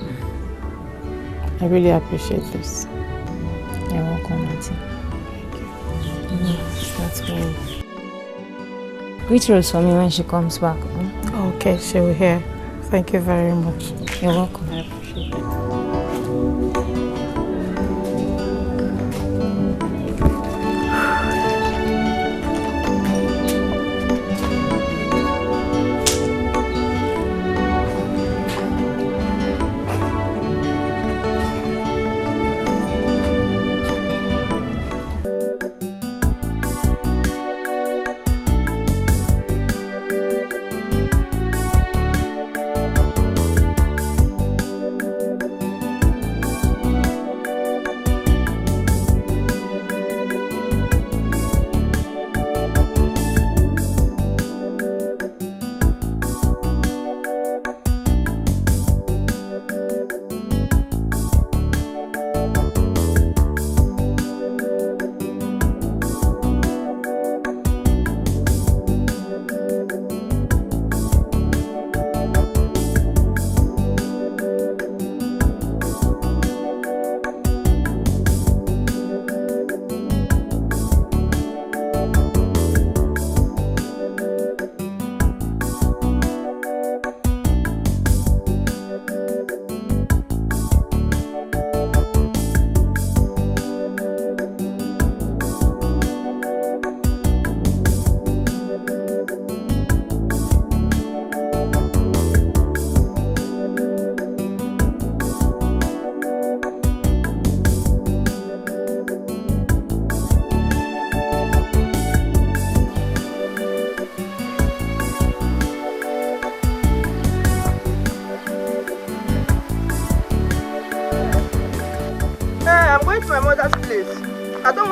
I really appreciate this. You're welcome, Auntie. Thank you. That's good. Greet Rose for me when she comes back. Okay, she will hear. Thank you very much. You're welcome. I appreciate it.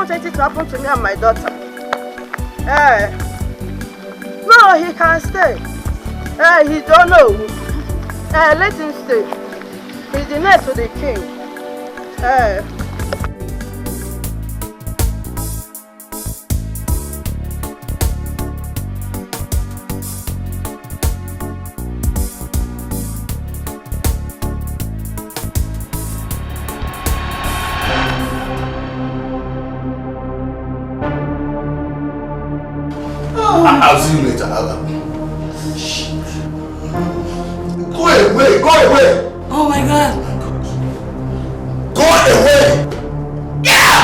wanted it to happen to me and my daughter. No, he can stay. He don't know. Let him stay. He's the next to the king. I'll see you later. Go away! Go away! Oh my God! Go away! Yeah!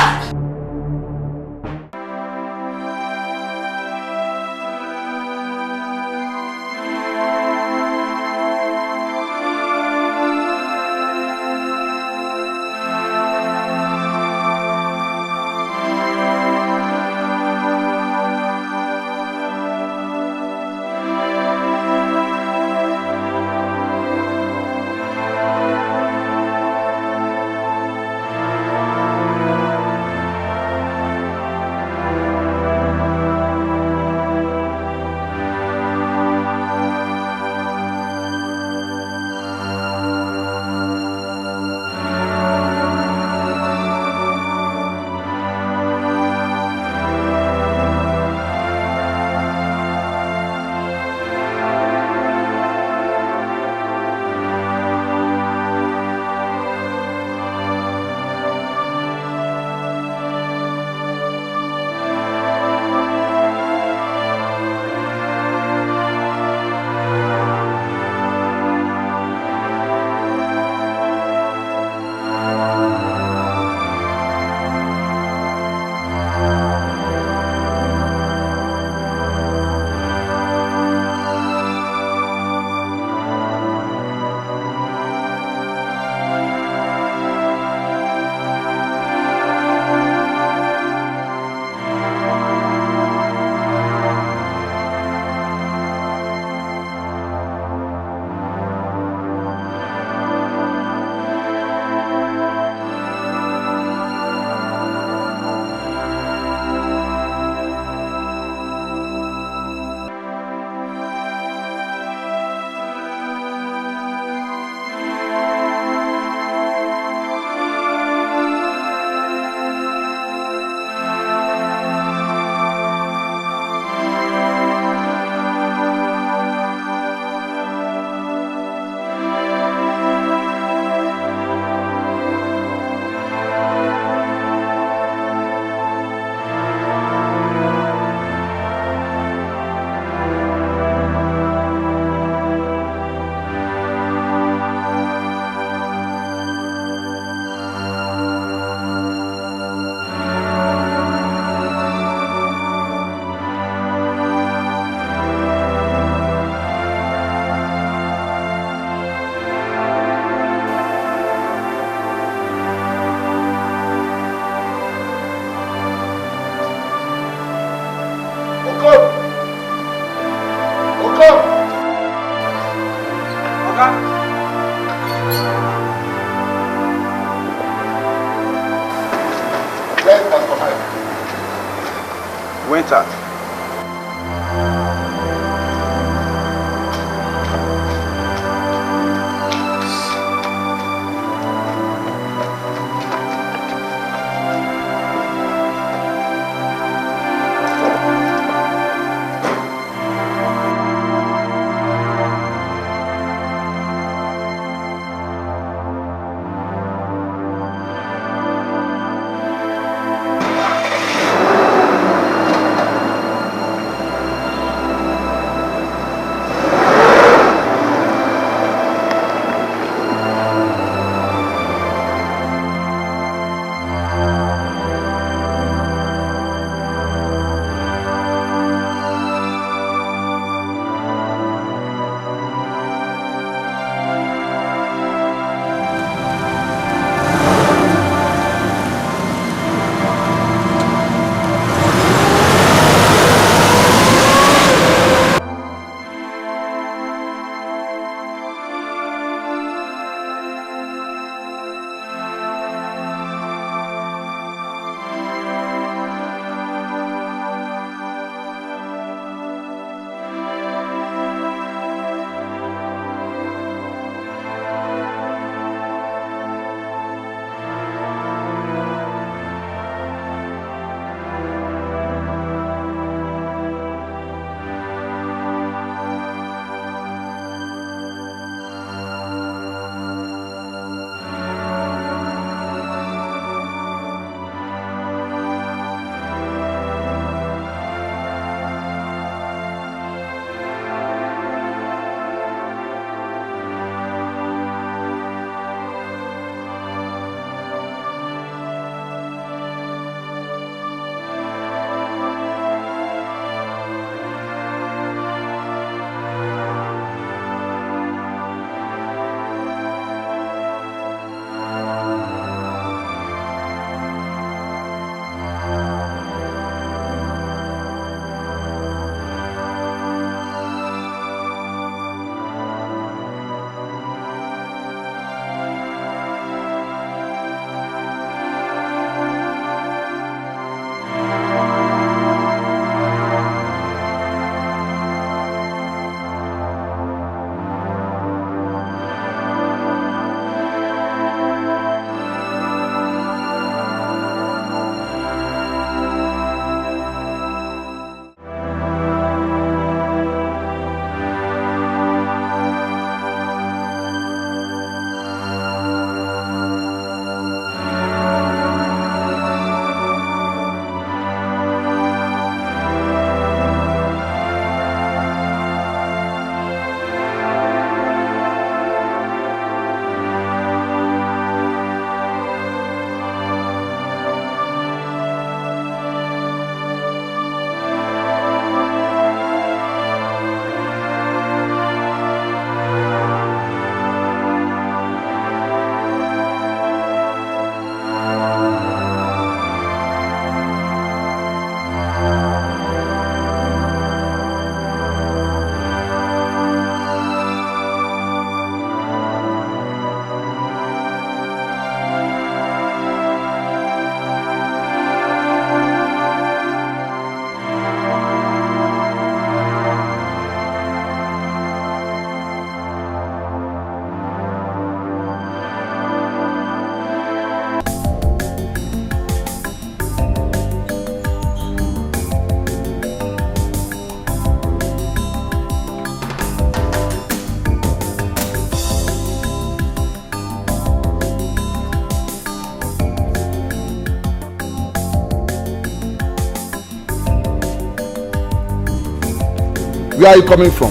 Where are you coming from?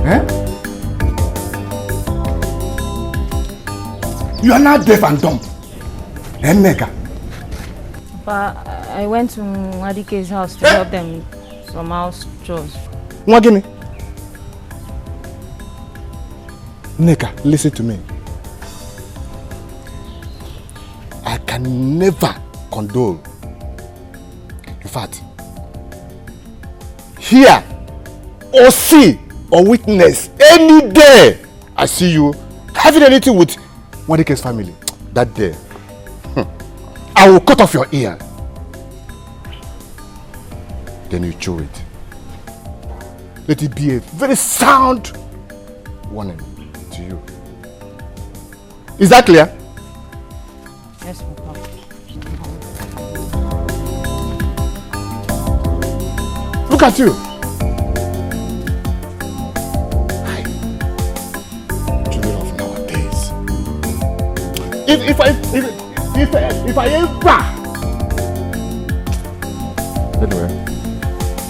Eh? You are not deaf and dumb. Eh, Neka? But I went to Wadike's house to help them some house chores. Mwagini? Neka, listen to me. I can never condole. In fact, hear or see or witness any day I see you having anything with Wadike's family, that day, I will cut off your ear. Then you chew it. Let it be a very sound warning to you. Is that clear? Yes, Papa. Look at you. Children of nowadays. If I ever. Anyway,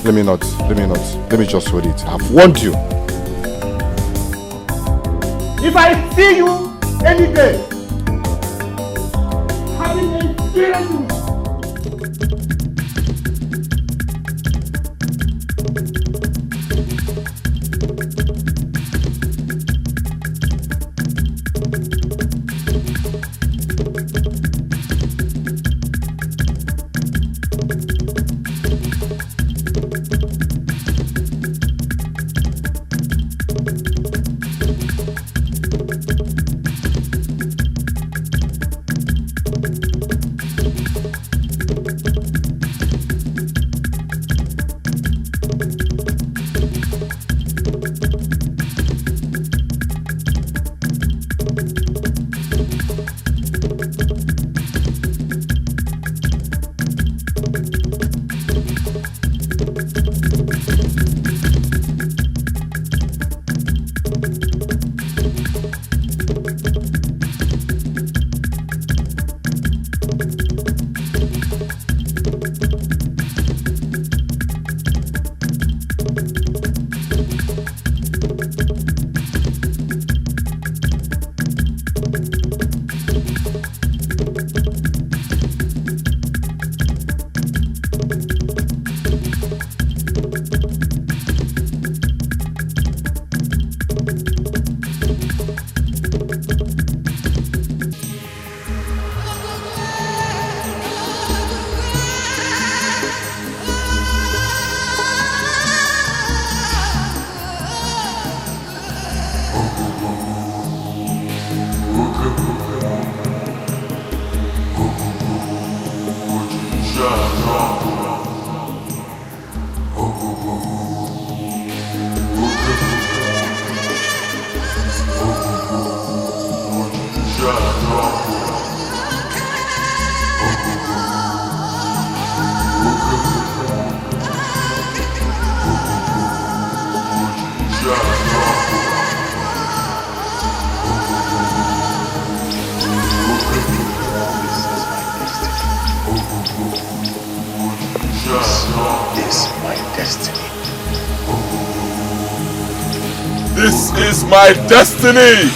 let me just hold it. I've warned you. If I see you any day having a feeling. This is my destiny!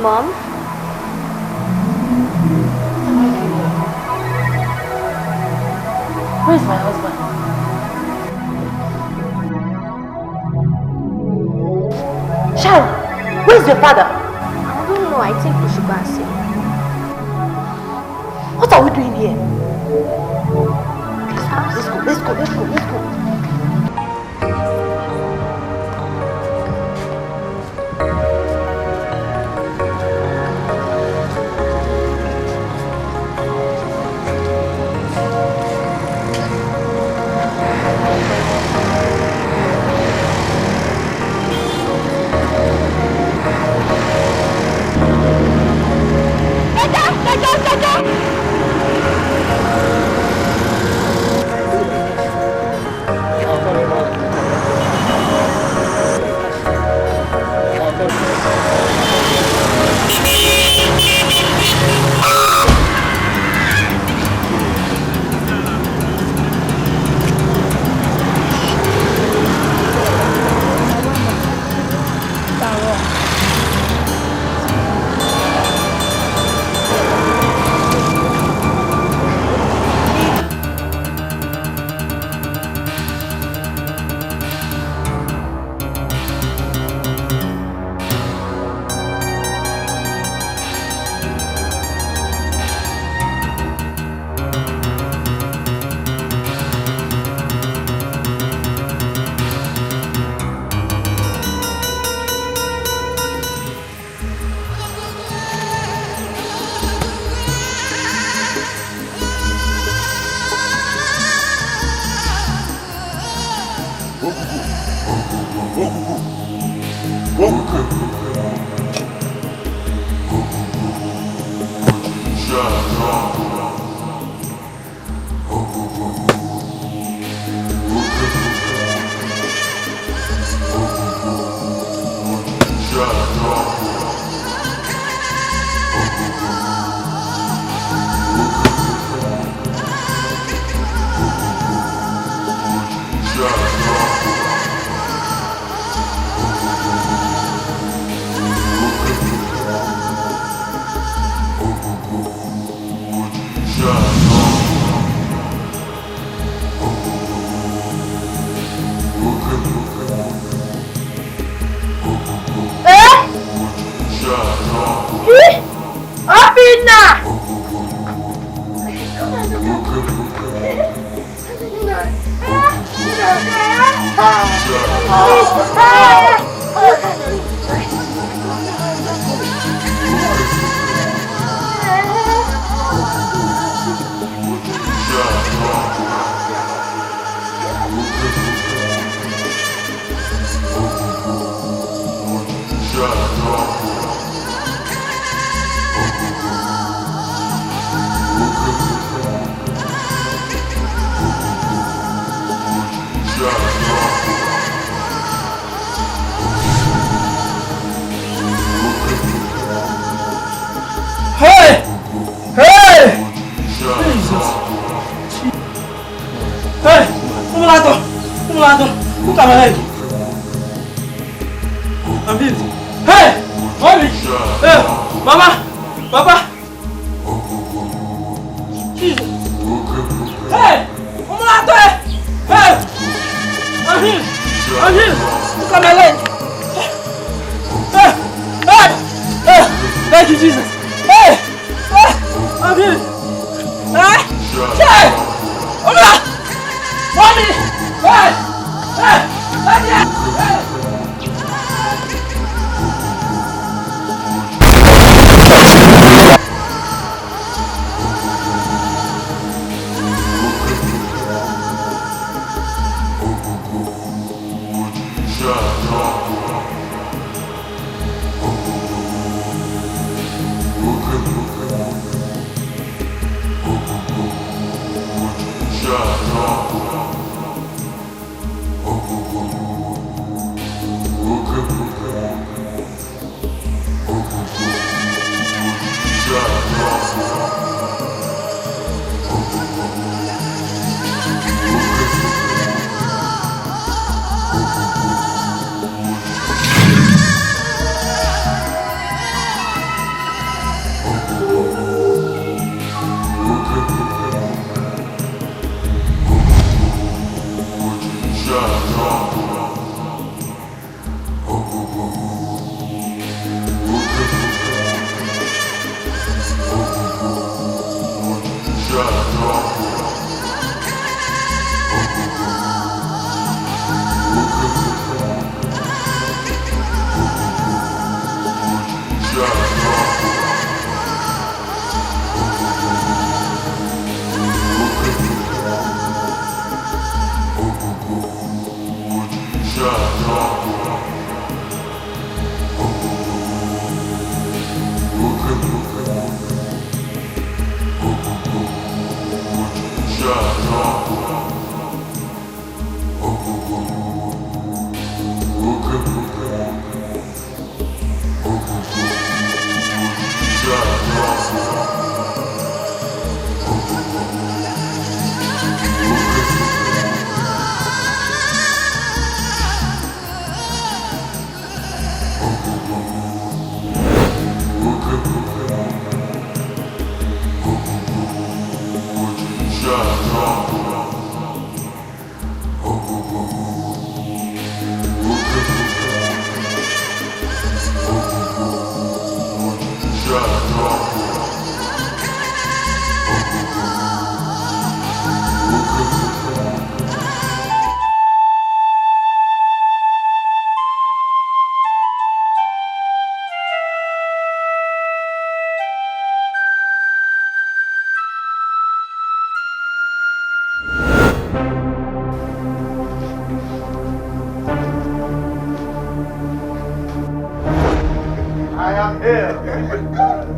Mom? Where's my husband? Sharon, where's your father? I don't know. I think we should go and see. What are we doing here? Let's go.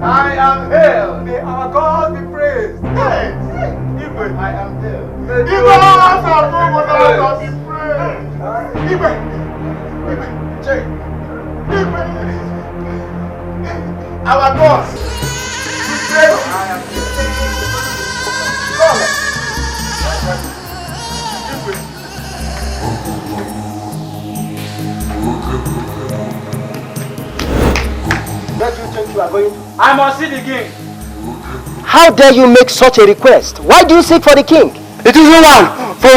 I am here. May our God be praised. Hey, Igwe, I am here. Igwe, our God be praised. Igwe, Jay, Igwe, our God be praised. I am Where do you think you are going to? I must see the king. How dare you make such a request? Why do you seek for the king? It isn't one. For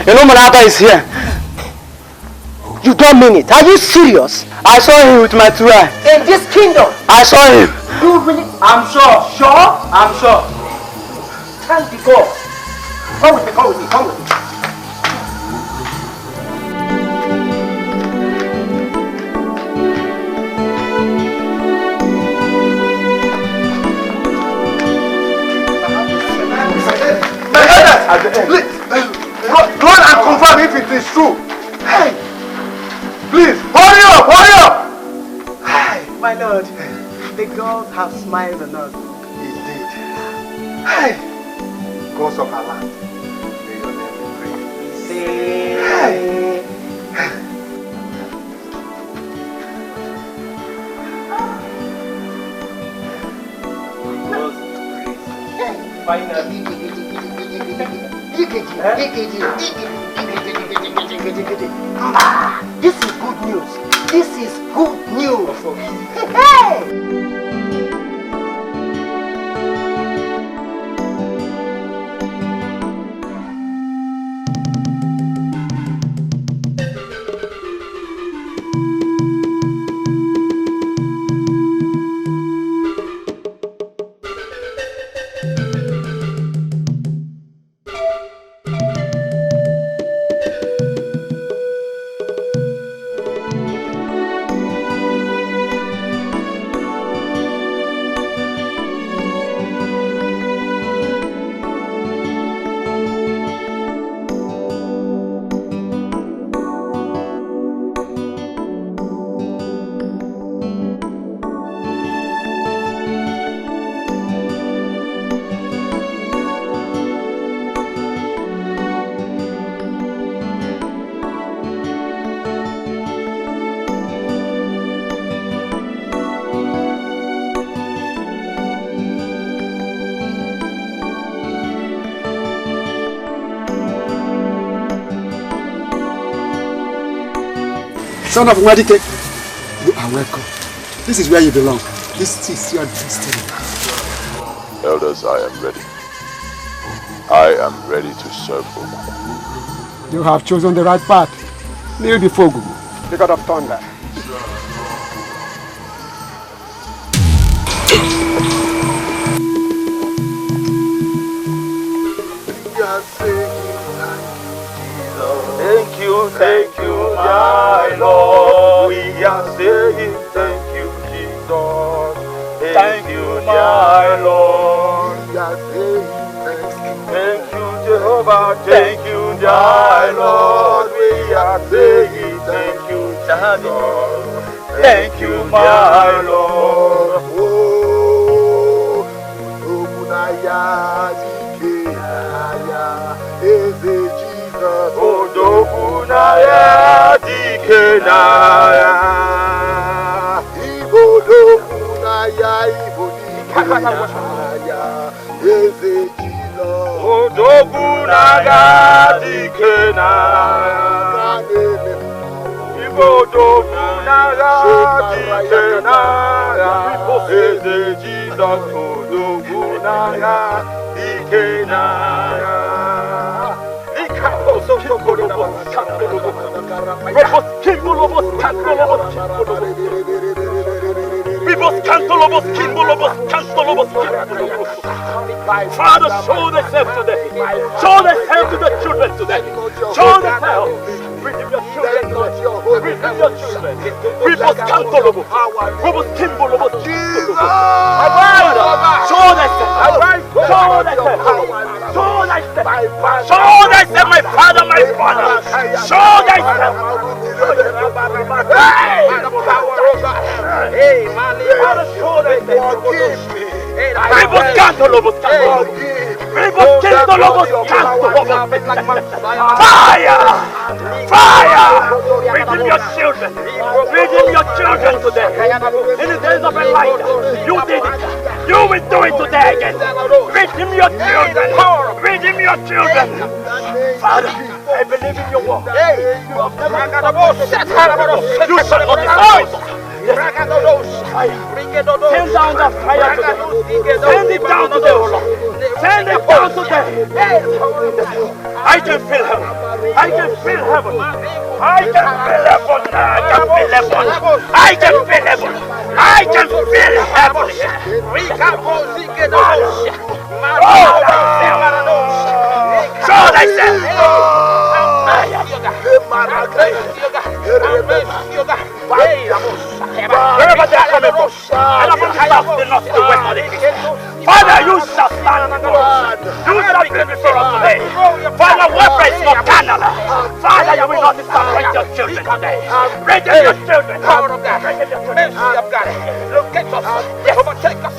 Enomanaka is here. You don't mean it. Are you serious? I saw him with my two eyes. In this kingdom? I saw him. You really? I'm sure. Sure? I'm sure. Thank the God. Come with me, come with me, come with me. Run and confirm if it is true. Hey, please, hurry up, hurry up. Hey, my lord, the gods have smiled on us. Indeed. Hey, gods of our land, may your name be praised. Hey. Finally. This is good news. This is good news. Hey! Son of Wazico, you are welcome. This is where you belong. This is your destiny. Elders, I am ready. I am ready to serve Ogu. You have chosen the right path. Kneel before Ogu, the god of thunder. Thank you, my Lord. We are saying thank you, Jesus. Thank you, my Lord. We are saying thank you, Jehovah. Thank you, my Lord. We are saying thank you, Jesus. Thank you, my Lord. Oh, Odogunaya dikenaya Ibodogunaya Ibodikenaya Eze Jesus Odogunaya dikenaya Ibodogunaya dikenaya Eze Jesus Odogunaya dikenaya Bibos canto Father, show thyself today. Show thyself to the children today. Show thyself. Redeem your children today. Redeem your children. We must come to Lobo. We must kimbo Lobo. Show thyself. Show thyself. Show thyself. Show thyself, my Father, my Father. Show thyself. Hey, man, show thyself. We must come to Lobo. Fire! Fire! Redeem your children! Redeem your children today! In the days of Elijah, you did it! You will do it today again! Redeem your children! Redeem your children! Father, I believe in your word. You shall not disappoint us! Send down the fire today. Send it down today, O Lord. Send it down today. I can feel heaven. I can feel heaven. I can feel heaven. I can feel heaven. I can feel heaven. Show thyself. Wherever they are coming from, and from the south, the north, the west, or the east. Father, you shall stand before us. You shall be before us today. Father, weapon is not carnal. Father, you will not disappoint your children today. Redeem your children. Power of God. Redeem your children. Mercy of God. Locate us. Overtake us.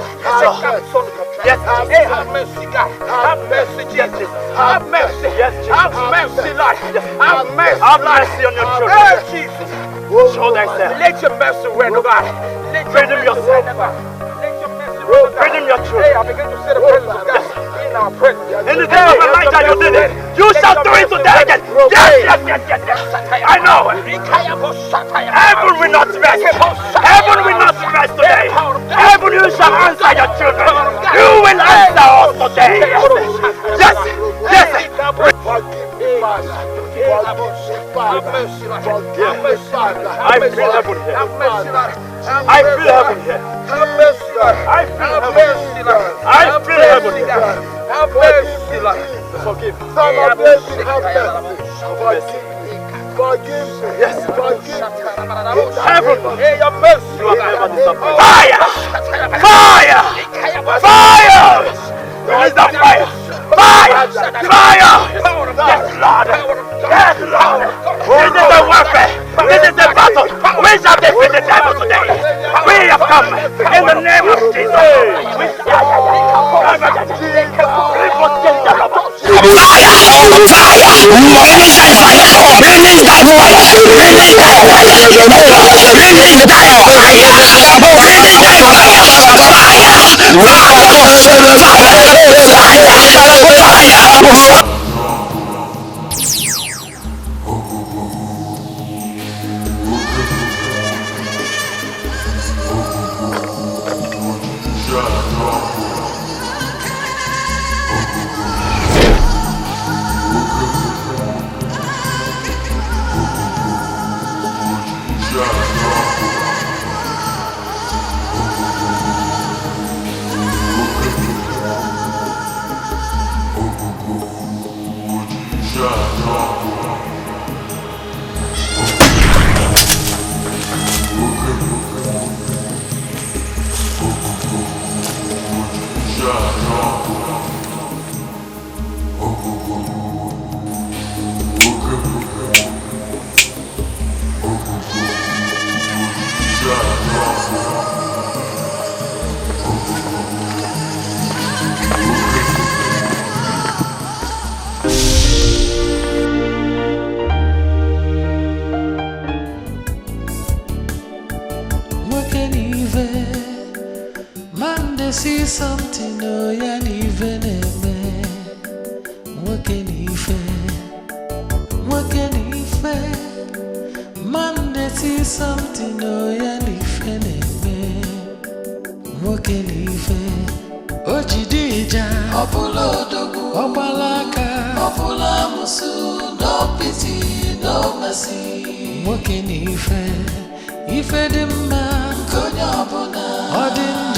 Yes, have mercy, God. Have mercy, Jesus. Have mercy. Yes, have mercy, Lord. Have mercy. Have mercy on your children. Hey, Jesus. Show thyself. Let your mercy reign, O God. Redeem yourself. Redeem your children. Hey, I begin to see the presence of God in our presence. In the day of Elijah, you did it. You shall do it today again. Yes. I know. Heaven will not rest. Heaven will not rest today. Heaven, you shall answer your children. You will answer us today. Yes. I feel heaven here. I feel heaven here. Have mercy, Lord. I feel mercy, Lord. I feel heaven here. Have mercy, Lord. Forgive. Have mercy. Have mercy. Forgive me. Yes. Forgive me. Heaven. Hey, your mercy. You have never disappointed. Fire! Fire! Fire! Release the fire! Fire! Fire! Yes, Lord! Yes, Lord! This is the warfare! This is the battle! We shall defeat the devil today! We have come in the name of Jesus! We shall see something, oh, yeah, even a man. What can he fair? What can he fair? Man, they see something, oh, yeah, even a man. What can he fair? Ojidija, Opula Dogu, Opalaka, Opula Musu, no pity, no mercy. What can he fair? If a man, Konyabona, Odin.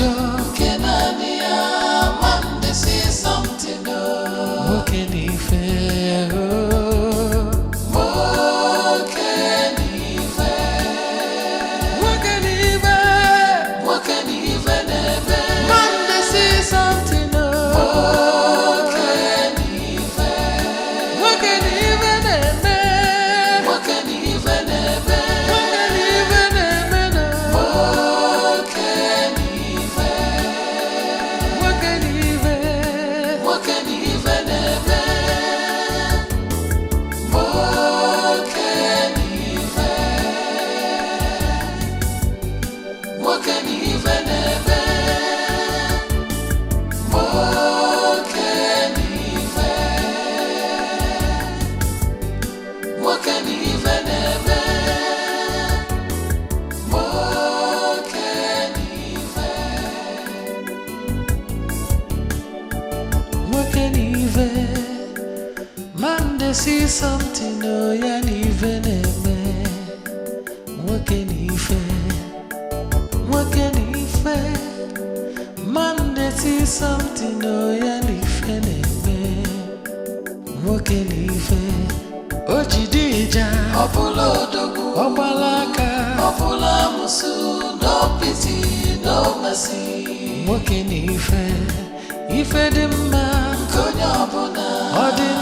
they see something, oh yeah, even a man. What can he fair? What can he fair? Man, they see something, oh yeah, even a man. What can he fair? Ojidija, Opula Dogu, Opalaka, Opula Musu, no pity, no mercy. What can he fair? If a man, Konyabona,